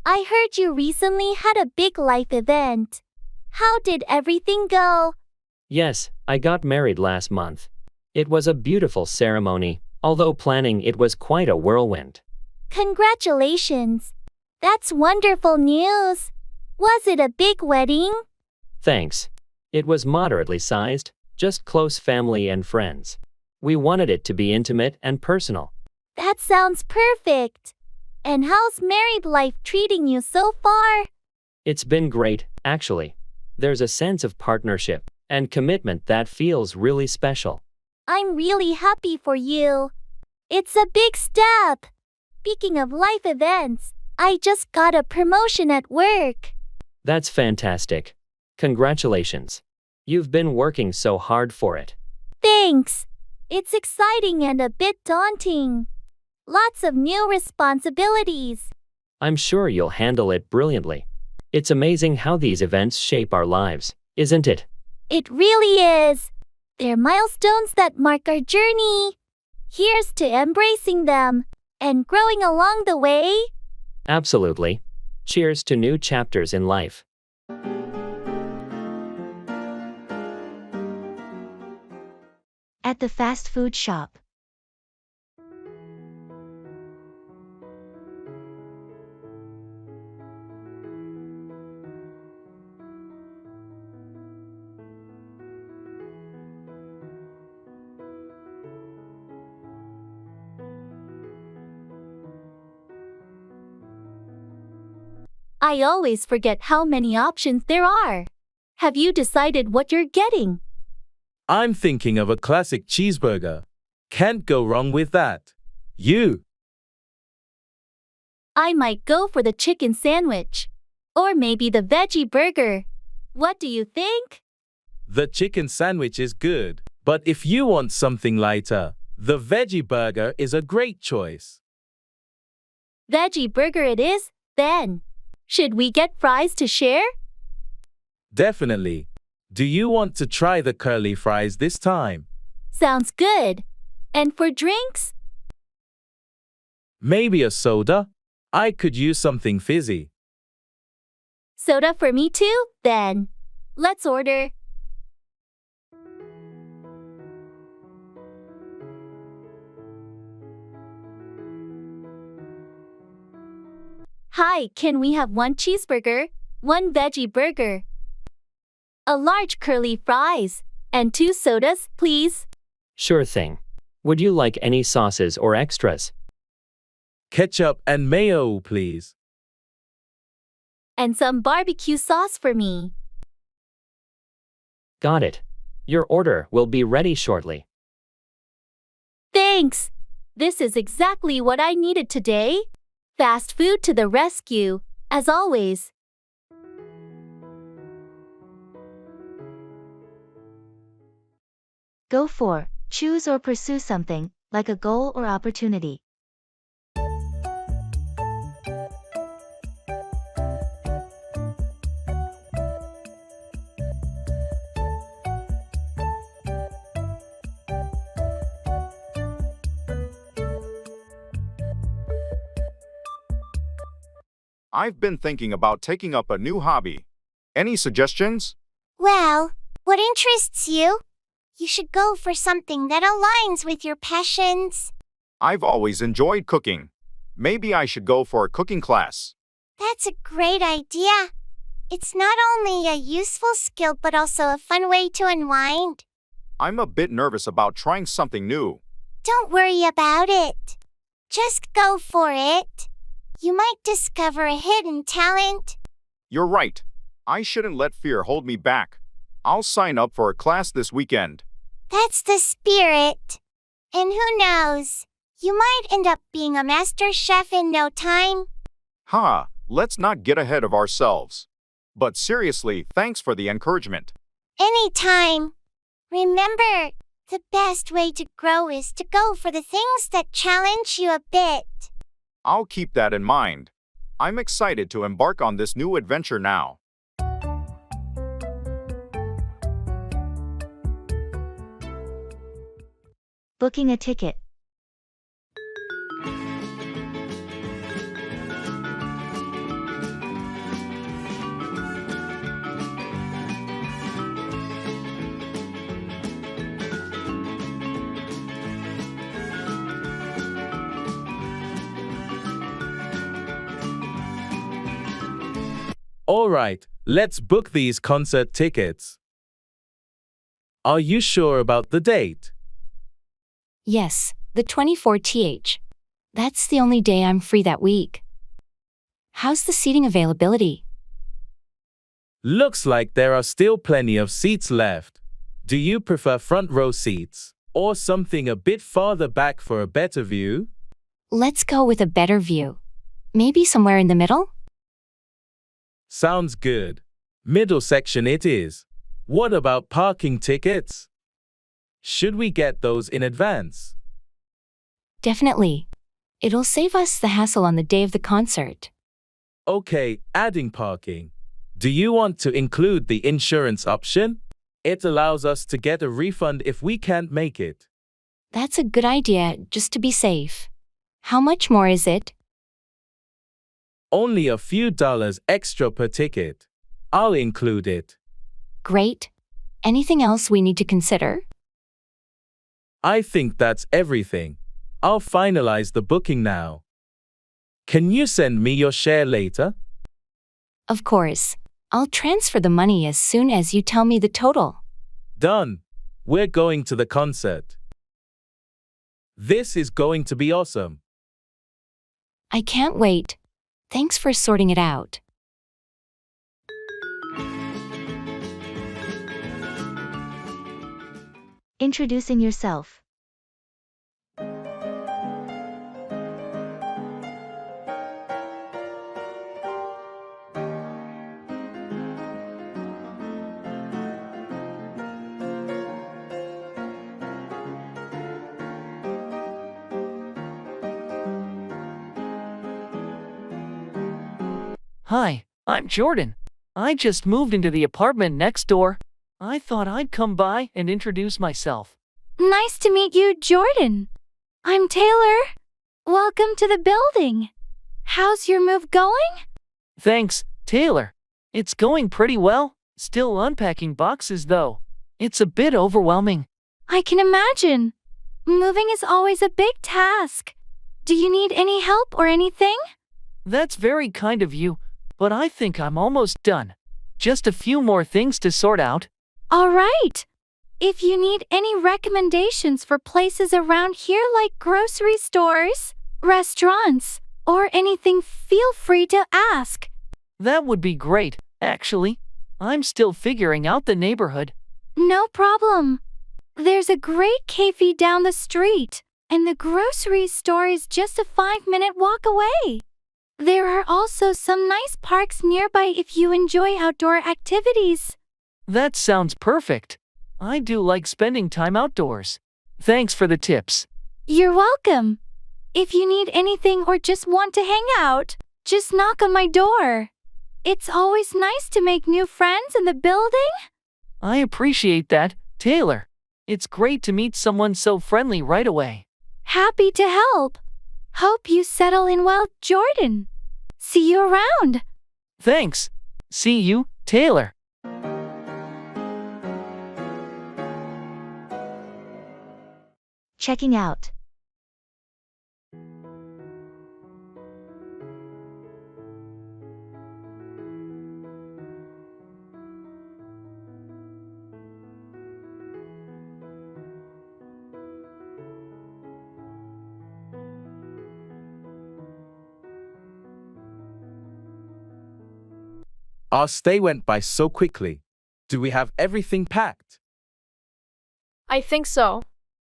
I heard you recently had a big life event. How did everything go? Yes, I got married last month. It was a beautiful ceremony, although planning it was quite a whirlwind. Congratulations. That's wonderful news. Was it a big wedding? Thanks. It was moderately sized, just close family and friends. We wanted it to be intimate and personal. That sounds perfect. And how's married life treating you so far? It's been great, actually. There's a sense of partnership and commitment that feels really special. I'm really happy for you. It's a big step. Speaking of life events, I just got a promotion at work. That's fantastic. Congratulations. You've been working so hard for it. Thanks. It's exciting and a bit daunting. Lots of new responsibilities. I'm sure you'll handle it brilliantly. It's amazing how these events shape our lives, isn't it? It really is. They're milestones that mark our journey. Here's to embracing them and growing along the way. Absolutely. Cheers to new chapters in life. At the fast food shop. I always forget how many options there are. Have you decided what you're getting? I'm thinking of a classic cheeseburger. Can't go wrong with that. You? I might go for the chicken sandwich. Or maybe the veggie burger. What do you think? The chicken sandwich is good, but if you want something lighter, the veggie burger is a great choice. Veggie burger it is, then. Should we get fries to share? Definitely. Do you want to try the curly fries this time? Sounds good. And for drinks? Maybe a soda? I could use something fizzy. Soda for me too, then. Let's order. Hi, can we have one cheeseburger, one veggie burger, a large curly fries, and 2 sodas, please? Sure thing. Would you like any sauces or extras? Ketchup and mayo, please. And some barbecue sauce for me. Got it. Your order will be ready shortly. Thanks. This is exactly what I needed today. Fast food to the rescue, as always. Go for, choose or pursue something, like a goal or opportunity. I've been thinking about taking up a new hobby. Any suggestions? Well, what interests you? You should go for something that aligns with your passions. I've always enjoyed cooking. Maybe I should go for a cooking class. That's a great idea. It's not only a useful skill but also a fun way to unwind. I'm a bit nervous about trying something new. Don't worry about it. Just go for it. You might discover a hidden talent. You're right. I shouldn't let fear hold me back. I'll sign up for a class this weekend. That's the spirit. And who knows? You might end up being a master chef in no time. Ha, let's not get ahead of ourselves. But seriously, thanks for the encouragement. Anytime. Remember, the best way to grow is to go for the things that challenge you a bit. I'll keep that in mind. I'm excited to embark on this new adventure now. Booking a ticket. All right, let's book these concert tickets. Are you sure about the date? Yes, the 24th. That's the only day I'm free that week. How's the seating availability? Looks like there are still plenty of seats left. Do you prefer front row seats, or something a bit farther back for a better view? Let's go with a better view. Maybe somewhere in the middle? Sounds good. Middle section it is. What about parking tickets? Should we get those in advance? Definitely. It'll save us the hassle on the day of the concert. Okay, adding parking. Do you want to include the insurance option? It allows us to get a refund if we can't make it. That's a good idea, just to be safe. How much more is it? Only a few dollars extra per ticket. I'll include it. Great. Anything else we need to consider? I think that's everything. I'll finalize the booking now. Can you send me your share later? Of course. I'll transfer the money as soon as you tell me the total. Done. We're going to the concert. This is going to be awesome. I can't wait. Thanks for sorting it out. Introducing yourself. Hi, I'm Jordan. I just moved into the apartment next door. I thought I'd come by and introduce myself. Nice to meet you, Jordan. I'm Taylor. Welcome to the building. How's your move going? Thanks, Taylor. It's going pretty well. Still unpacking boxes though. It's a bit overwhelming. I can imagine. Moving is always a big task. Do you need any help or anything? That's very kind of you, but I think I'm almost done. Just a few more things to sort out. All right. If you need any recommendations for places around here like grocery stores, restaurants, or anything, feel free to ask. That would be great, actually. I'm still figuring out the neighborhood. No problem. There's a great cafe down the street, and the grocery store is just a 5-minute walk away. There are also some nice parks nearby if you enjoy outdoor activities. That sounds perfect. I do like spending time outdoors. Thanks for the tips. You're welcome. If you need anything or just want to hang out, just knock on my door. It's always nice to make new friends in the building. I appreciate that, Taylor. It's great to meet someone so friendly right away. Happy to help. Hope you settle in well, Jordan. See you around. Thanks. See you, Taylor. Checking out. Our stay went by so quickly. Do we have everything packed? I think so.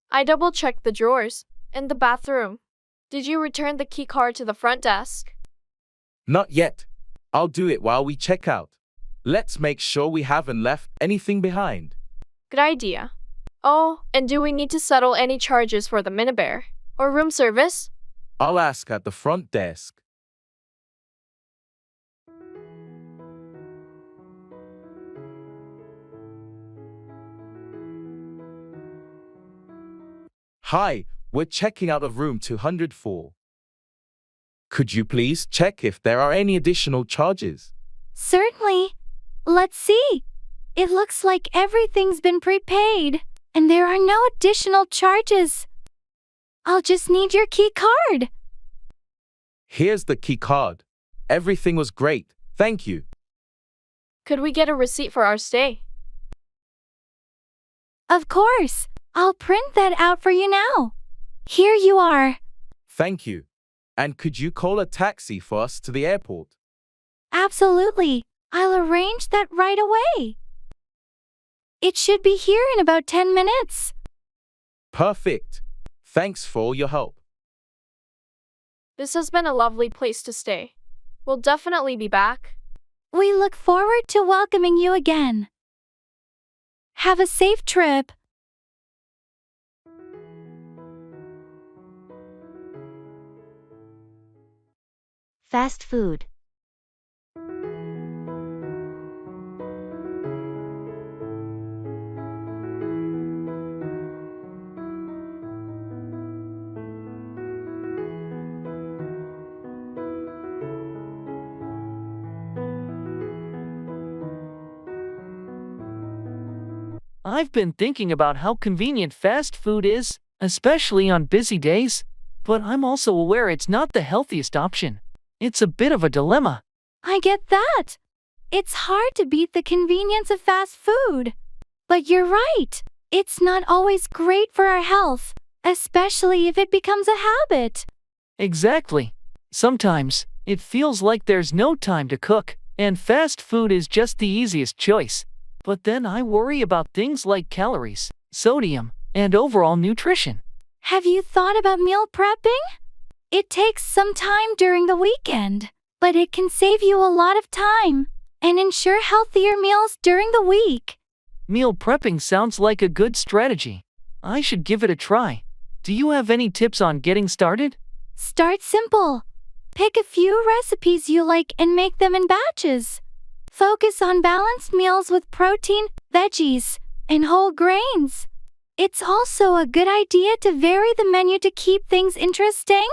I double-checked the drawers and the bathroom. Did you return the key card to the front desk? Not yet. I'll do it while we check out. Let's make sure we haven't left anything behind. Good idea. Oh, and do we need to settle any charges for the minibar or room service? I'll ask at the front desk. Hi, we're checking out of room 204. Could you please check if there are any additional charges? Certainly. Let's see. It looks like everything's been prepaid, and there are no additional charges. I'll just need your key card. Here's the key card. Everything was great, thank you. Could we get a receipt for our stay? Of course. I'll print that out for you now. Here you are. Thank you. And could you call a taxi for us to the airport? Absolutely. I'll arrange that right away. It should be here in about 10 minutes. Perfect. Thanks for all your help. This has been a lovely place to stay. We'll definitely be back. We look forward to welcoming you again. Have a safe trip. Fast food. I've been thinking about how convenient fast food is, especially on busy days, but I'm also aware it's not the healthiest option. It's a bit of a dilemma. I get that. It's hard to beat the convenience of fast food. But you're right. It's not always great for our health, especially if it becomes a habit. Exactly. Sometimes, it feels like there's no time to cook, and fast food is just the easiest choice. But then I worry about things like calories, sodium, and overall nutrition. Have you thought about meal prepping? It takes some time during the weekend, but it can save you a lot of time and ensure healthier meals during the week. Meal prepping sounds like a good strategy. I should give it a try. Do you have any tips on getting started? Start simple. Pick a few recipes you like and make them in batches. Focus on balanced meals with protein, veggies, and whole grains. It's also a good idea to vary the menu to keep things interesting.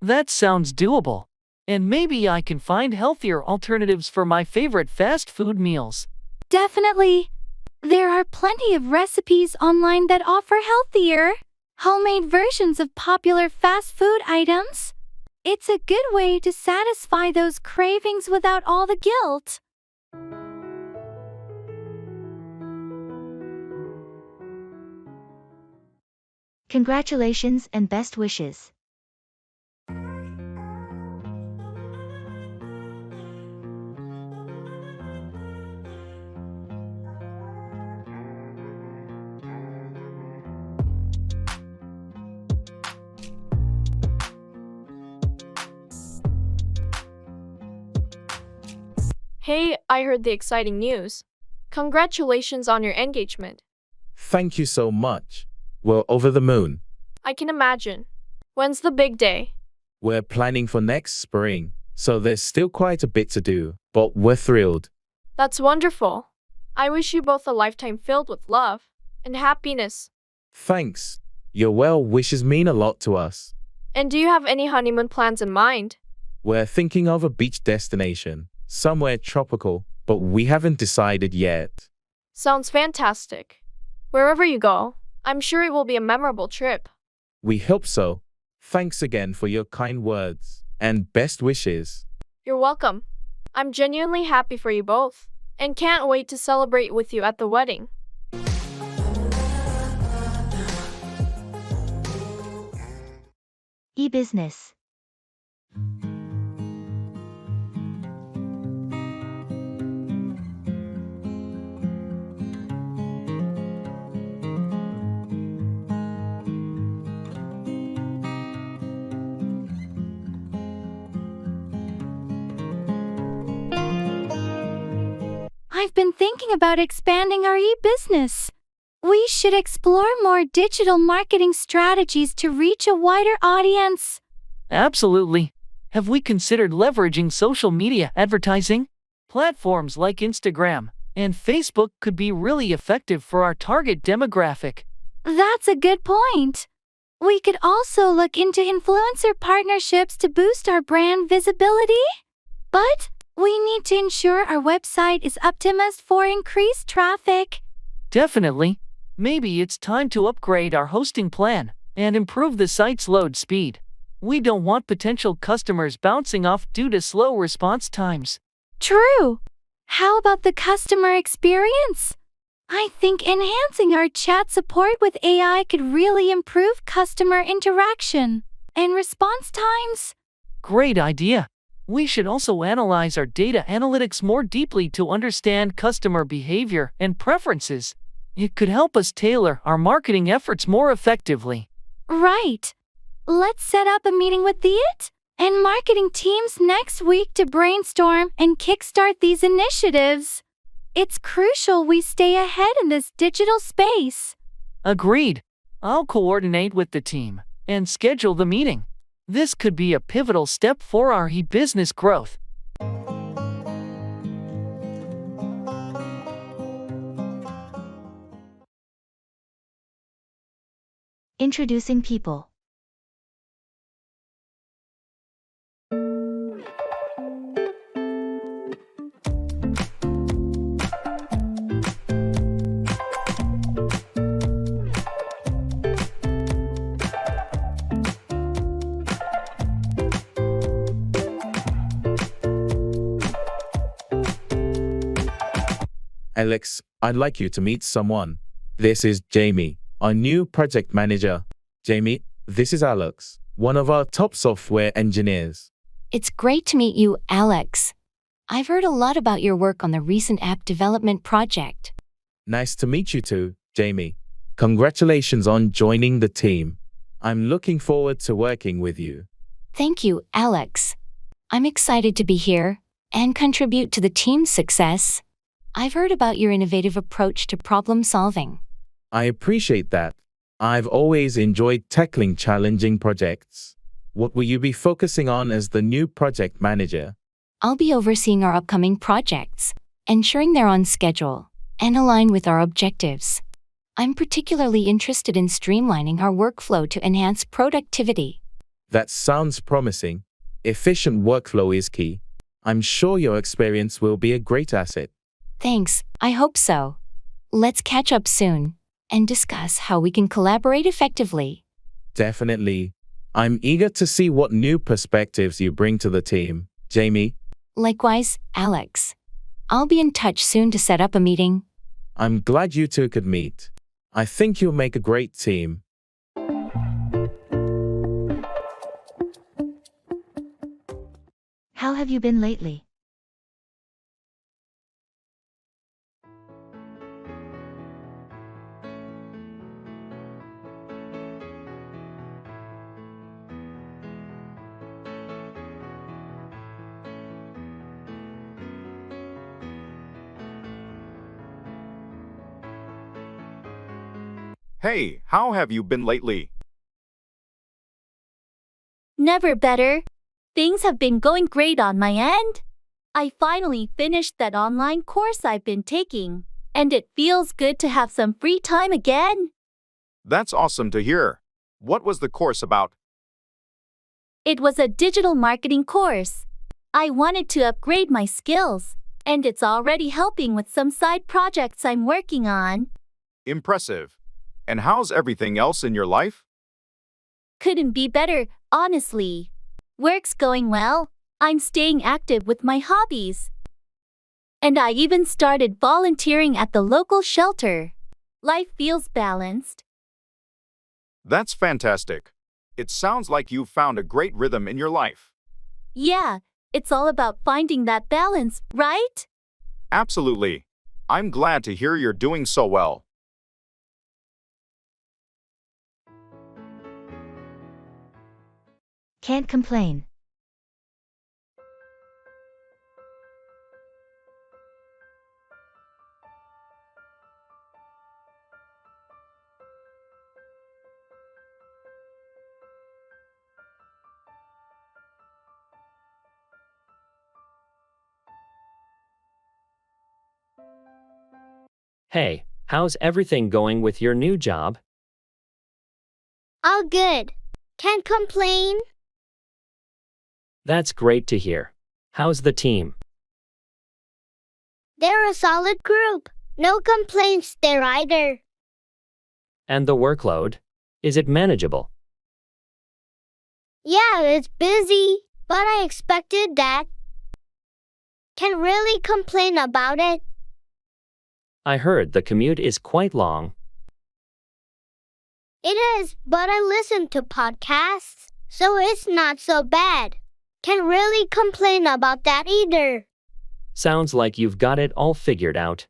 That sounds doable. And maybe I can find healthier alternatives for my favorite fast food meals. Definitely. There are plenty of recipes online that offer healthier, homemade versions of popular fast food items. It's a good way to satisfy those cravings without all the guilt. Congratulations and best wishes. Hey, I heard the exciting news. Congratulations on your engagement. Thank you so much. We're over the moon. I can imagine. When's the big day? We're planning for next spring, so there's still quite a bit to do, but we're thrilled. That's wonderful. I wish you both a lifetime filled with love and happiness. Thanks. Your well wishes mean a lot to us. And do you have any honeymoon plans in mind? We're thinking of a beach destination, somewhere tropical, but we haven't decided yet. Sounds fantastic. Wherever you go, I'm sure it will be a memorable trip. We hope so. Thanks again for your kind words and best wishes. You're welcome. I'm genuinely happy for you both and can't wait to celebrate with you at the wedding. I've been thinking about expanding our e-business. We should explore more digital marketing strategies to reach a wider audience. Absolutely. Have we considered leveraging social media advertising? Platforms like Instagram and Facebook could be really effective for our target demographic. That's a good point. We could also look into influencer partnerships to boost our brand visibility. But we need to ensure our website is optimized for increased traffic. Definitely. Maybe it's time to upgrade our hosting plan and improve the site's load speed. We don't want potential customers bouncing off due to slow response times. True. How about the customer experience? I think enhancing our chat support with AI could really improve customer interaction and response times. Great idea. We should also analyze our data analytics more deeply to understand customer behavior and preferences. It could help us tailor our marketing efforts more effectively. Right. Let's set up a meeting with the IT and marketing teams next week to brainstorm and kickstart these initiatives. It's crucial we stay ahead in this digital space. Agreed. I'll coordinate with the team and schedule the meeting. This could be a pivotal step for our e-business growth. Introducing people. Alex, I'd like you to meet someone. This is Jamie, our new project manager. Jamie, this is Alex, one of our top software engineers. It's great to meet you, Alex. I've heard a lot about your work on the recent app development project. Nice to meet you too, Jamie. Congratulations on joining the team. I'm looking forward to working with you. Thank you, Alex. I'm excited to be here and contribute to the team's success. I've heard about your innovative approach to problem solving. I appreciate that. I've always enjoyed tackling challenging projects. What will you be focusing on as the new project manager? I'll be overseeing our upcoming projects, ensuring they're on schedule and align with our objectives. I'm particularly interested in streamlining our workflow to enhance productivity. That sounds promising. Efficient workflow is key. I'm sure your experience will be a great asset. Thanks, I hope so. Let's catch up soon and discuss how we can collaborate effectively. Definitely. I'm eager to see what new perspectives you bring to the team, Jamie. Likewise, Alex. I'll be in touch soon to set up a meeting. I'm glad you two could meet. I think you'll make a great team. How have you been lately? Hey, how have you been lately? Never better. Things have been going great on my end. I finally finished that online course I've been taking, and it feels good to have some free time again. That's awesome to hear. What was the course about? It was a digital marketing course. I wanted to upgrade my skills, and it's already helping with some side projects I'm working on. Impressive. And how's everything else in your life? Couldn't be better, honestly. Work's going well. I'm staying active with my hobbies. And I even started volunteering at the local shelter. Life feels balanced. That's fantastic. It sounds like you've found a great rhythm in your life. Yeah, it's all about finding that balance, right? Absolutely. I'm glad to hear you're doing so well. Can't complain. Hey, how's everything going with your new job? All good. Can't complain. That's great to hear. How's the team? They're a solid group. No complaints there either. And the workload? Is it manageable? Yeah, it's busy, but I expected that. Can't really complain about it. I heard the commute is quite long. It is, but I listen to podcasts, so it's not so bad. Can't really complain about that either. Sounds like you've got it all figured out.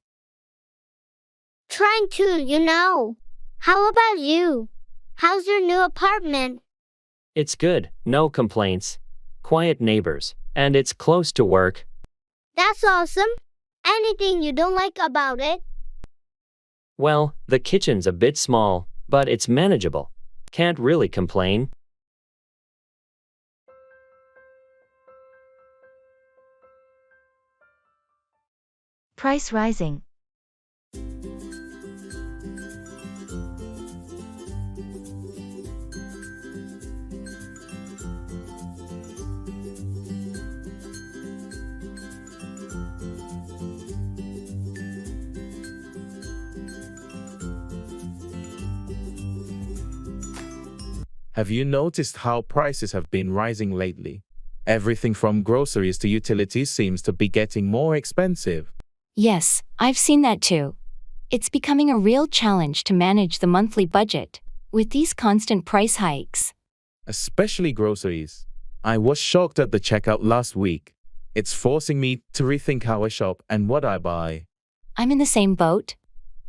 Trying to. How about you? How's your new apartment? It's good, no complaints. Quiet neighbors, and it's close to work. That's awesome. Anything you don't like about it? Well, the kitchen's a bit small, but it's manageable. Can't really complain. Price rising. Have you noticed how prices have been rising lately? Everything from groceries to utilities seems to be getting more expensive. Yes, I've seen that too. It's becoming a real challenge to manage the monthly budget with these constant price hikes. Especially groceries. I was shocked at the checkout last week. It's forcing me to rethink how I shop and what I buy. I'm in the same boat.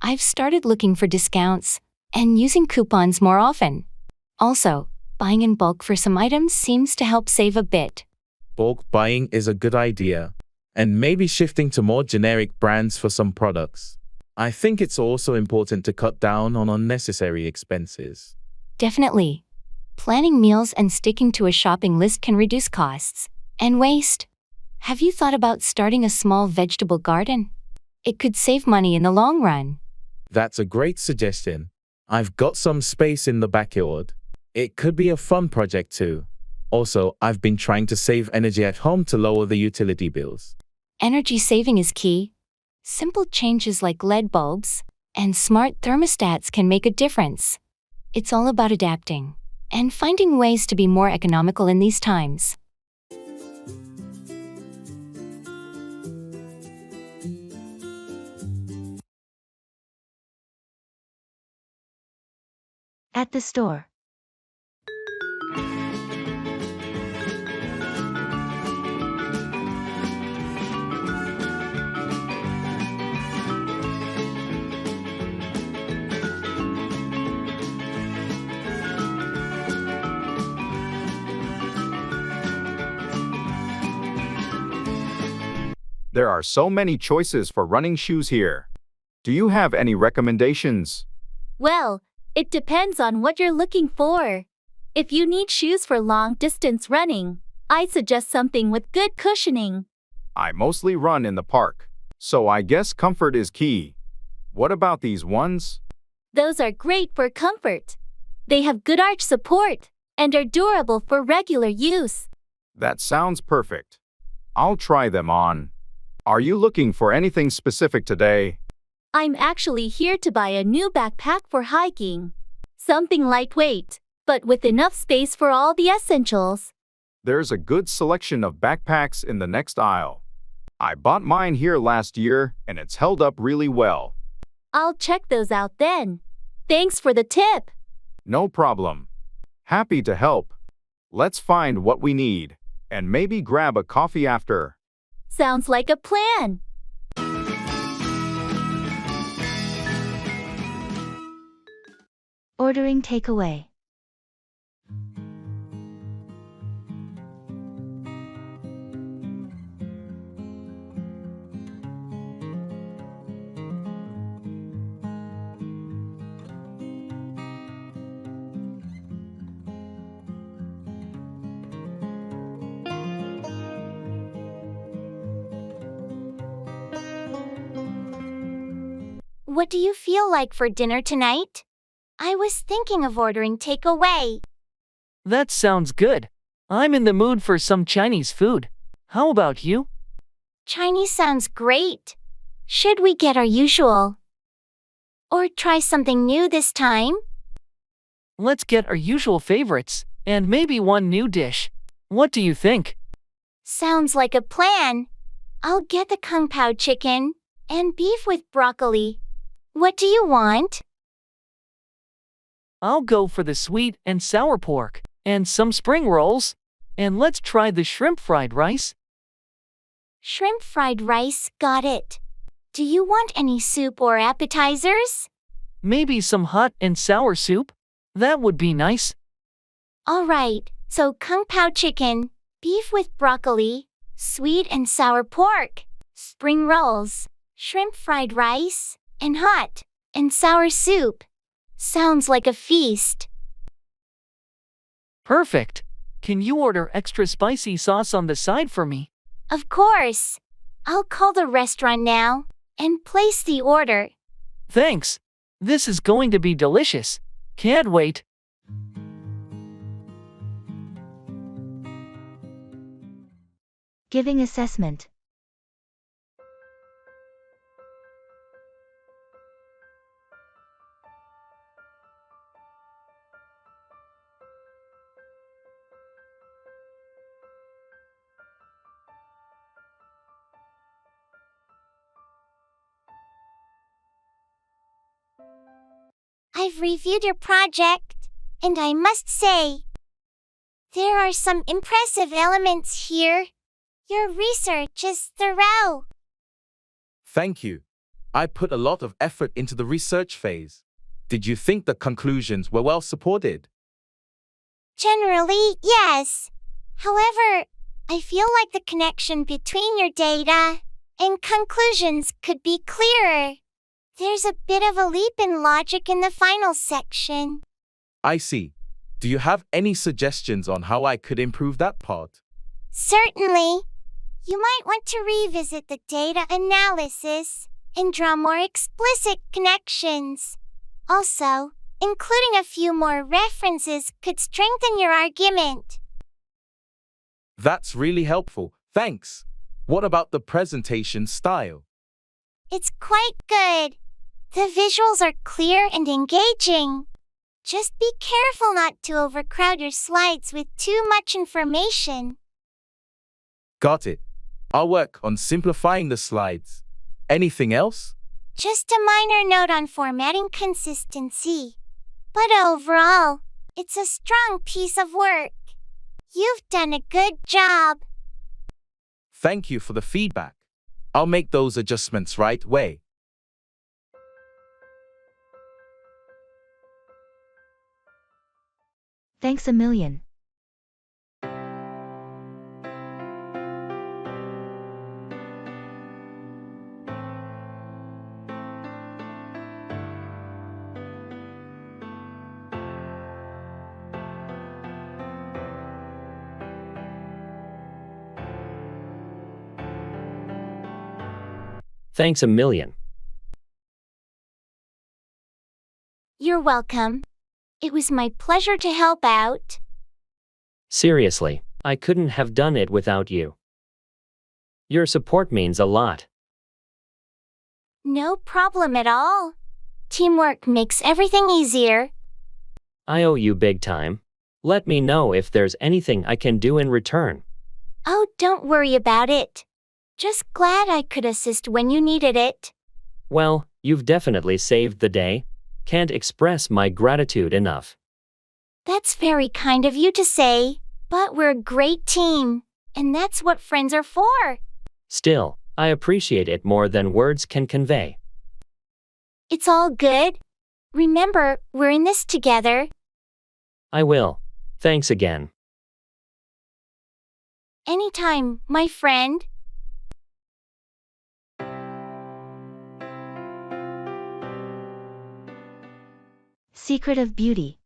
I've started looking for discounts and using coupons more often. Also, buying in bulk for some items seems to help save a bit. Bulk buying is a good idea, and maybe shifting to more generic brands for some products. I think it's also important to cut down on unnecessary expenses. Definitely. Planning meals and sticking to a shopping list can reduce costs and waste. Have you thought about starting a small vegetable garden? It could save money in the long run. That's a great suggestion. I've got some space in the backyard. It could be a fun project too. Also, I've been trying to save energy at home to lower the utility bills. Energy saving is key. Simple changes like LED bulbs and smart thermostats can make a difference. It's all about adapting and finding ways to be more economical in these times. At the store. There are so many choices for running shoes here. Do you have any recommendations? Well, it depends on what you're looking for. If you need shoes for long-distance running, I suggest something with good cushioning. I mostly run in the park, so I guess comfort is key. What about these ones? Those are great for comfort. They have good arch support and are durable for regular use. That sounds perfect. I'll try them on. Are you looking for anything specific today? I'm actually here to buy a new backpack for hiking. Something lightweight, but with enough space for all the essentials. There's a good selection of backpacks in the next aisle. I bought mine here last year, and it's held up really well. I'll check those out then. Thanks for the tip. No problem. Happy to help. Let's find what we need, and maybe grab a coffee after. Sounds like a plan. Ordering takeaway. What do you feel like for dinner tonight? I was thinking of ordering takeaway. That sounds good. I'm in the mood for some Chinese food. How about you? Chinese sounds great. Should we get our usual? Or try something new this time? Let's get our usual favorites, and maybe one new dish. What do you think? Sounds like a plan. I'll get the kung pao chicken and beef with broccoli. What do you want? I'll go for the sweet and sour pork, and some spring rolls. And let's try the shrimp fried rice. Shrimp fried rice, got it. Do you want any soup or appetizers? Maybe some hot and sour soup? That would be nice. All right, so kung pao chicken, beef with broccoli, sweet and sour pork, spring rolls, shrimp fried rice, and hot and sour soup. Sounds like a feast. Perfect. Can you order extra spicy sauce on the side for me? Of course. I'll call the restaurant now and place the order. Thanks. This is going to be delicious. Can't wait. Giving assessment. I've reviewed your project, and I must say, there are some impressive elements here. Your research is thorough. Thank you. I put a lot of effort into the research phase. Did you think the conclusions were well supported? Generally, yes. However, I feel like the connection between your data and conclusions could be clearer. There's a bit of a leap in logic in the final section. I see. Do you have any suggestions on how I could improve that part? Certainly. You might want to revisit the data analysis and draw more explicit connections. Also, including a few more references could strengthen your argument. That's really helpful. Thanks. What about the presentation style? It's quite good. The visuals are clear and engaging. Just be careful not to overcrowd your slides with too much information. Got it. I'll work on simplifying the slides. Anything else? Just a minor note on formatting consistency. But overall, it's a strong piece of work. You've done a good job. Thank you for the feedback. I'll make those adjustments right away. Thanks a million. Thanks a million. You're welcome. It was my pleasure to help out. Seriously, I couldn't have done it without you. Your support means a lot. No problem at all. Teamwork makes everything easier. I owe you big time. Let me know if there's anything I can do in return. Oh, don't worry about it. Just glad I could assist when you needed it. Well, you've definitely saved the day. Can't express my gratitude enough. That's very kind of you to say, but we're a great team, and that's what friends are for. Still, I appreciate it more than words can convey. It's all good. Remember, we're in this together. I will. Thanks again. Anytime, my friend. Secret of beauty.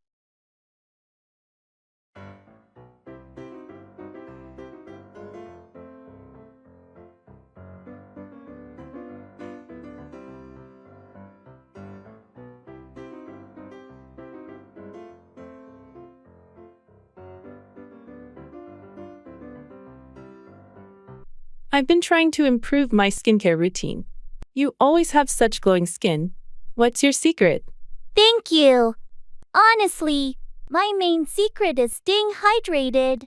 I've been trying to improve my skincare routine. You always have such glowing skin. What's your secret? Thank you. Honestly, my main secret is staying hydrated.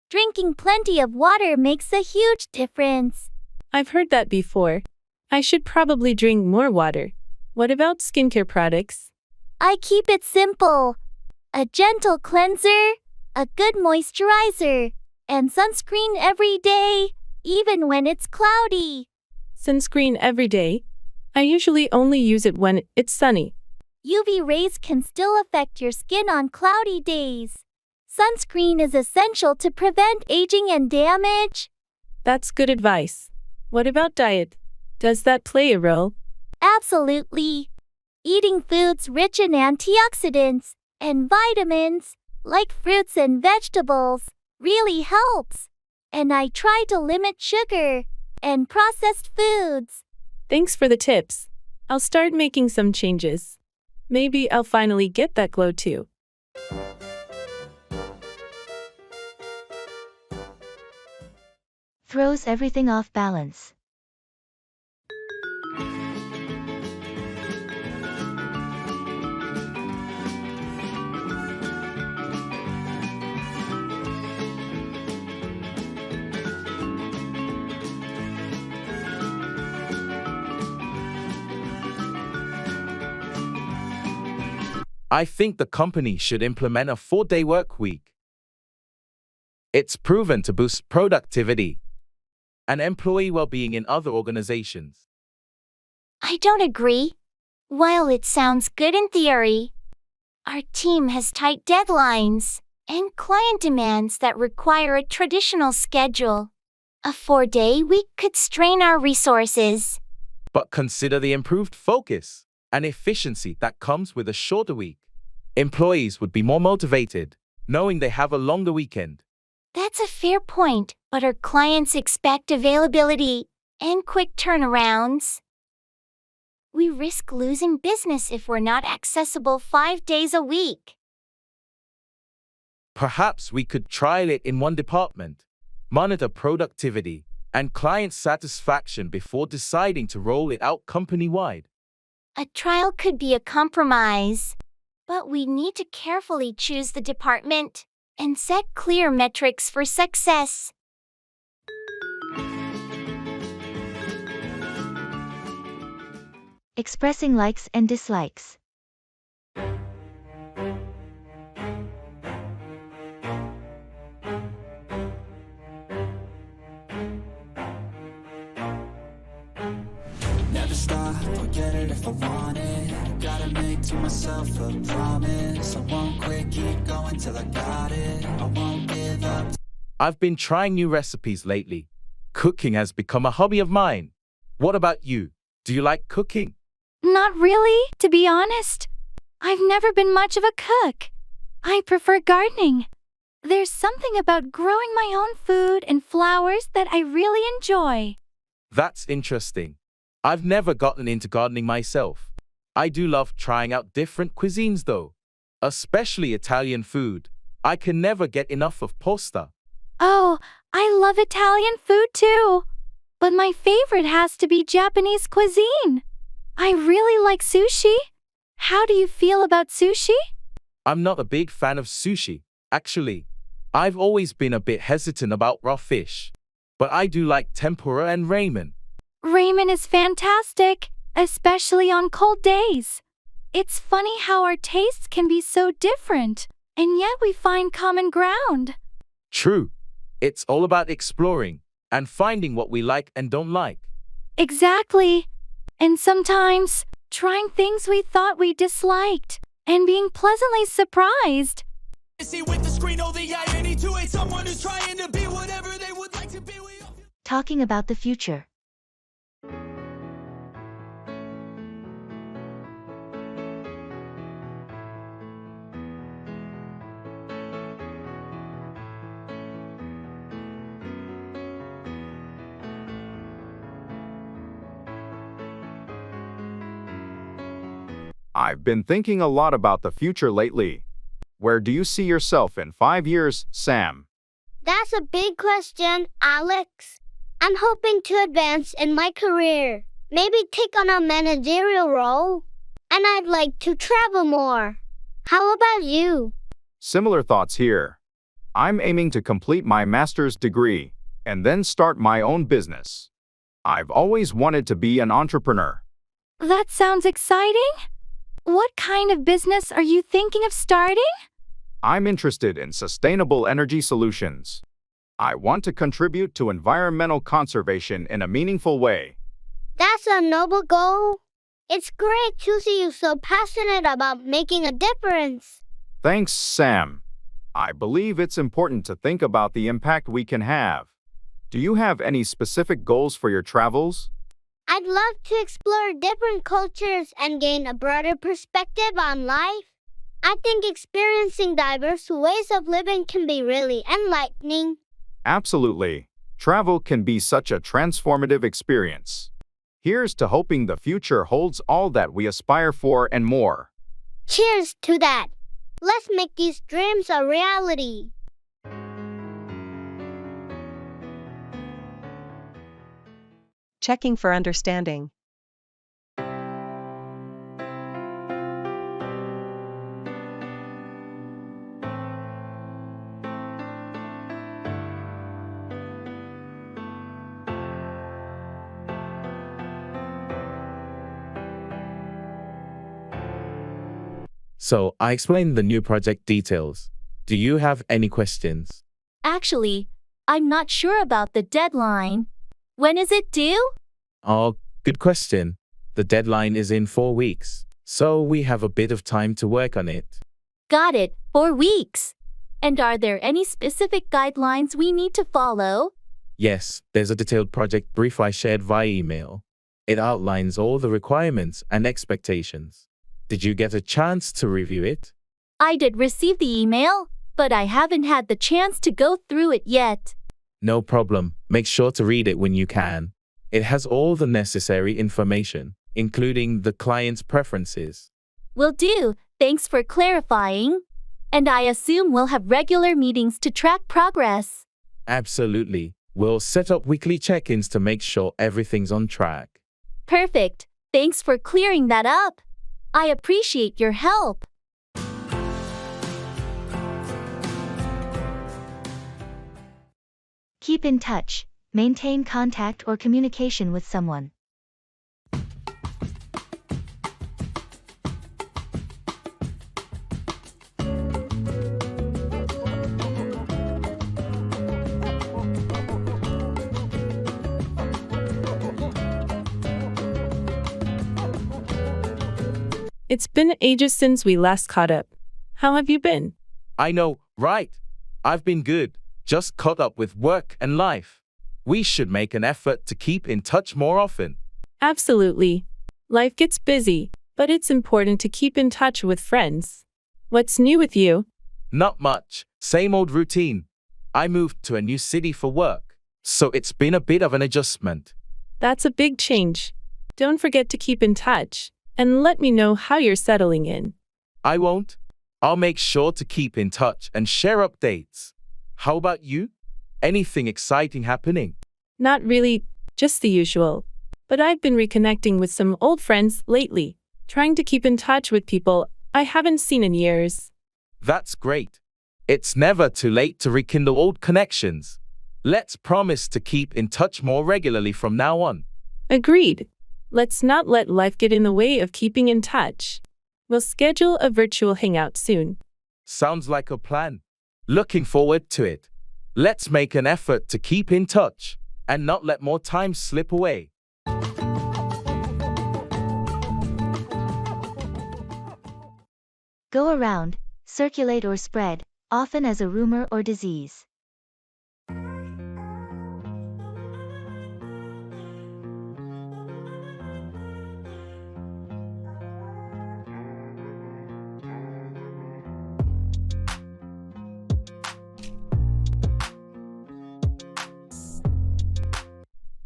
Drinking plenty of water makes a huge difference. I've heard that before. I should probably drink more water. What about skincare products? I keep it simple. A gentle cleanser, a good moisturizer, and sunscreen every day, even when it's cloudy. Sunscreen every day? I usually only use it when it's sunny. UV rays can still affect your skin on cloudy days. Sunscreen is essential to prevent aging and damage. That's good advice. What about diet? Does that play a role? Absolutely. Eating foods rich in antioxidants and vitamins, like fruits and vegetables, really helps. And I try to limit sugar and processed foods. Thanks for the tips. I'll start making some changes. Maybe I'll finally get that glow too. Throws everything off balance. I think the company should implement a 4-day work week. It's proven to boost productivity and employee well-being in other organizations. I don't agree. While it sounds good in theory, our team has tight deadlines and client demands that require a traditional schedule. A 4-day week could strain our resources. But consider the improved focus and efficiency that comes with a shorter week. Employees would be more motivated, knowing they have a longer weekend. That's a fair point, but our clients expect availability and quick turnarounds. We risk losing business if we're not accessible 5 days a week. Perhaps we could trial it in one department, monitor productivity and client satisfaction before deciding to roll it out company-wide. A trial could be a compromise, but we need to carefully choose the department and set clear metrics for success. Expressing likes and dislikes. Never stop, I'll get it if I want it. Gotta make to myself a promise. I won't quit, keep going till I got it. I won't give up. I've been trying new recipes lately. Cooking has become a hobby of mine. What about you? Do you like cooking? Not really, to be honest. I've never been much of a cook. I prefer gardening. There's something about growing my own food and flowers that I really enjoy. That's interesting. I've never gotten into gardening myself. I do love trying out different cuisines though, especially Italian food. I can never get enough of pasta. Oh, I love Italian food too. But my favorite has to be Japanese cuisine. I really like sushi. How do you feel about sushi? I'm not a big fan of sushi, actually. I've always been a bit hesitant about raw fish. But I do like tempura and ramen. Ramen is fantastic, especially on cold days. It's funny how our tastes can be so different, and yet we find common ground. True. It's all about exploring and finding what we like and don't like. Exactly. And sometimes, trying things we thought we disliked and being pleasantly surprised. See with the screen, oh the irony to hate someone who's trying to be whatever they would like to be. Talking about the future. I've been thinking a lot about the future lately. Where do you see yourself in 5 years, Sam? That's a big question, Alex. I'm hoping to advance in my career, maybe take on a managerial role, and I'd like to travel more. How about you? Similar thoughts here. I'm aiming to complete my master's degree and then start my own business. I've always wanted to be an entrepreneur. That sounds exciting. What kind of business are you thinking of starting? I'm interested in sustainable energy solutions. I want to contribute to environmental conservation in a meaningful way. That's a noble goal. It's great to see you so passionate about making a difference. Thanks, Sam. I believe it's important to think about the impact we can have. Do you have any specific goals for your travels? I'd love to explore different cultures and gain a broader perspective on life. I think experiencing diverse ways of living can be really enlightening. Absolutely. Travel can be such a transformative experience. Here's to hoping the future holds all that we aspire for and more. Cheers to that. Let's make these dreams a reality. Checking for understanding. So, I explained the new project details. Do you have any questions? Actually, I'm not sure about the deadline. When is it due? Oh, good question. The deadline is in 4 weeks, so we have a bit of time to work on it. Got it, 4 weeks. And are there any specific guidelines we need to follow? Yes, there's a detailed project brief I shared via email. It outlines all the requirements and expectations. Did you get a chance to review it? I did receive the email, but I haven't had the chance to go through it yet. No problem. Make sure to read it when you can. It has all the necessary information, including the client's preferences. Will do. Thanks for clarifying. And I assume we'll have regular meetings to track progress. Absolutely. We'll set up weekly check-ins to make sure everything's on track. Perfect. Thanks for clearing that up. I appreciate your help. Keep in touch. Maintain contact or communication with someone. It's been ages since we last caught up. How have you been? I know, right? I've been good. Just caught up with work and life. We should make an effort to keep in touch more often. Absolutely. Life gets busy, but it's important to keep in touch with friends. What's new with you? Not much. Same old routine. I moved to a new city for work, so it's been a bit of an adjustment. That's a big change. Don't forget to keep in touch, and let me know how you're settling in. I won't. I'll make sure to keep in touch and share updates. How about you? Anything exciting happening? Not really, just the usual. But I've been reconnecting with some old friends lately, trying to keep in touch with people I haven't seen in years. That's great. It's never too late to rekindle old connections. Let's promise to keep in touch more regularly from now on. Agreed. Let's not let life get in the way of keeping in touch. We'll schedule a virtual hangout soon. Sounds like a plan. Looking forward to it. Let's make an effort to keep in touch and not let more time slip away. Go around, circulate or spread, often as a rumor or disease.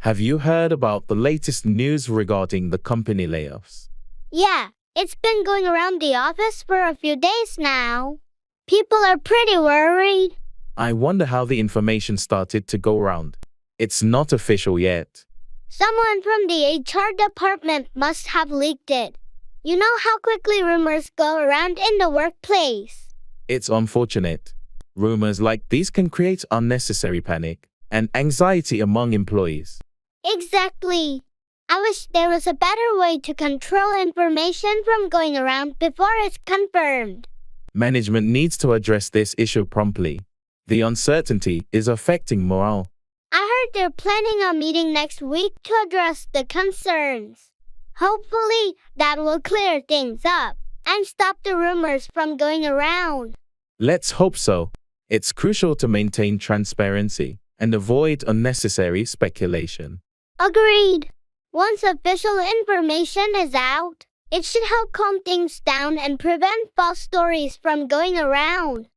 Have you heard about the latest news regarding the company layoffs? Yeah, it's been going around the office for a few days now. People are pretty worried. I wonder how the information started to go around. It's not official yet. Someone from the HR department must have leaked it. You know how quickly rumors go around in the workplace. It's unfortunate. Rumors like these can create unnecessary panic and anxiety among employees. Exactly. I wish there was a better way to control information from going around before it's confirmed. Management needs to address this issue promptly. The uncertainty is affecting morale. I heard they're planning a meeting next week to address the concerns. Hopefully, that will clear things up and stop the rumors from going around. Let's hope so. It's crucial to maintain transparency and avoid unnecessary speculation. Agreed. Once official information is out, it should help calm things down and prevent false stories from going around.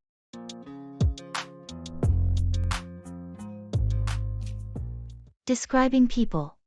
Describing people.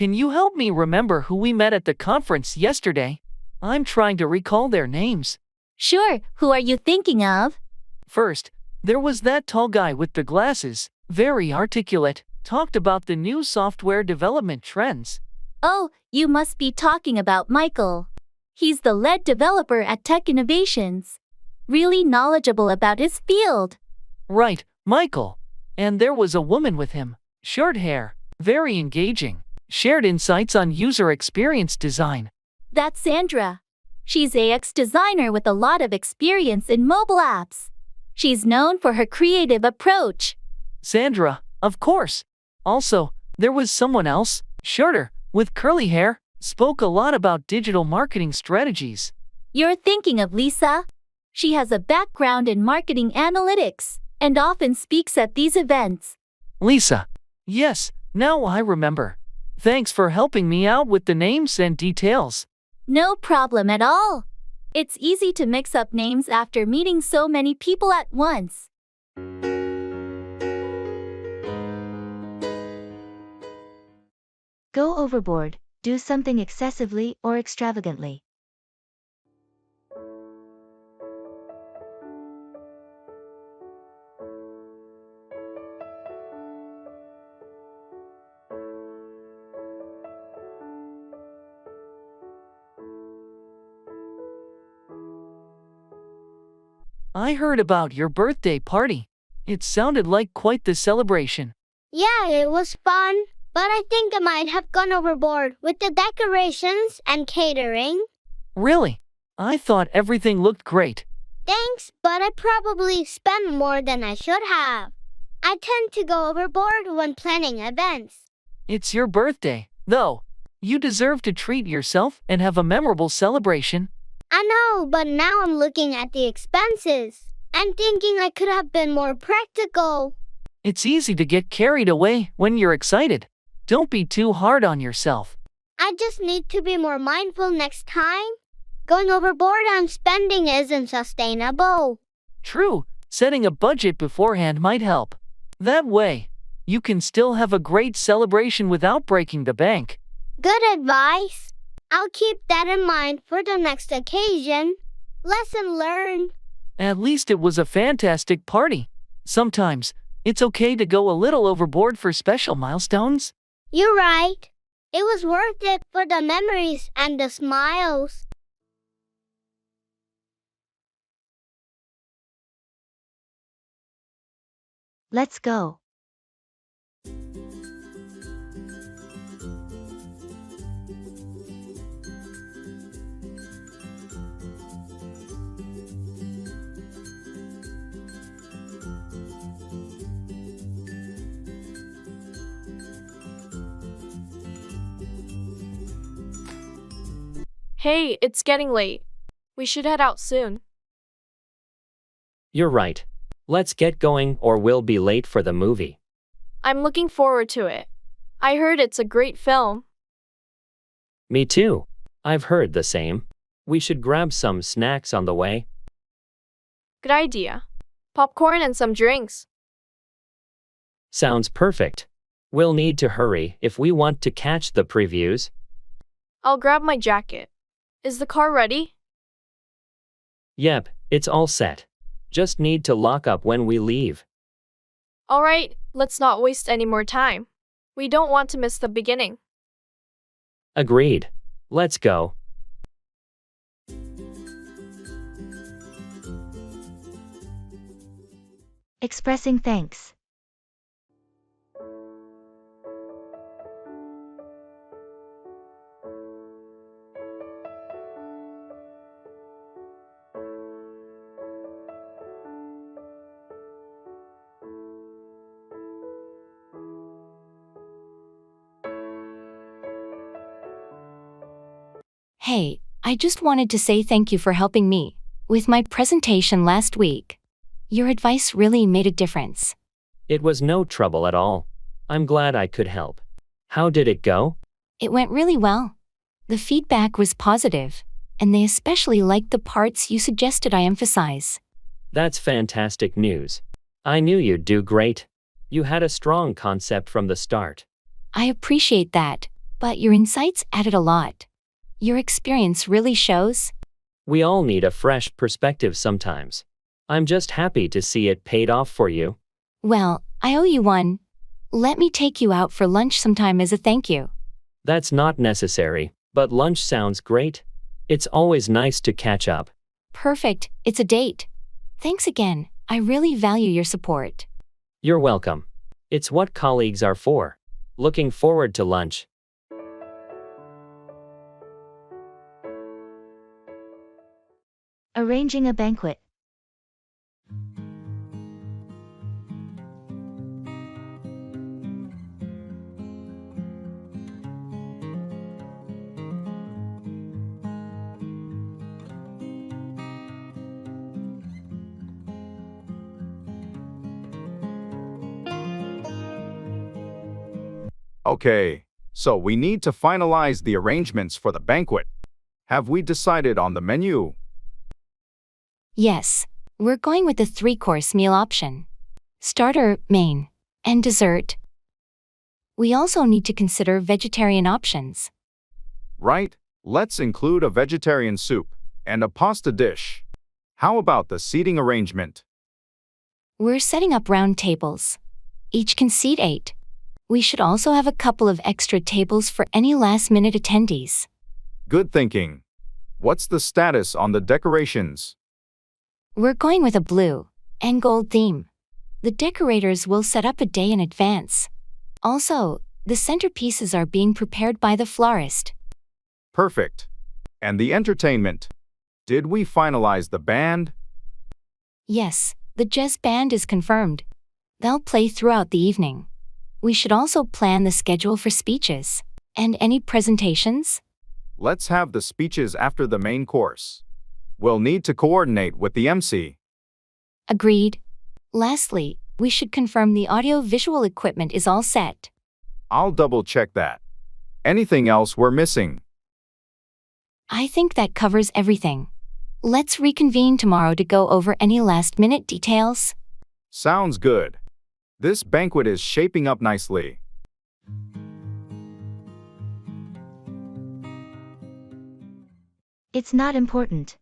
Can you help me remember who we met at the conference yesterday? I'm trying to recall their names. Sure, who are you thinking of? First, there was that tall guy with the glasses, very articulate, talked about the new software development trends. Oh, you must be talking about Michael. He's the lead developer at Tech Innovations. Really knowledgeable about his field. Right, Michael. And there was a woman with him, short hair, very engaging. Shared insights on user experience design. That's Sandra. She's AX designer with a lot of experience in mobile apps. She's known for her creative approach. Sandra, of course. Also, there was someone else, shorter, with curly hair, spoke a lot about digital marketing strategies. You're thinking of Lisa? She has a background in marketing analytics and often speaks at these events. Lisa. Yes, now I remember. Thanks for helping me out with the names and details. No problem at all. It's easy to mix up names after meeting so many people at once. Go overboard. Do something excessively or extravagantly. I heard about your birthday party. It sounded like quite the celebration. Yeah, it was fun, but I think I might have gone overboard with the decorations and catering. Really? I thought everything looked great. Thanks, but I probably spent more than I should have. I tend to go overboard when planning events. It's your birthday, though. You deserve to treat yourself and have a memorable celebration. I know, but now I'm looking at the expenses and thinking I could have been more practical. It's easy to get carried away when you're excited. Don't be too hard on yourself. I just need to be more mindful next time. Going overboard on spending isn't sustainable. True, setting a budget beforehand might help. That way, you can still have a great celebration without breaking the bank. Good advice. I'll keep that in mind for the next occasion. Lesson learned. At least it was a fantastic party. Sometimes, it's okay to go a little overboard for special milestones. You're right. It was worth it for the memories and the smiles. Let's go. Hey, it's getting late. We should head out soon. You're right. Let's get going or we'll be late for the movie. I'm looking forward to it. I heard it's a great film. Me too. I've heard the same. We should grab some snacks on the way. Good idea. Popcorn and some drinks. Sounds perfect. We'll need to hurry if we want to catch the previews. I'll grab my jacket. Is the car ready? Yep, it's all set. Just need to lock up when we leave. All right, let's not waste any more time. We don't want to miss the beginning. Agreed. Let's go. Expressing thanks. Hey, I just wanted to say thank you for helping me with my presentation last week. Your advice really made a difference. It was no trouble at all. I'm glad I could help. How did it go? It went really well. The feedback was positive, and they especially liked the parts you suggested I emphasize. That's fantastic news. I knew you'd do great. You had a strong concept from the start. I appreciate that, but your insights added a lot. Your experience really shows. We all need a fresh perspective sometimes. I'm just happy to see it paid off for you. Well, I owe you one. Let me take you out for lunch sometime as a thank you. That's not necessary, but lunch sounds great. It's always nice to catch up. Perfect, it's a date. Thanks again, I really value your support. You're welcome. It's what colleagues are for. Looking forward to lunch. Arranging a banquet. Okay, so we need to finalize the arrangements for the banquet. Have we decided on the menu? Yes, we're going with the 3-course meal option. Starter, main, and dessert. We also need to consider vegetarian options. Right, let's include a vegetarian soup and a pasta dish. How about the seating arrangement? We're setting up round tables. Each can seat 8. We should also have a couple of extra tables for any last-minute attendees. Good thinking. What's the status on the decorations? We're going with a blue and gold theme. The decorators will set up a day in advance. Also, the centerpieces are being prepared by the florist. Perfect. And the entertainment? Did we finalize the band? Yes, the jazz band is confirmed. They'll play throughout the evening. We should also plan the schedule for speeches. And any presentations? Let's have the speeches after the main course. We'll need to coordinate with the MC. Agreed. Lastly, we should confirm the audio-visual equipment is all set. I'll double-check that. Anything else we're missing? I think that covers everything. Let's reconvene tomorrow to go over any last-minute details. Sounds good. This banquet is shaping up nicely. It's not important.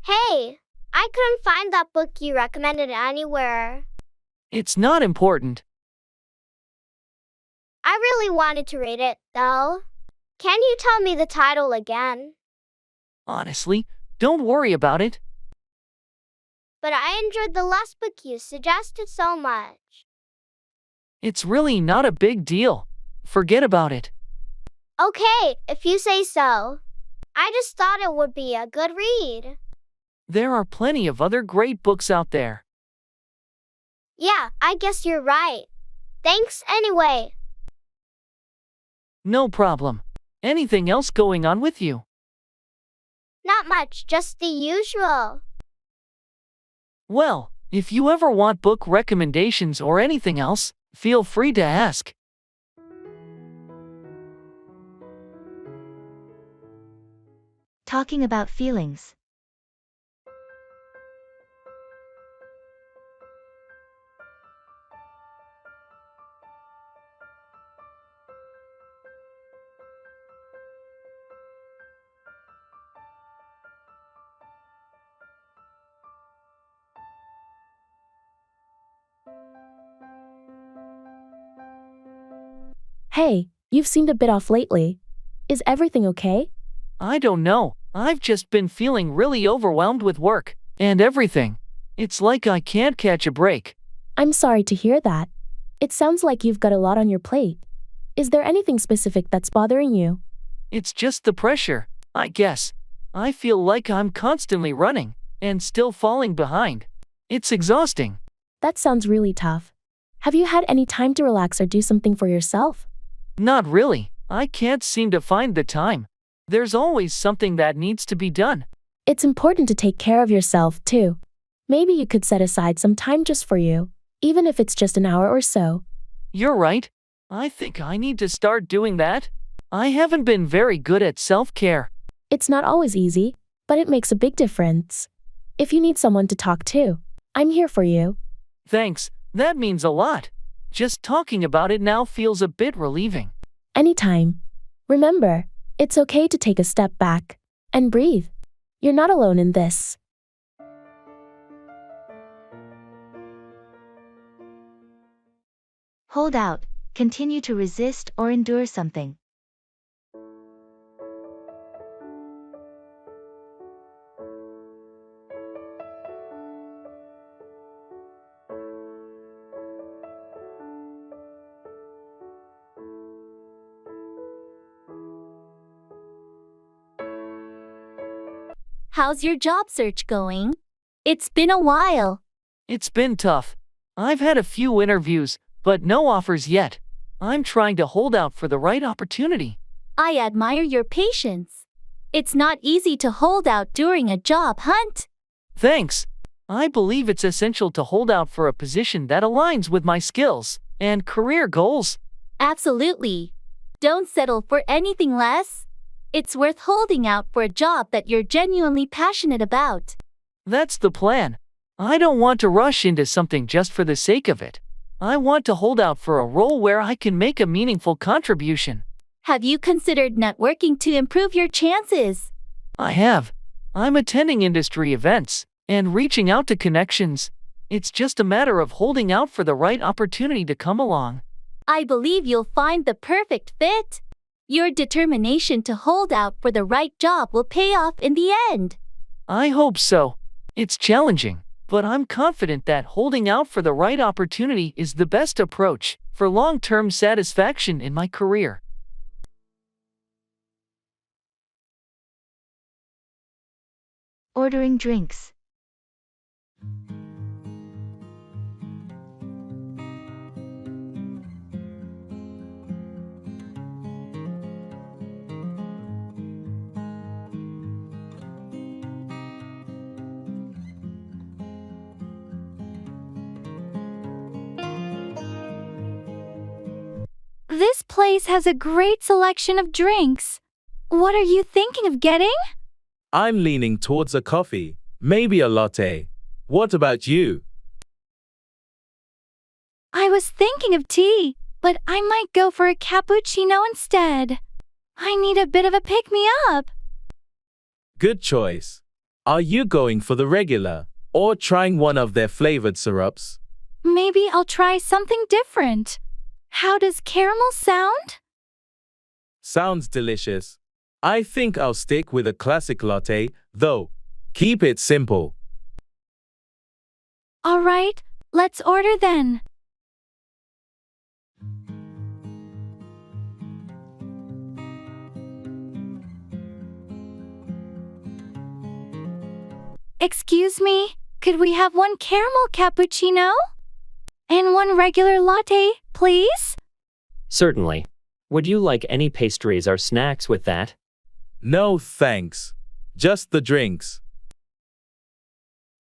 Hey, I couldn't find that book you recommended anywhere. It's not important. I really wanted to read it, though. Can you tell me the title again? Honestly, don't worry about it. But I enjoyed the last book you suggested so much. It's really not a big deal. Forget about it. Okay, if you say so. I just thought it would be a good read. There are plenty of other great books out there. Yeah, I guess you're right. Thanks anyway. No problem. Anything else going on with you? Not much, just the usual. Well, if you ever want book recommendations or anything else, feel free to ask. Talking about feelings. Hey, you've seemed a bit off lately. Is everything okay? I don't know. I've just been feeling really overwhelmed with work and everything. It's like I can't catch a break. I'm sorry to hear that. It sounds like you've got a lot on your plate. Is there anything specific that's bothering you? It's just the pressure, I guess. I feel like I'm constantly running and still falling behind. It's exhausting. That sounds really tough. Have you had any time to relax or do something for yourself? Not really. I can't seem to find the time. There's always something that needs to be done. It's important to take care of yourself, too. Maybe you could set aside some time just for you, even if it's just an hour or so. You're right. I think I need to start doing that. I haven't been very good at self-care. It's not always easy, but it makes a big difference. If you need someone to talk to, I'm here for you. Thanks, that means a lot. Just talking about it now feels a bit relieving. Anytime. Remember, it's okay to take a step back and breathe. You're not alone in this. Hold out, continue to resist or endure something. How's your job search going? It's been a while. It's been tough. I've had a few interviews, but no offers yet. I'm trying to hold out for the right opportunity. I admire your patience. It's not easy to hold out during a job hunt. Thanks. I believe it's essential to hold out for a position that aligns with my skills and career goals. Absolutely. Don't settle for anything less. It's worth holding out for a job that you're genuinely passionate about. That's the plan. I don't want to rush into something just for the sake of it. I want to hold out for a role where I can make a meaningful contribution. Have you considered networking to improve your chances? I have. I'm attending industry events and reaching out to connections. It's just a matter of holding out for the right opportunity to come along. I believe you'll find the perfect fit. Your determination to hold out for the right job will pay off in the end. I hope so. It's challenging, but I'm confident that holding out for the right opportunity is the best approach for long-term satisfaction in my career. Ordering drinks. This place has a great selection of drinks. What are you thinking of getting? I'm leaning towards a coffee, maybe a latte. What about you? I was thinking of tea, but I might go for a cappuccino instead. I need a bit of a pick-me-up. Good choice. Are you going for the regular or trying one of their flavored syrups? Maybe I'll try something different. How does caramel sound? Sounds delicious. I think I'll stick with a classic latte, though. Keep it simple. All right, let's order then. Excuse me, could we have one caramel cappuccino? And one regular latte, please? Certainly. Would you like any pastries or snacks with that? No thanks. Just the drinks.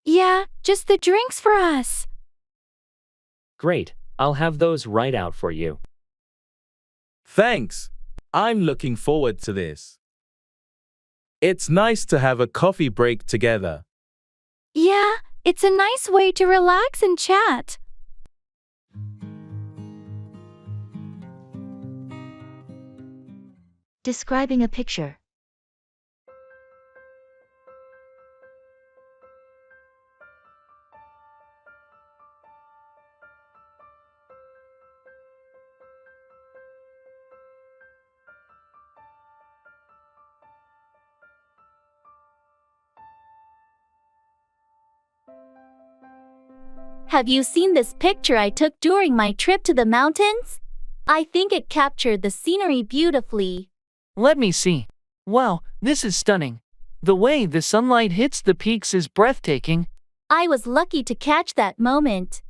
Yeah, just the drinks for us. Great, I'll have those right out for you. Thanks. I'm looking forward to this. It's nice to have a coffee break together. Yeah, it's a nice way to relax and chat. Describing a picture. Have you seen this picture I took during my trip to the mountains? I think it captured the scenery beautifully. Let me see. Wow, this is stunning. The way the sunlight hits the peaks is breathtaking. I was lucky to catch that moment.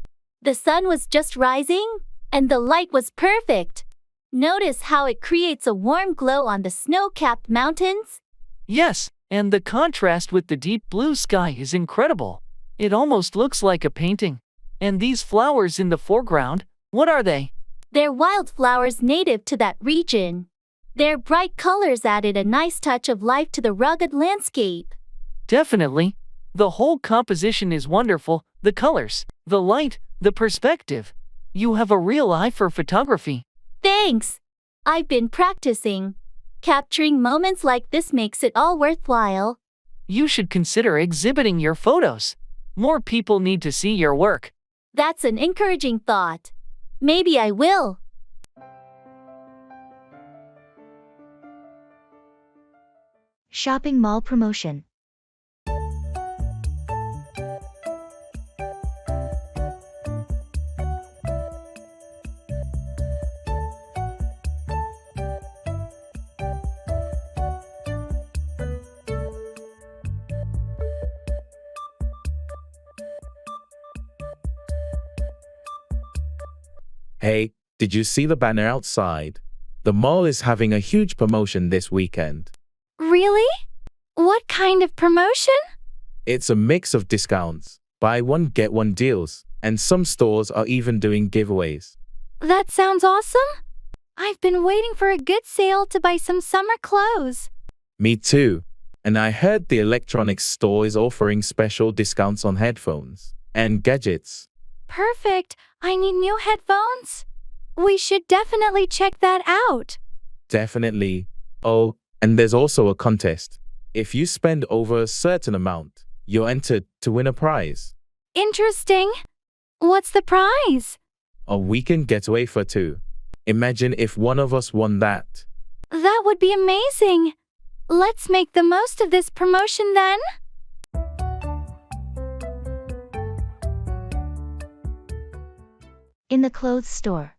The sun was just rising, and the light was perfect. Notice how it creates a warm glow on the snow-capped mountains? Yes, and the contrast with the deep blue sky is incredible. It almost looks like a painting. And these flowers in the foreground, what are they? They're wildflowers native to that region. Their bright colors added a nice touch of life to the rugged landscape. Definitely. The whole composition is wonderful. The colors, the light, the perspective. You have a real eye for photography. Thanks. I've been practicing. Capturing moments like this makes it all worthwhile. You should consider exhibiting your photos. More people need to see your work. That's an encouraging thought. Maybe I will. Shopping mall promotion. Hey, did you see the banner outside? The mall is having a huge promotion this weekend. Really? What kind of promotion? It's a mix of discounts, buy one get one deals, and some stores are even doing giveaways. That sounds awesome. I've been waiting for a good sale to buy some summer clothes. Me too. And I heard the electronics store is offering special discounts on headphones and gadgets. Perfect. I need new headphones. We should definitely check that out. Definitely. Oh, and there's also a contest. If you spend over a certain amount, you're entered to win a prize. Interesting. What's the prize? A weekend getaway for two. Imagine if one of us won that. That would be amazing. Let's make the most of this promotion then. In the clothes store.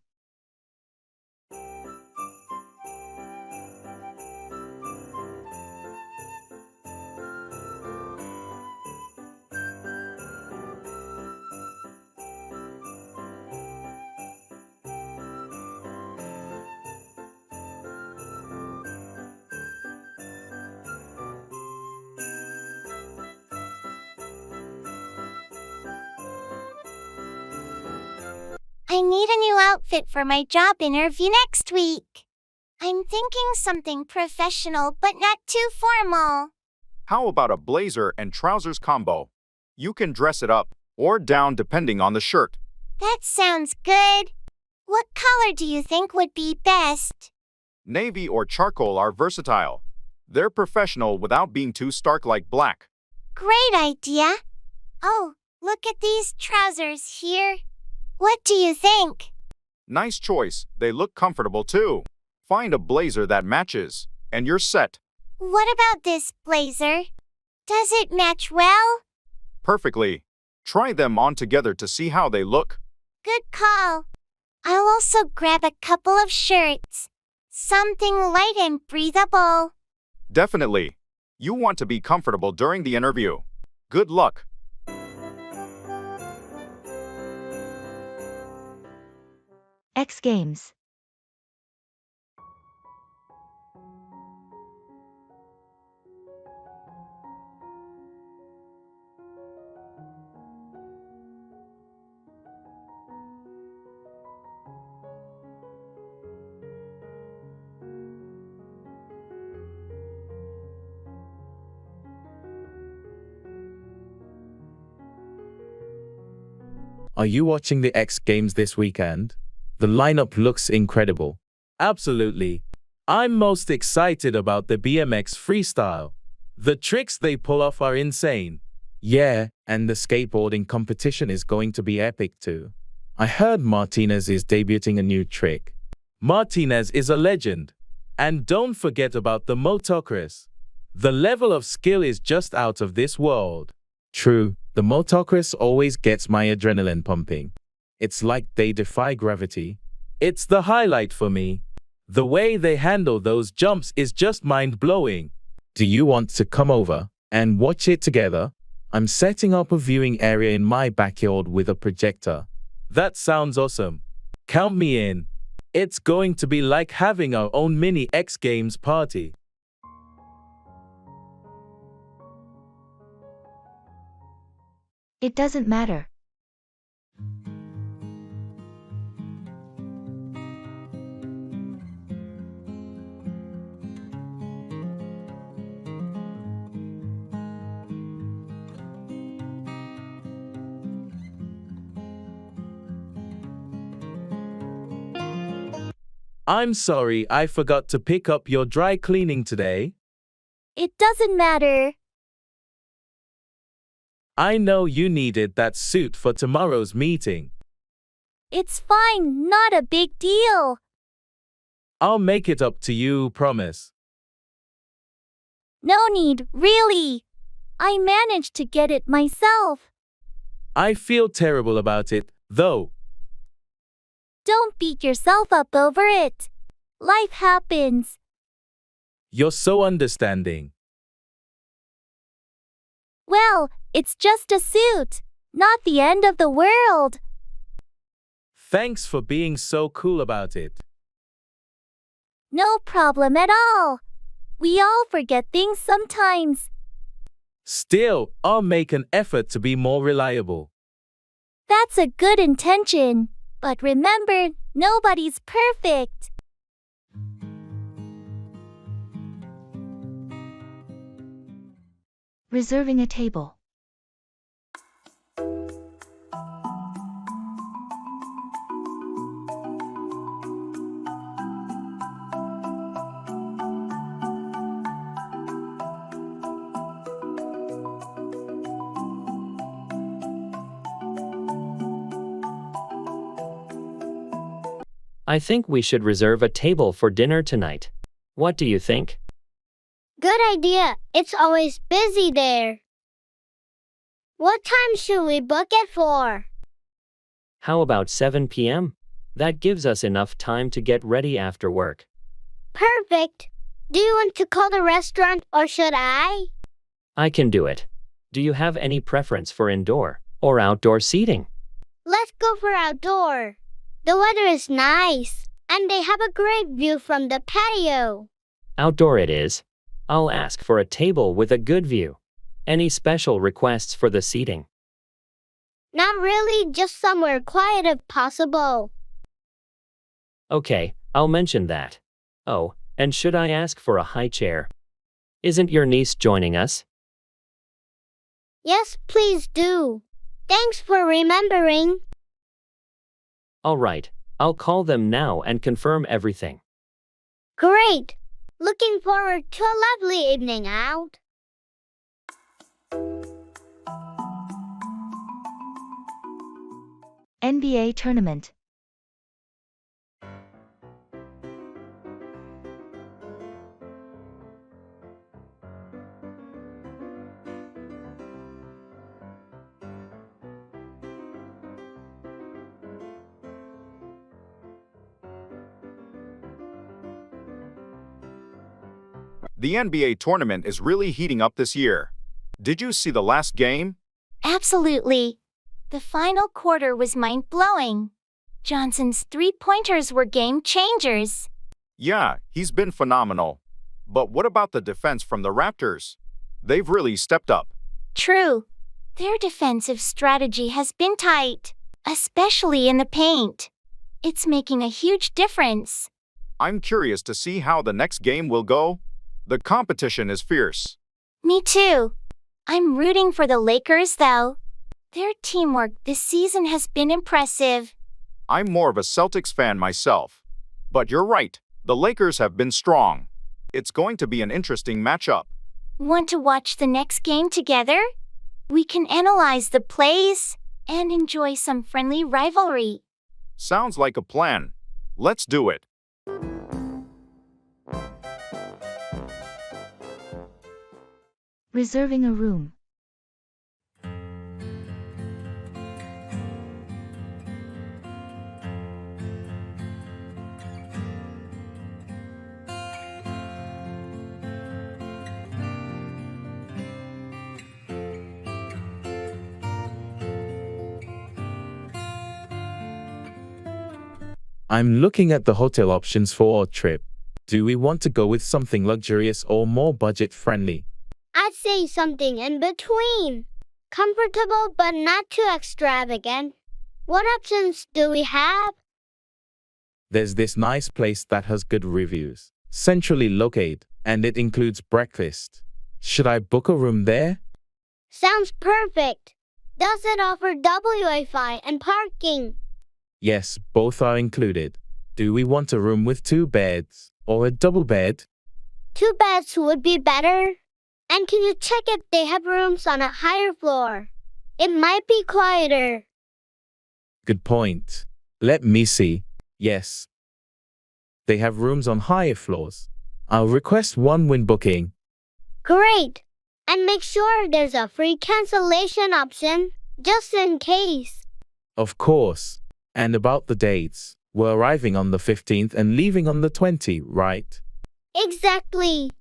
I need a new outfit for my job interview next week. I'm thinking something professional but not too formal. How about a blazer and trousers combo? You can dress it up or down depending on the shirt. That sounds good. What color do you think would be best? Navy or charcoal are versatile. They're professional without being too stark like black. Great idea. Oh, look at these trousers here. What do you think? Nice choice. They look comfortable too. Find a blazer that matches, and you're set. What about this blazer? Does it match well? Perfectly. Try them on together to see how they look. Good call. I'll also grab a couple of shirts. Something light and breathable. Definitely. You want to be comfortable during the interview. Good luck. X Games. Are you watching the X Games this weekend? The lineup looks incredible. Absolutely. I'm most excited about the BMX freestyle. The tricks they pull off are insane. Yeah, and the skateboarding competition is going to be epic too. I heard Martinez is debuting a new trick. Martinez is a legend. And don't forget about the motocross. The level of skill is just out of this world. True, the motocross always gets my adrenaline pumping. It's like they defy gravity. It's the highlight for me. The way they handle those jumps is just mind-blowing. Do you want to come over and watch it together? I'm setting up a viewing area in my backyard with a projector. That sounds awesome. Count me in. It's going to be like having our own mini X Games party. It doesn't matter. I'm sorry, I forgot to pick up your dry cleaning today. It doesn't matter. I know you needed that suit for tomorrow's meeting. It's fine, not a big deal. I'll make it up to you, promise. No need, really. I managed to get it myself. I feel terrible about it, though. Don't beat yourself up over it. Life happens. You're so understanding. Well, it's just a suit, not the end of the world. Thanks for being so cool about it. No problem at all. We all forget things sometimes. Still, I'll make an effort to be more reliable. That's a good intention. But remember, nobody's perfect. Reserving a table. I think we should reserve a table for dinner tonight. What do you think? Good idea. It's always busy there. What time should we book it for? How about 7 p.m.? That gives us enough time to get ready after work. Perfect. Do you want to call the restaurant or should I? I can do it. Do you have any preference for indoor or outdoor seating? Let's go for outdoor. The weather is nice, and they have a great view from the patio. Outdoor it is. I'll ask for a table with a good view. Any special requests for the seating? Not really, just somewhere quiet if possible. Okay, I'll mention that. Oh, and should I ask for a high chair? Isn't your niece joining us? Yes, please do. Thanks for remembering. All right, I'll call them now and confirm everything. Great. Looking forward to a lovely evening out. NBA tournament. The NBA tournament is really heating up this year. Did you see the last game? Absolutely. The final quarter was mind-blowing. Johnson's three-pointers were game changers. Yeah, he's been phenomenal. But what about the defense from the Raptors? They've really stepped up. True. Their defensive strategy has been tight, especially in the paint. It's making a huge difference. I'm curious to see how the next game will go. The competition is fierce. Me too. I'm rooting for the Lakers, though. Their teamwork this season has been impressive. I'm more of a Celtics fan myself. But you're right, the Lakers have been strong. It's going to be an interesting matchup. Want to watch the next game together? We can analyze the plays and enjoy some friendly rivalry. Sounds like a plan. Let's do it. Reserving a room. I'm looking at the hotel options for our trip. Do we want to go with something luxurious or more budget-friendly? I'd say something in between. Comfortable but not too extravagant. What options do we have? There's this nice place that has good reviews, centrally located, and it includes breakfast. Should I book a room there? Sounds perfect. Does it offer Wi-Fi and parking? Yes, both are included. Do we want a room with 2 beds or a double bed? 2 beds would be better. And can you check if they have rooms on a higher floor? It might be quieter. Good point. Let me see. Yes. They have rooms on higher floors. I'll request one when booking. Great. And make sure there's a free cancellation option, just in case. Of course. And about the dates, we're arriving on the 15th and leaving on the 20th, right? Exactly.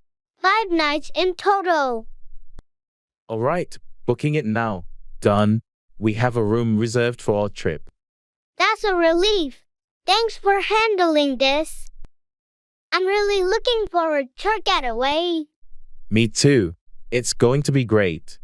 5 nights in total. All right, booking it now. Done. We have a room reserved for our trip. That's a relief. Thanks for handling this. I'm really looking forward to our getaway. Me too. It's going to be great.